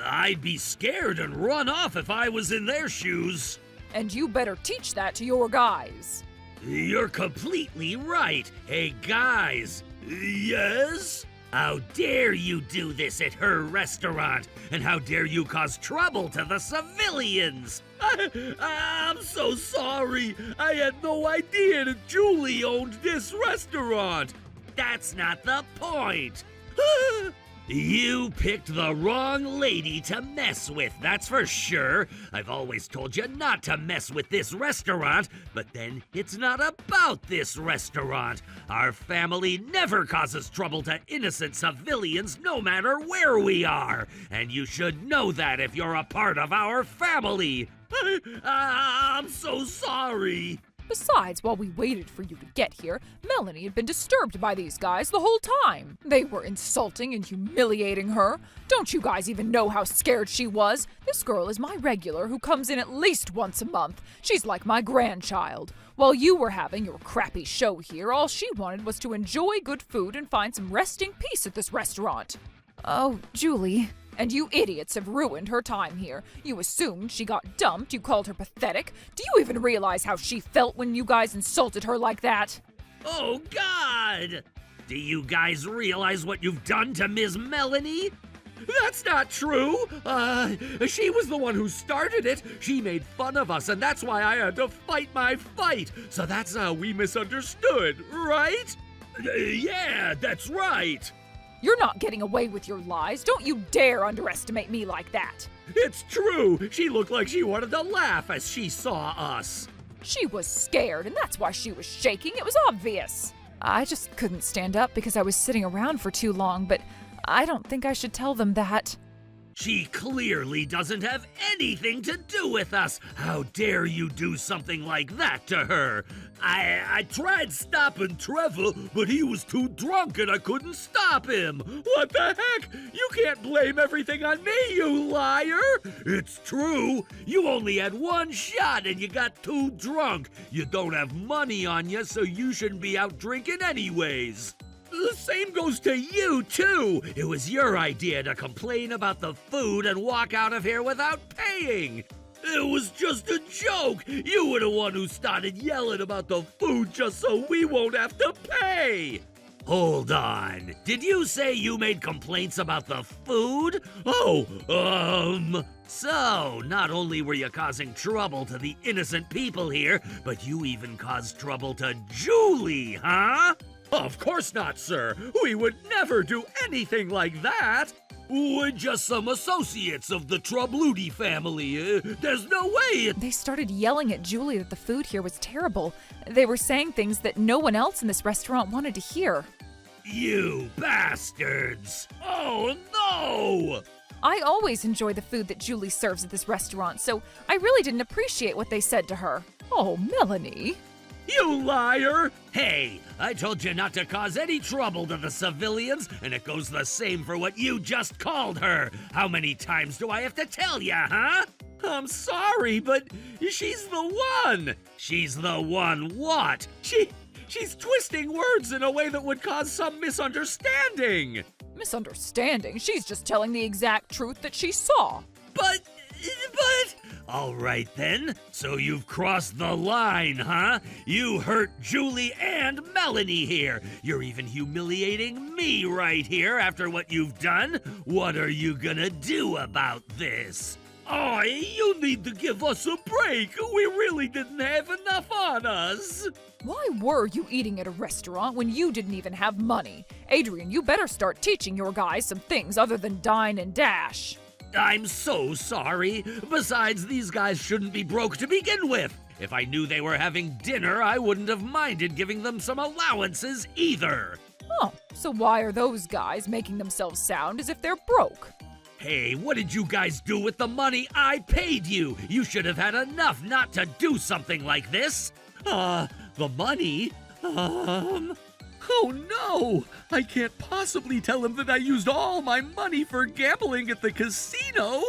I'd be scared and run off if I was in their shoes. And you better teach that to your guys. You're completely right. Hey, guys. Yes? How dare you do this at her restaurant? And how dare you cause trouble to the civilians? I'm so sorry. I had no idea that Julie owned this restaurant. That's not the point. You picked the wrong lady to mess with, that's for sure. I've always told you not to mess with this restaurant, but then it's not about this restaurant. Our family never causes trouble to innocent civilians, no matter where we are. And you should know that if you're a part of our family. I'm so sorry. Besides, while we waited for you to get here, Melanie had been disturbed by these guys the whole time. They were insulting and humiliating her. Don't you guys even know how scared she was? This girl is my regular who comes in at least once a month. She's like my grandchild. While you were having your crappy show here, all she wanted was to enjoy good food and find some resting peace at this restaurant. Oh, Julie. And you idiots have ruined her time here. You assumed she got dumped, you called her pathetic. Do you even realize how she felt when you guys insulted her like that? Oh, God! Do you guys realize what you've done to Ms. Melanie? That's not true! She was the one who started it. She made fun of us, and that's why I had to fight my fight. So that's how we misunderstood, right? Yeah, that's right. You're not getting away with your lies. Don't you dare underestimate me like that. It's true. She looked like she wanted to laugh as she saw us. She was scared, and that's why she was shaking. It was obvious. I just couldn't stand up because I was sitting around for too long, but I don't think I should tell them that. She clearly doesn't have anything to do with us. How dare you do something like that to her? I tried stopping Trevor, but he was too drunk and I couldn't stop him. What the heck? You can't blame everything on me, you liar! It's true. You only had one shot and you got too drunk. You don't have money on you, so you shouldn't be out drinking anyways. The same goes to you, too. It was your idea to complain about the food and walk out of here without paying. It was just a joke. You were the one who started yelling about the food just so we won't have to pay. Hold on. Did you say you made complaints about the food? So, not only were you causing trouble to the innocent people here, but you even caused trouble to Julie, huh? Of course not, sir. We would never do anything like that. We're just some associates of the Tribluti family. There's no way They started yelling at Julie that the food here was terrible. They were saying things that no one else in this restaurant wanted to hear. You bastards! Oh, no! I always enjoy the food that Julie serves at this restaurant, so I really didn't appreciate what they said to her. Oh, Melanie. You liar! Hey, I told you not to cause any trouble to the civilians, and it goes the same for what you just called her. How many times do I have to tell you, huh? I'm sorry, but she's the one. She's the one what? She's twisting words in a way that would cause some misunderstanding. Misunderstanding? She's just telling the exact truth that she saw. But... All right then, so you've crossed the line, huh? You hurt Julie and Melanie here. You're even humiliating me right here after what you've done. What are you gonna do about this? Oh, you need to give us a break. We really didn't have enough on us. Why were you eating at a restaurant when you didn't even have money? Adrian, you better start teaching your guys some things other than dine and dash. I'm so sorry. Besides, these guys shouldn't be broke to begin with. If I knew they were having dinner, I wouldn't have minded giving them some allowances either. Oh, so why are those guys making themselves sound as if they're broke? Hey, what did you guys do with the money I paid you? You should have had enough not to do something like this. The money? Oh no! I can't possibly tell him that I used all my money for gambling at the casino.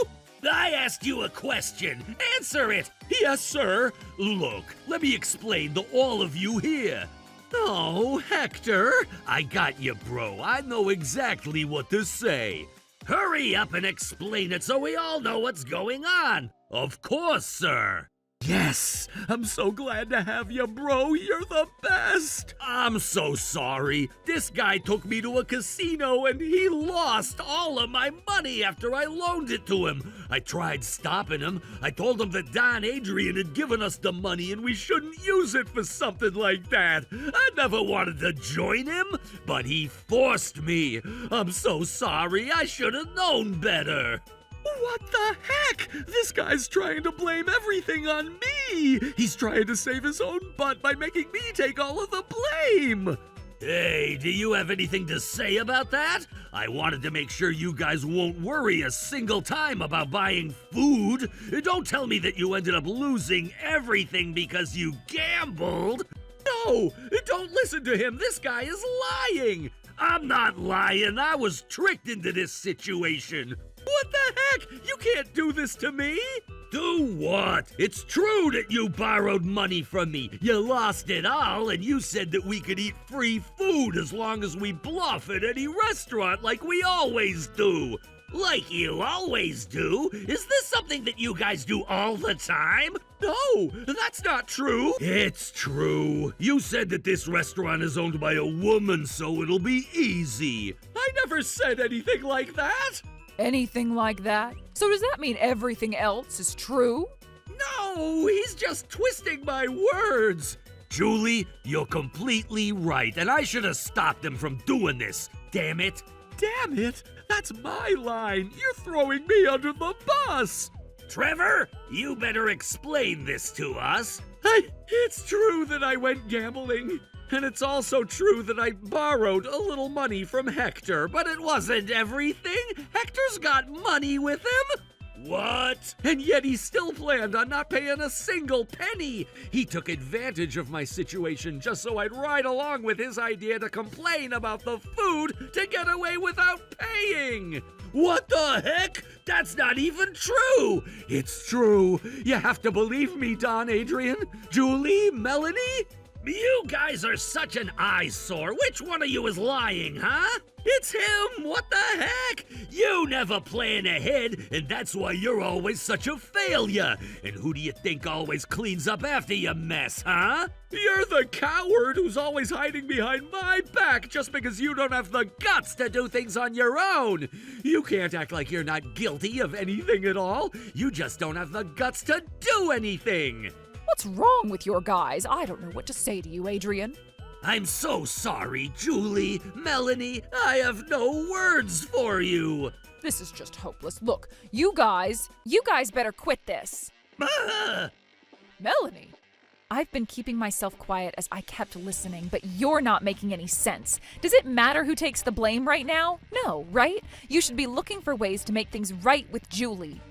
I asked you a question. Answer it. Yes, sir. Look, let me explain to all of you here. Oh, Hector, I got you, bro. I know exactly what to say. Hurry up and explain it so we all know what's going on. Of course, sir. Yes, I'm so glad to have you, bro. You're the best. I'm so sorry. This guy took me to a casino and he lost all of my money after I loaned it to him. I tried stopping him. I told him that Don Adrian had given us the money and we shouldn't use it for something like that. I never wanted to join him, but he forced me. I'm so sorry. I should have known better. What the heck? This guy's trying to blame everything on me! He's trying to save his own butt by making me take all of the blame! Hey, do you have anything to say about that? I wanted to make sure you guys won't worry a single time about buying food. Don't tell me that you ended up losing everything because you gambled. No, don't listen to him. This guy is lying. I'm not lying. I was tricked into this situation. What the heck? You can't do this to me! Do what? It's true that you borrowed money from me. You lost it all, and you said that we could eat free food as long as we bluff at any restaurant like we always do. Like you always do? Is this something that you guys do all the time? No, that's not true. It's true. You said that this restaurant is owned by a woman, so it'll be easy. I never said anything like that. Anything like that? So does that mean everything else is true? No, he's just twisting my words. Julie, you're completely right, and I should have stopped him from doing this. Damn it. Damn it? That's my line. You're throwing me under the bus. Trevor, you better explain this to us. It's true that I went gambling. And it's also true that I borrowed a little money from Hector, but it wasn't everything. Hector's got money with him. What? And yet he still planned on not paying a single penny. He took advantage of my situation just so I'd ride along with his idea to complain about the food to get away without paying. What the heck? That's not even true. It's true. You have to believe me, Don Adrian, Julie, Melanie. You guys are such an eyesore. Which one of you is lying, huh? It's him! What the heck? You never plan ahead, and that's why you're always such a failure. And who do you think always cleans up after your mess, huh? You're the coward who's always hiding behind my back just because you don't have the guts to do things on your own. You can't act like you're not guilty of anything at all. You just don't have the guts to do anything. What's wrong with your guys? I don't know what to say to you, Adrian. I'm so sorry, Julie, Melanie. I have no words for you. This is just hopeless. Look, you guys better quit this. Melanie. I've been keeping myself quiet as I kept listening, but you're not making any sense. Does it matter who takes the blame right now? No, right? You should be looking for ways to make things right with Julie.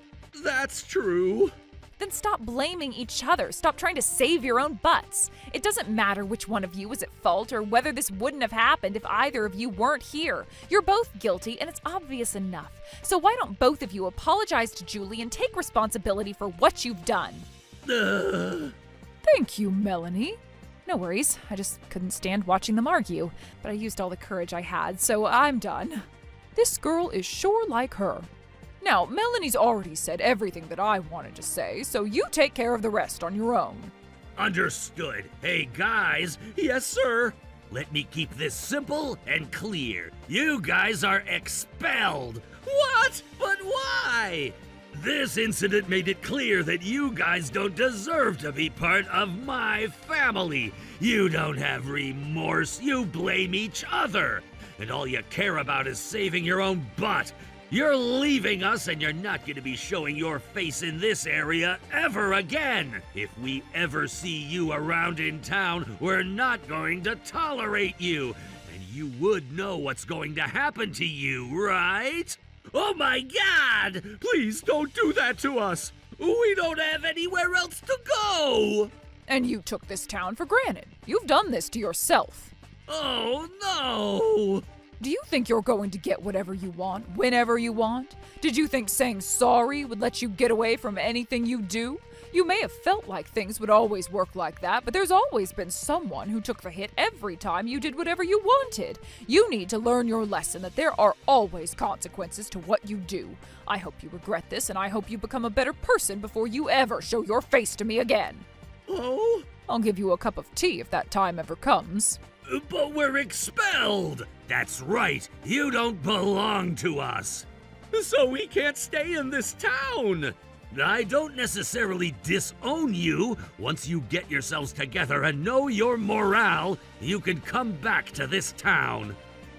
That's true. Then stop blaming each other. Stop trying to save your own butts. It doesn't matter which one of you is at fault or whether this wouldn't have happened if either of you weren't here. You're both guilty, and it's obvious enough. So why don't both of you apologize to Julie and take responsibility for what you've done? Thank you, Melanie. No worries. I just couldn't stand watching them argue. But I used all the courage I had, so I'm done. This girl is sure like her. Now, Melanie's already said everything that I wanted to say, so you take care of the rest on your own. Understood. Hey, guys. Yes, sir. Let me keep this simple and clear. You guys are expelled. What? But why? This incident made it clear that you guys don't deserve to be part of my family. You don't have remorse. You blame each other. And all you care about is saving your own butt. You're leaving us, and you're not going to be showing your face in this area ever again. If we ever see you around in town, we're not going to tolerate you. And you would know what's going to happen to you, right? Oh my god! Please don't do that to us! We don't have anywhere else to go! And you took this town for granted. You've done this to yourself. Oh no! Do you think you're going to get whatever you want, whenever you want? Did you think saying sorry would let you get away from anything you do? You may have felt like things would always work like that, but there's always been someone who took the hit every time you did whatever you wanted. You need to learn your lesson that there are always consequences to what you do. I hope you regret this, and I hope you become a better person before you ever show your face to me again. Oh? I'll give you a cup of tea if that time ever comes. But we're expelled! That's right, you don't belong to us! So we can't stay in this town! I don't necessarily disown you. Once you get yourselves together and know your morale, you can come back to this town.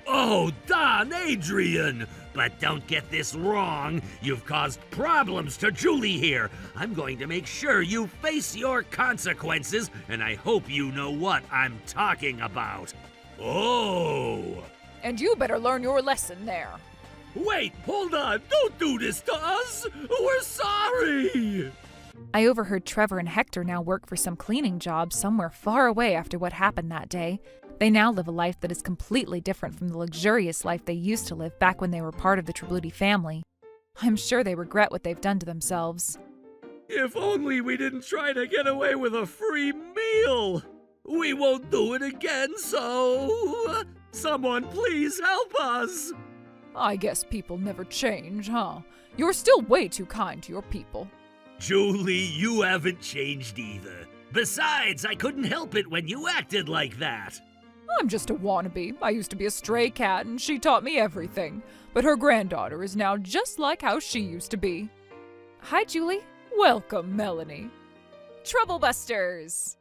Oh, Don Adrian! But don't get this wrong. You've caused problems to Julie here. I'm going to make sure you face your consequences, and I hope you know what I'm talking about. Oh! And you better learn your lesson there. Wait, hold on. Don't do this to us. We're sorry. I overheard Trevor and Hector now work for some cleaning job somewhere far away after what happened that day. They now live a life that is completely different from the luxurious life they used to live back when they were part of the Tribluti family. I'm sure they regret what they've done to themselves. If only we didn't try to get away with a free meal. We won't do it again, so... Someone please help us. I guess people never change, huh? You're still way too kind to your people. Julie, you haven't changed either. Besides, I couldn't help it when you acted like that. I'm just a wannabe. I used to be a stray cat and she taught me everything. But her granddaughter is now just like how she used to be. Hi, Julie. Welcome, Melanie. Troublebusters!